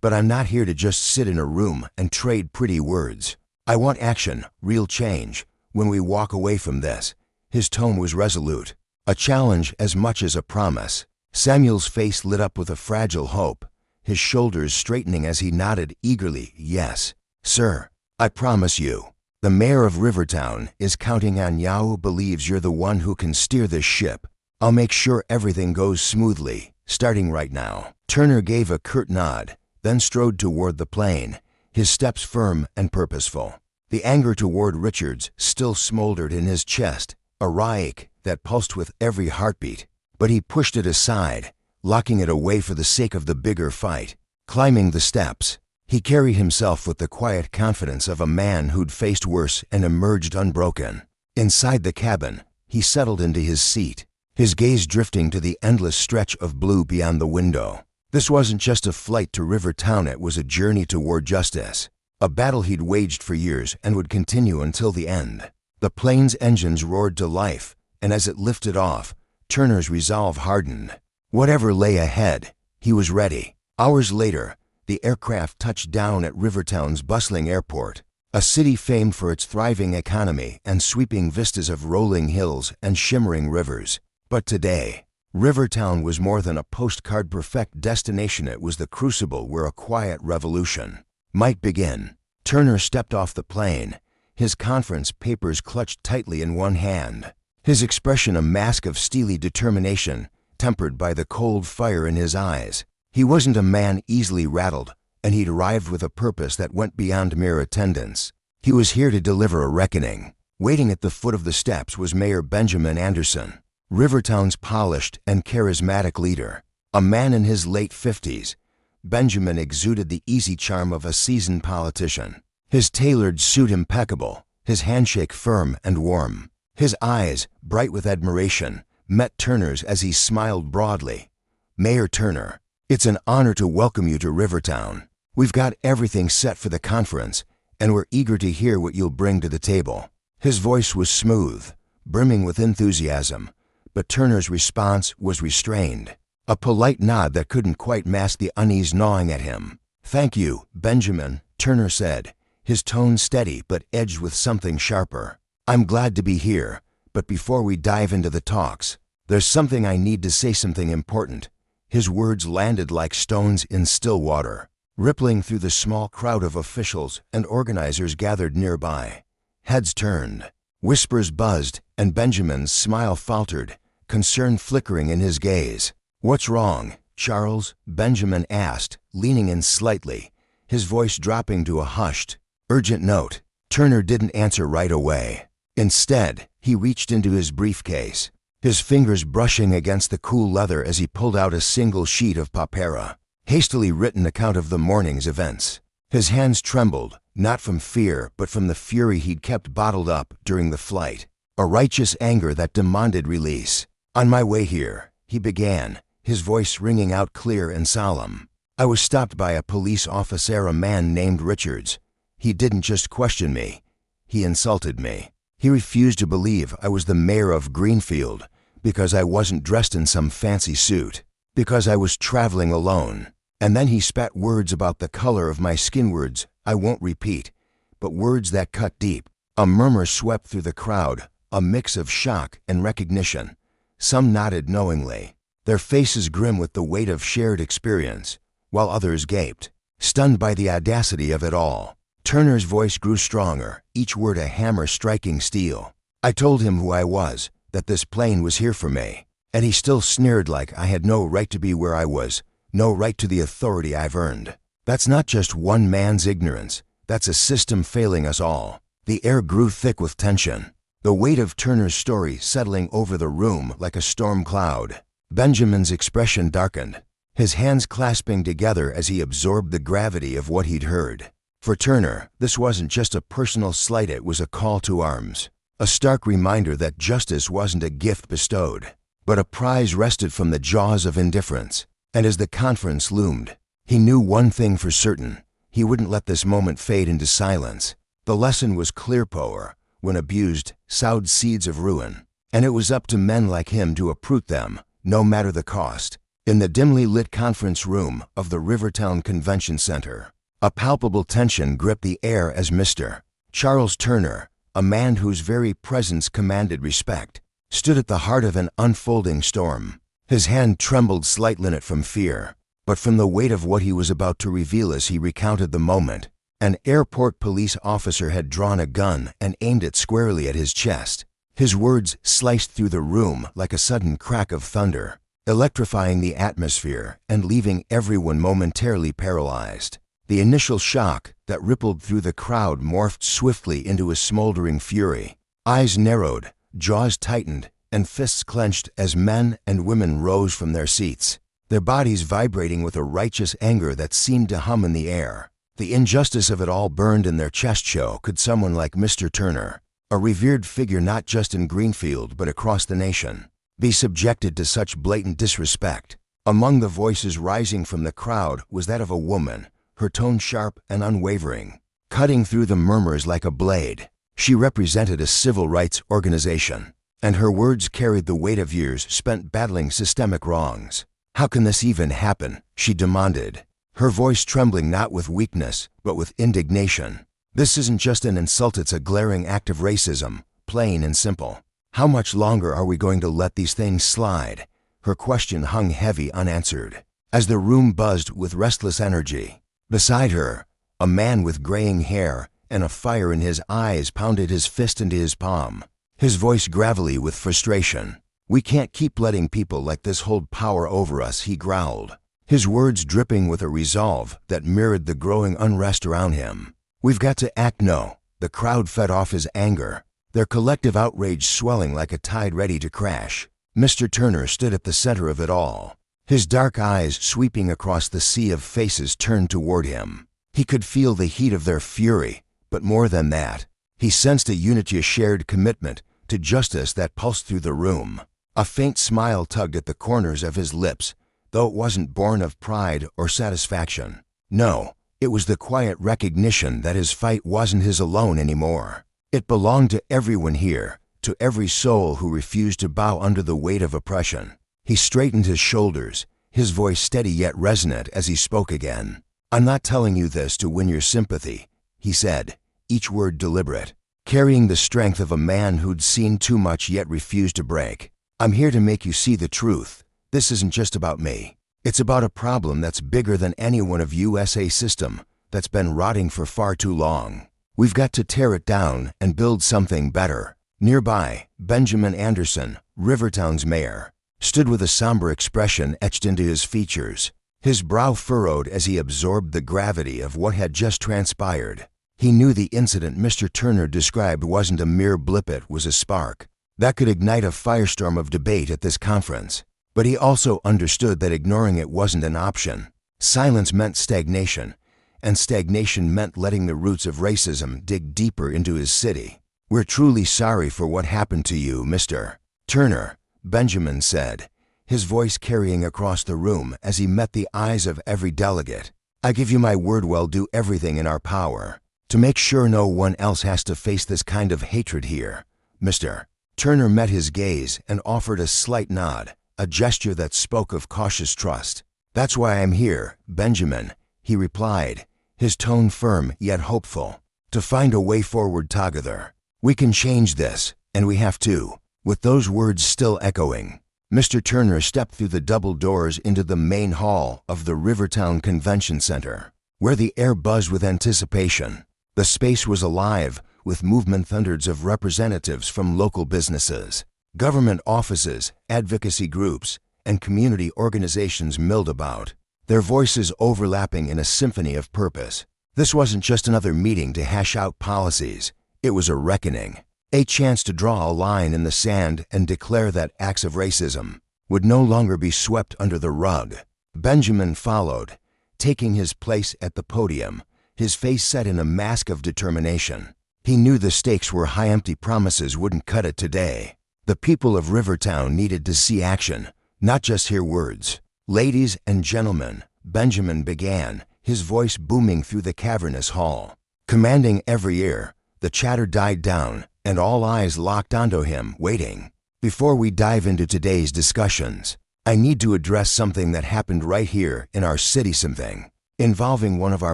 But I'm not here to just sit in a room and trade pretty words. I want action, real change. When we walk away from this." His tone was resolute, a challenge as much as a promise. Samuel's face lit up with a fragile hope, his shoulders straightening as he nodded eagerly. "Yes, sir, I promise you. The mayor of Rivertown is counting on you. Believes you're the one who can steer this ship. I'll make sure everything goes smoothly, starting right now." Turner gave a curt nod, then strode toward the plane, his steps firm and purposeful. The anger toward Richards still smoldered in his chest, a raw ache that pulsed with every heartbeat. But he pushed it aside, locking it away for the sake of the bigger fight. Climbing the steps, he carried himself with the quiet confidence of a man who'd faced worse and emerged unbroken. Inside the cabin, he settled into his seat, his gaze drifting to the endless stretch of blue beyond the window. This wasn't just a flight to Rivertown, it was a journey toward justice. A battle he'd waged for years and would continue until the end. The plane's engines roared to life, and as it lifted off, Turner's resolve hardened. Whatever lay ahead, he was ready. Hours later, the aircraft touched down at Rivertown's bustling airport, a city famed for its thriving economy and sweeping vistas of rolling hills and shimmering rivers. But today, Rivertown was more than a postcard-perfect destination. It was the crucible where a quiet revolution might begin. Turner stepped off the plane, his conference papers clutched tightly in one hand, his expression a mask of steely determination, tempered by the cold fire in his eyes. He wasn't a man easily rattled, and he'd arrived with a purpose that went beyond mere attendance. He was here to deliver a reckoning. Waiting at the foot of the steps was Mayor Benjamin Anderson, Rivertown's polished and charismatic leader. A man in his late 50s, Benjamin exuded the easy charm of a seasoned politician. His tailored suit impeccable, his handshake firm and warm. His eyes, bright with admiration, met Turner's as he smiled broadly. "Mayor Turner, it's an honor to welcome you to Rivertown. We've got everything set for the conference, and we're eager to hear what you'll bring to the table." His voice was smooth, brimming with enthusiasm, but Turner's response was restrained. A polite nod that couldn't quite mask the unease gnawing at him. "Thank you, Benjamin," Turner said, his tone steady but edged with something sharper. "I'm glad to be here, but before we dive into the talks, there's something I need to say, something important." His words landed like stones in still water, rippling through the small crowd of officials and organizers gathered nearby. Heads turned, whispers buzzed, and Benjamin's smile faltered, concern flickering in his gaze. "What's wrong, Charles?" Benjamin asked, leaning in slightly, his voice dropping to a hushed, urgent note. Turner didn't answer right away. Instead, he reached into his briefcase, his fingers brushing against the cool leather as he pulled out a single sheet of papera, hastily written account of the morning's events. His hands trembled, not from fear but from the fury he'd kept bottled up during the flight, a righteous anger that demanded release. "On my way here," he began, his voice ringing out clear and solemn, "I was stopped by a police officer, a man named Richards. He didn't just question me, he insulted me. He refused to believe I was the mayor of Greenfield because I wasn't dressed in some fancy suit, because I was traveling alone. And then he spat words about the color of my skin, words I won't repeat, but words that cut deep." A murmur swept through the crowd, a mix of shock and recognition. Some nodded knowingly. their faces grim with the weight of shared experience, while others gaped, stunned by the audacity of it all. Turner's voice grew stronger, each word a hammer striking steel. I told him who I was, that this plane was here for me, and he still sneered like I had no right to be where I was, no right to the authority I've earned. That's not just one man's ignorance, that's a system failing us all. The air grew thick with tension, the weight of Turner's story settling over the room like a storm cloud. Benjamin's expression darkened, his hands clasping together as he absorbed the gravity of what he'd heard. For Turner, this wasn't just a personal slight, it was a call to arms, a stark reminder that justice wasn't a gift bestowed, but a prize wrested from the jaws of indifference. And as the conference loomed, he knew one thing for certain: he wouldn't let this moment fade into silence. The lesson was clear: power, when abused, sowed seeds of ruin, and it was up to men like him to uproot them, no matter the cost. In the dimly lit conference room of the Rivertown Convention Center, a palpable tension gripped the air as Mr. Charles Turner, a man whose very presence commanded respect, stood at the heart of an unfolding storm. His hand trembled slightly, not from fear, but from the weight of what he was about to reveal as he recounted the moment. An airport police officer had drawn a gun and aimed it squarely at his chest. His words sliced through the room like a sudden crack of thunder, electrifying the atmosphere and leaving everyone momentarily paralyzed. The initial shock that rippled through the crowd morphed swiftly into a smoldering fury. Eyes narrowed, jaws tightened, and fists clenched as men and women rose from their seats, their bodies vibrating with a righteous anger that seemed to hum in the air. The injustice of it all burned in their chest. Could someone like Mr. Turner, a revered figure not just in Greenfield but across the nation, be subjected to such blatant disrespect? Among the voices rising from the crowd was that of a woman, her tone sharp and unwavering, cutting through the murmurs like a blade. She represented a civil rights organization, and her words carried the weight of years spent battling systemic wrongs. "How can this even happen?" she demanded, her voice trembling not with weakness but with indignation. "This isn't just an insult, it's a glaring act of racism, plain and simple. How much longer are we going to let these things slide?" Her question hung heavy unanswered, as the room buzzed with restless energy. Beside her, a man with graying hair and a fire in his eyes pounded his fist into his palm, his voice gravelly with frustration. "We can't keep letting people like this hold power over us," he growled, his words dripping with a resolve that mirrored the growing unrest around him. "We've got to act now." The crowd fed off his anger, their collective outrage swelling like a tide ready to crash. Mr. Turner stood at the center of it all, his dark eyes sweeping across the sea of faces turned toward him. He could feel the heat of their fury, but more than that, he sensed a unity, a shared commitment to justice that pulsed through the room. A faint smile tugged at the corners of his lips, though it wasn't born of pride or satisfaction. No, it was the quiet recognition that his fight wasn't his alone anymore. It belonged to everyone here, to every soul who refused to bow under the weight of oppression. He straightened his shoulders, his voice steady yet resonant as he spoke again. "I'm not telling you this to win your sympathy," he said, each word deliberate, carrying the strength of a man who'd seen too much yet refused to break. "I'm here to make you see the truth. This isn't just about me. It's about a problem that's bigger than any one of USA system that's been rotting for far too long. We've got to tear it down and build something better." Nearby, Benjamin Anderson, Rivertown's mayor, stood with a somber expression etched into his features, his brow furrowed as he absorbed the gravity of what had just transpired. He knew the incident Mr. Turner described wasn't a mere blip, it was a spark that could ignite a firestorm of debate at this conference. But he also understood that ignoring it wasn't an option. Silence meant stagnation, and stagnation meant letting the roots of racism dig deeper into his city. "We're truly sorry for what happened to you, Mr. Turner," Benjamin said, his voice carrying across the room as he met the eyes of every delegate. "I give you my word we'll do everything in our power to make sure no one else has to face this kind of hatred here." Mr. Turner met his gaze and offered a slight nod, a gesture that spoke of cautious trust. "That's why I'm here, Benjamin," he replied, his tone firm yet hopeful. "To find a way forward together. We can change this, and we have to." With those words still echoing, Mr. Turner stepped through the double doors into the main hall of the Rivertown Convention Center, where the air buzzed with anticipation. The space was alive with movement, hundreds of representatives from local businesses, government offices, advocacy groups, and community organizations milled about, their voices overlapping in a symphony of purpose. This wasn't just another meeting to hash out policies. It was a reckoning, a chance to draw a line in the sand and declare that acts of racism would no longer be swept under the rug. Benjamin followed, taking his place at the podium, his face set in a mask of determination. He knew the stakes were high. Empty promises wouldn't cut it today. The people of Rivertown needed to see action, not just hear words. "Ladies and gentlemen," Benjamin began, his voice booming through the cavernous hall. Commanding every ear, the chatter died down, and all eyes locked onto him, waiting. "Before we dive into today's discussions, I need to address something that happened right here in our city, something involving one of our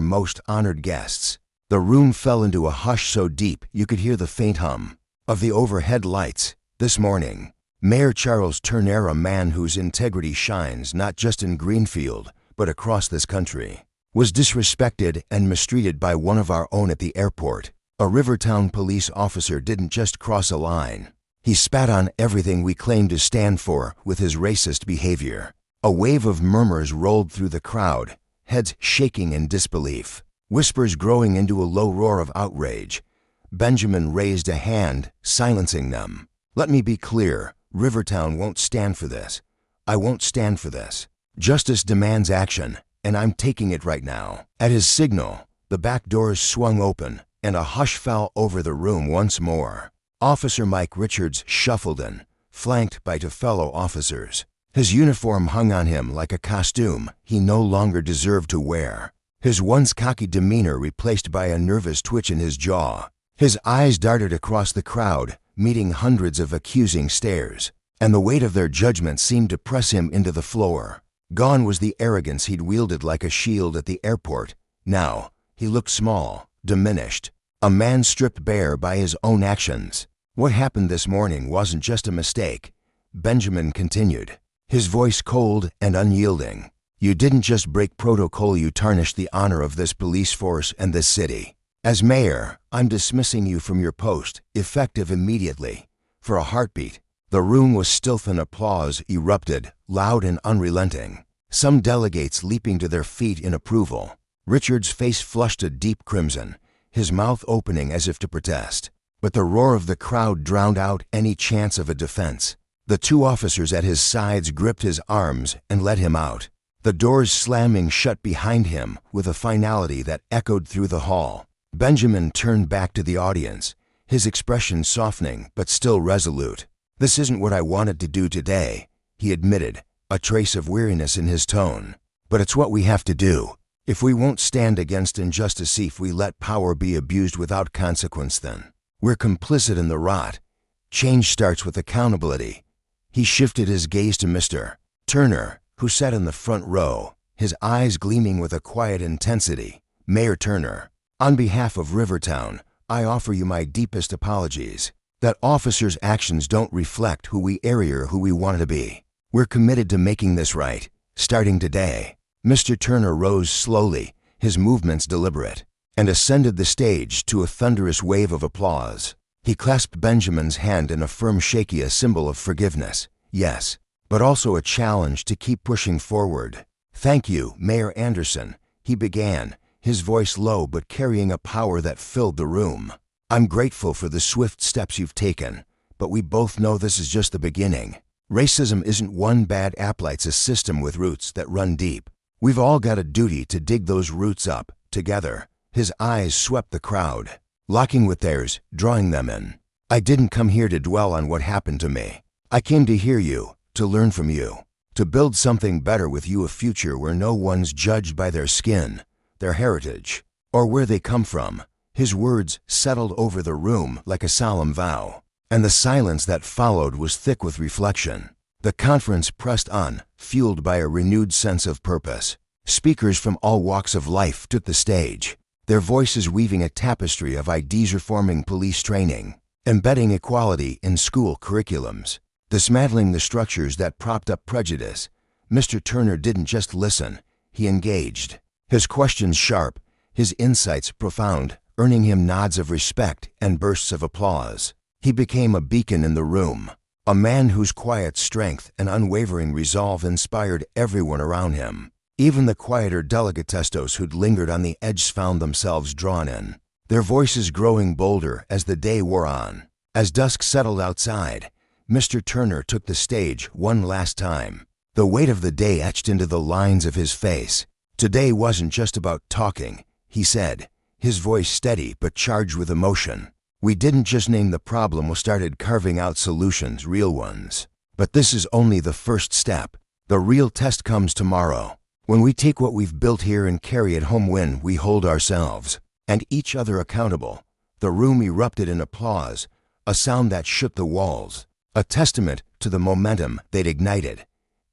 most honored guests." The room fell into a hush so deep you could hear the faint hum of the overhead lights. This morning, Mayor Charles Turner, a man whose integrity shines not just in Greenfield, but across this country, was disrespected and mistreated by one of our own at the airport. A Rivertown police officer didn't just cross a line. He spat on everything we claim to stand for with his racist behavior. A wave of murmurs rolled through the crowd, heads shaking in disbelief, whispers growing into a low roar of outrage. Benjamin raised a hand, silencing them. "Let me be clear, Rivertown won't stand for this. I won't stand for this. Justice demands action, and I'm taking it right now." At his signal, the back doors swung open, and a hush fell over the room once more. Officer Mike Richards shuffled in, flanked by two fellow officers. His uniform hung on him like a costume he no longer deserved to wear, his once cocky demeanor replaced by a nervous twitch in his jaw. His eyes darted across the crowd, meeting hundreds of accusing stares, and the weight of their judgment seemed to press him into the floor. Gone was the arrogance he'd wielded like a shield at the airport. Now, he looked small, diminished, a man stripped bare by his own actions. "What happened this morning wasn't just a mistake," Benjamin continued, his voice cold and unyielding. "You didn't just break protocol, you tarnished the honor of this police force and this city. As mayor, I'm dismissing you from your post, effective immediately." For a heartbeat, the room was still, and applause erupted, loud and unrelenting, some delegates leaping to their feet in approval. Richard's face flushed a deep crimson, his mouth opening as if to protest. But the roar of the crowd drowned out any chance of a defense. The two officers at his sides gripped his arms and led him out, the doors slamming shut behind him with a finality that echoed through the hall. Benjamin turned back to the audience, his expression softening but still resolute. "This isn't what I wanted to do today," he admitted, a trace of weariness in his tone. "But it's what we have to do. If we won't stand against injustice, if we let power be abused without consequence, then we're complicit in the rot. Change starts with accountability." He shifted his gaze to Mr. Turner, who sat in the front row, his eyes gleaming with a quiet intensity. "Mayor Turner, on behalf of Rivertown, I offer you my deepest apologies. That officers' actions don't reflect who we wanted to be. We're committed to making this right, starting today." Mr. Turner rose slowly, his movements deliberate, and ascended the stage to a thunderous wave of applause. He clasped Benjamin's hand in a firm shake, a symbol of forgiveness, yes, but also a challenge to keep pushing forward. "Thank you, Mayor Anderson," he began, his voice low but carrying a power that filled the room. "I'm grateful for the swift steps you've taken, but we both know this is just the beginning. Racism isn't one bad apple, it's a system with roots that run deep. We've all got a duty to dig those roots up, together." His eyes swept the crowd, locking with theirs, drawing them in. "I didn't come here to dwell on what happened to me. I came to hear you, to learn from you, to build something better with you, a future where no one's judged by their skin, their heritage, or where they come from." His words settled over the room like a solemn vow, and the silence that followed was thick with reflection. The conference pressed on, fueled by a renewed sense of purpose. Speakers from all walks of life took the stage, their voices weaving a tapestry of ideas: reforming police training, embedding equality in school curriculums, Dismantling the structures that propped up prejudice, Mr. Turner didn't just listen, he engaged. His questions sharp, his insights profound, earning him nods of respect and bursts of applause. He became a beacon in the room, a man whose quiet strength and unwavering resolve inspired everyone around him. Even the quieter delicatessos who'd lingered on the edge found themselves drawn in, their voices growing bolder as the day wore on. As dusk settled outside, Mr. Turner took the stage one last time, the weight of the day etched into the lines of his face. Today wasn't just about talking, he said, his voice steady but charged with emotion. We didn't just name the problem, we started carving out solutions, real ones. But this is only the first step. The real test comes tomorrow, when we take what we've built here and carry it home, when we hold ourselves and each other accountable. The room erupted in applause, a sound that shook the walls, a testament to the momentum they'd ignited.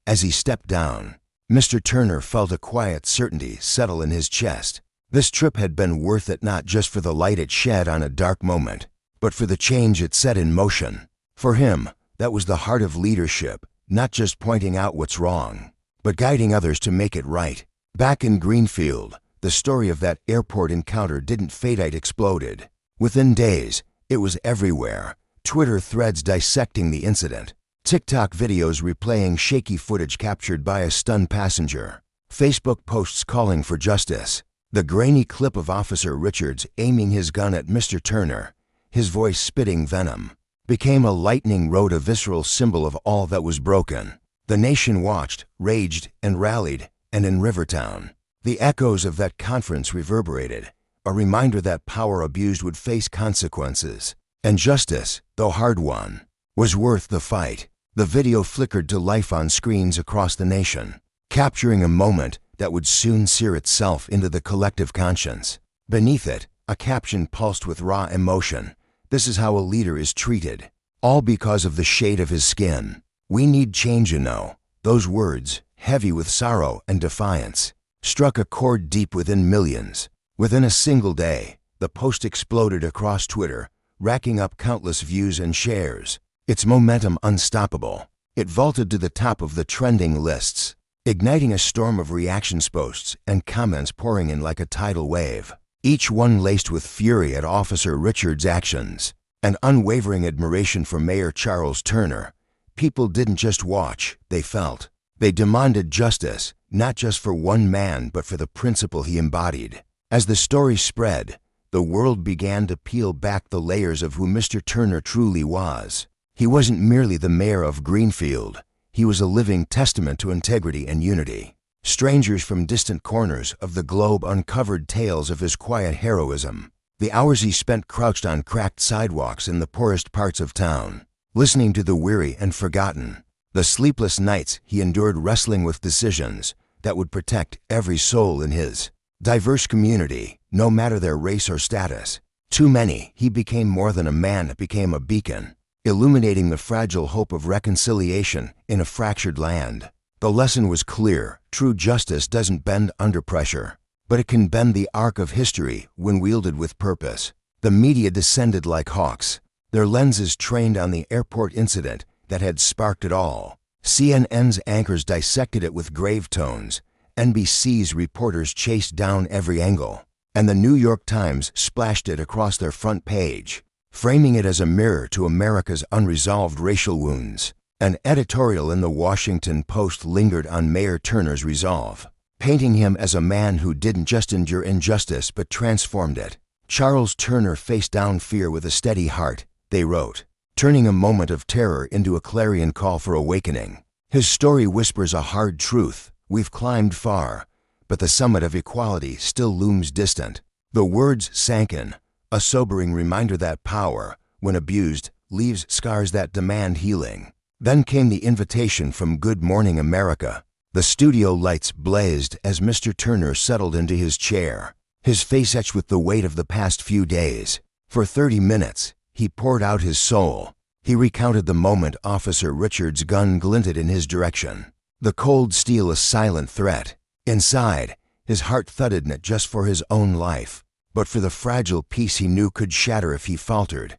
As he stepped down, Mr. Turner felt a quiet certainty settle in his chest. This trip had been worth it, not just for the light it shed on a dark moment, but for the change it set in motion. For him, that was the heart of leadership, not just pointing out what's wrong, but guiding others to make it right. Back in Greenfield, the story of that airport encounter didn't fade, it exploded. Within days, it was everywhere. Twitter threads dissecting the incident, TikTok videos replaying shaky footage captured by a stunned passenger, Facebook posts calling for justice. The grainy clip of Officer Richards aiming his gun at Mr. Turner, his voice spitting venom, became a lightning rod, a visceral symbol of all that was broken. The nation watched, raged, and rallied, and in Rivertown, the echoes of that conference reverberated, a reminder that power abused would face consequences, and justice, though hard won, was worth the fight. The video flickered to life on screens across the nation, capturing a moment that would soon sear itself into the collective conscience. Beneath it, a caption pulsed with raw emotion. This is how a leader is treated, all because of the shade of his skin. We need change, you know. Those words, heavy with sorrow and defiance, struck a chord deep within millions. Within a single day, the post exploded across Twitter, racking up countless views and shares. Its momentum unstoppable. It vaulted to the top of the trending lists, igniting a storm of reactions, posts, and comments pouring in like a tidal wave, each one laced with fury at Officer Richards' actions and unwavering admiration for Mayor Charles Turner. People didn't just watch, they felt. They demanded justice, not just for one man but for the principle he embodied. As the story spread, the world began to peel back the layers of who Mr. Turner truly was. He wasn't merely the mayor of Greenfield. He was a living testament to integrity and unity. Strangers from distant corners of the globe uncovered tales of his quiet heroism. The hours he spent crouched on cracked sidewalks in the poorest parts of town, listening to the weary and forgotten. The sleepless nights he endured wrestling with decisions that would protect every soul in his diverse community, no matter their race or status. Too many, he became more than a man, became a beacon, illuminating the fragile hope of reconciliation in a fractured land. The lesson was clear: true justice doesn't bend under pressure, but it can bend the arc of history when wielded with purpose. The media descended like hawks, their lenses trained on the airport incident that had sparked it all. CNN's anchors dissected it with grave tones, NBC's reporters chased down every angle, and the New York Times splashed it across their front page, framing it as a mirror to America's unresolved racial wounds. An editorial in the Washington Post lingered on Mayor Turner's resolve, painting him as a man who didn't just endure injustice but transformed it. Charles Turner faced down fear with a steady heart, they wrote, turning a moment of terror into a clarion call for awakening. His story whispers a hard truth: we've climbed far, but the summit of equality still looms distant. The words sank in, a sobering reminder that power, when abused, leaves scars that demand healing. Then came the invitation from Good Morning America. The studio lights blazed as Mr. Turner settled into his chair, his face etched with the weight of the past few days. For 30 minutes, he poured out his soul. He recounted the moment Officer Richards' gun glinted in his direction, the cold steel a silent threat. Inside, his heart thudded, not just for his own life, but for the fragile peace he knew could shatter if he faltered.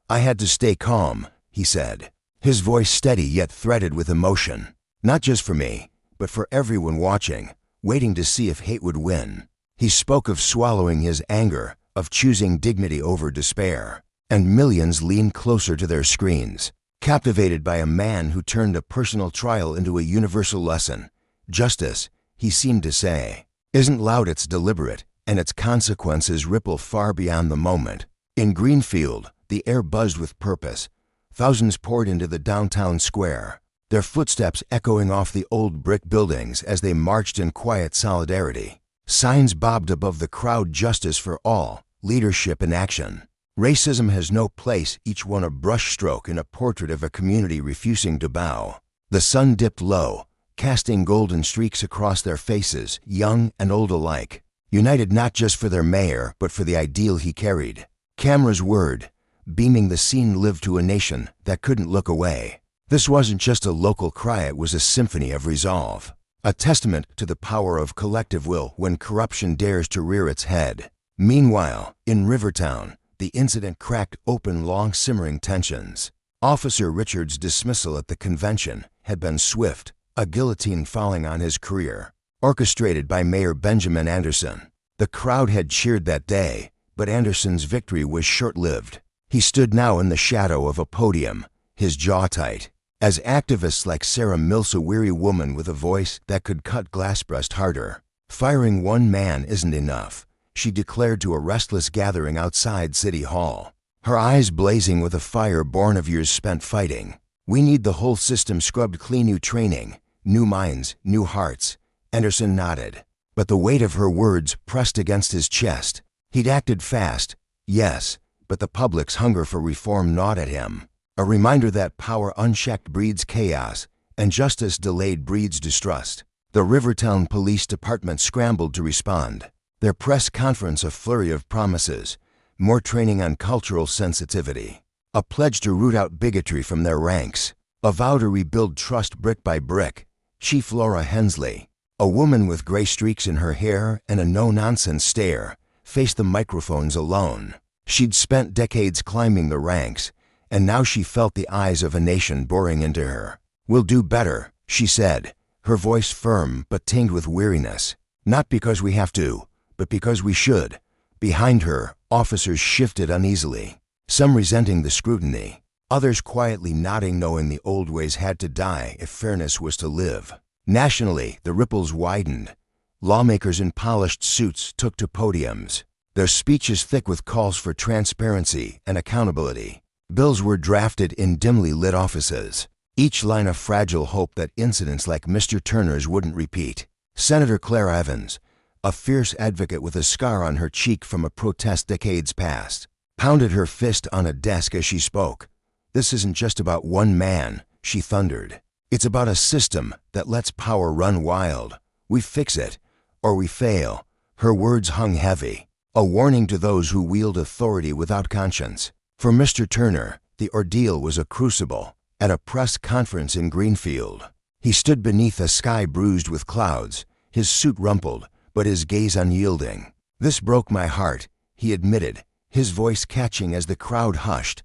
I had to stay calm, he said. his voice steady yet threaded with emotion. Not just for me, but for everyone watching, waiting to see if hate would win. He spoke of swallowing his anger, of choosing dignity over despair. And millions leaned closer to their screens, captivated by a man who turned a personal trial into a universal lesson. Justice, he seemed to say, isn't loud, it's deliberate, and its consequences ripple far beyond the moment. In Greenfield, the air buzzed with purpose. Thousands poured into the downtown square, their footsteps echoing off the old brick buildings as they marched in quiet solidarity. Signs bobbed above the crowd: justice for all, leadership in action. Racism has no place, each one a brushstroke in a portrait of a community refusing to bow. The sun dipped low, casting golden streaks across their faces, young and old alike, united not just for their mayor, but for the ideal he carried. Cameras whirred, beaming the scene lived to a nation that couldn't look away. This wasn't just a local cry, it was a symphony of resolve, a testament to the power of collective will when corruption dares to rear its head. Meanwhile, in Rivertown, the incident cracked open long-simmering tensions. Officer Richard's dismissal at the convention had been swift, a guillotine falling on his career, orchestrated by Mayor Benjamin Anderson. The crowd had cheered that day, but Anderson's victory was short-lived. He stood now in the shadow of a podium, his jaw tight, as activists like Sarah Mills, a weary woman with a voice that could cut glass-breast harder. Firing one man isn't enough, she declared to a restless gathering outside City Hall, her eyes blazing with a fire born of years spent fighting. We need the whole system scrubbed clean, new training, new minds, new hearts. Anderson nodded, but the weight of her words pressed against his chest. He'd acted fast, yes, but the public's hunger for reform gnawed at him. A reminder that power unchecked breeds chaos, and justice delayed breeds distrust. The Rivertown Police Department scrambled to respond, their press conference a flurry of promises, more training on cultural sensitivity, a pledge to root out bigotry from their ranks, a vow to rebuild trust brick by brick. Chief Laura Hensley, a woman with gray streaks in her hair and a no-nonsense stare, faced the microphones alone. She'd spent decades climbing the ranks, and now she felt the eyes of a nation boring into her. "We'll do better," she said, her voice firm but tinged with weariness. "Not because we have to, but because we should." Behind her, officers shifted uneasily, some resenting the scrutiny, others quietly nodding, knowing the old ways had to die if fairness was to live. Nationally, the ripples widened. Lawmakers in polished suits took to podiums, their speeches thick with calls for transparency and accountability. Bills were drafted in dimly lit offices, each line a fragile hope that incidents like Mr. Turner's wouldn't repeat. Senator Claire Evans, a fierce advocate with a scar on her cheek from a protest decades past, pounded her fist on a desk as she spoke. "This isn't just about one man," she thundered. "It's about a system that lets power run wild. We fix it, or we fail." Her words hung heavy, a warning to those who wield authority without conscience. For Mr. Turner, the ordeal was a crucible. At a press conference in Greenfield, he stood beneath a sky bruised with clouds, his suit rumpled, but his gaze unyielding. "This broke my heart," he admitted, his voice catching as the crowd hushed.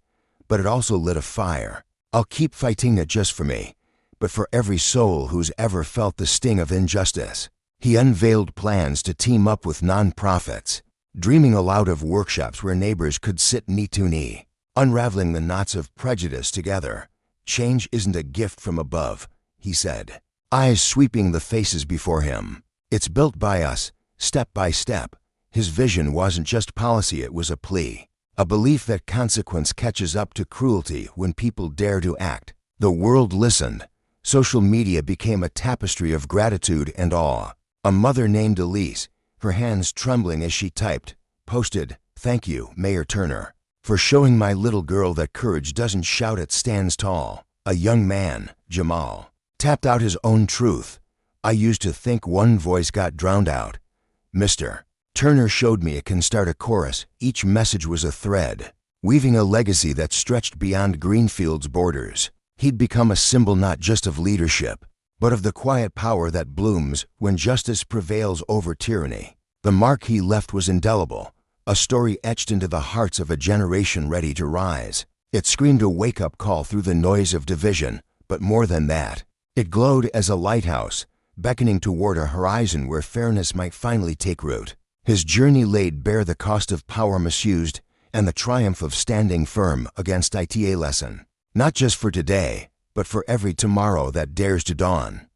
"But it also lit a fire. I'll keep fighting not just for me, but for every soul who's ever felt the sting of injustice." He unveiled plans to team up with nonprofits, dreaming aloud of workshops where neighbors could sit knee to knee, unraveling the knots of prejudice together. "Change isn't a gift from above," he said, eyes sweeping the faces before him. "It's built by us, step by step." His vision wasn't just policy, it was a plea, a belief that consequence catches up to cruelty when people dare to act. The world listened. Social media became a tapestry of gratitude and awe. A mother named Elise, her hands trembling as she typed, posted, "Thank you, Mayor Turner, for showing my little girl that courage doesn't shout, it stands tall." A young man, Jamal, tapped out his own truth. "I used to think one voice got drowned out. Mr. Turner showed me it can start a chorus." Each message was a thread, weaving a legacy that stretched beyond Greenfield's borders. He'd become a symbol not just of leadership, but of the quiet power that blooms when justice prevails over tyranny. The mark he left was indelible, a story etched into the hearts of a generation ready to rise. It screamed a wake-up call through the noise of division, but more than that. It glowed as a lighthouse, beckoning toward a horizon where fairness might finally take root. His journey laid bare the cost of power misused and the triumph of standing firm against ita lesson. Not just for today, but for every tomorrow that dares to dawn.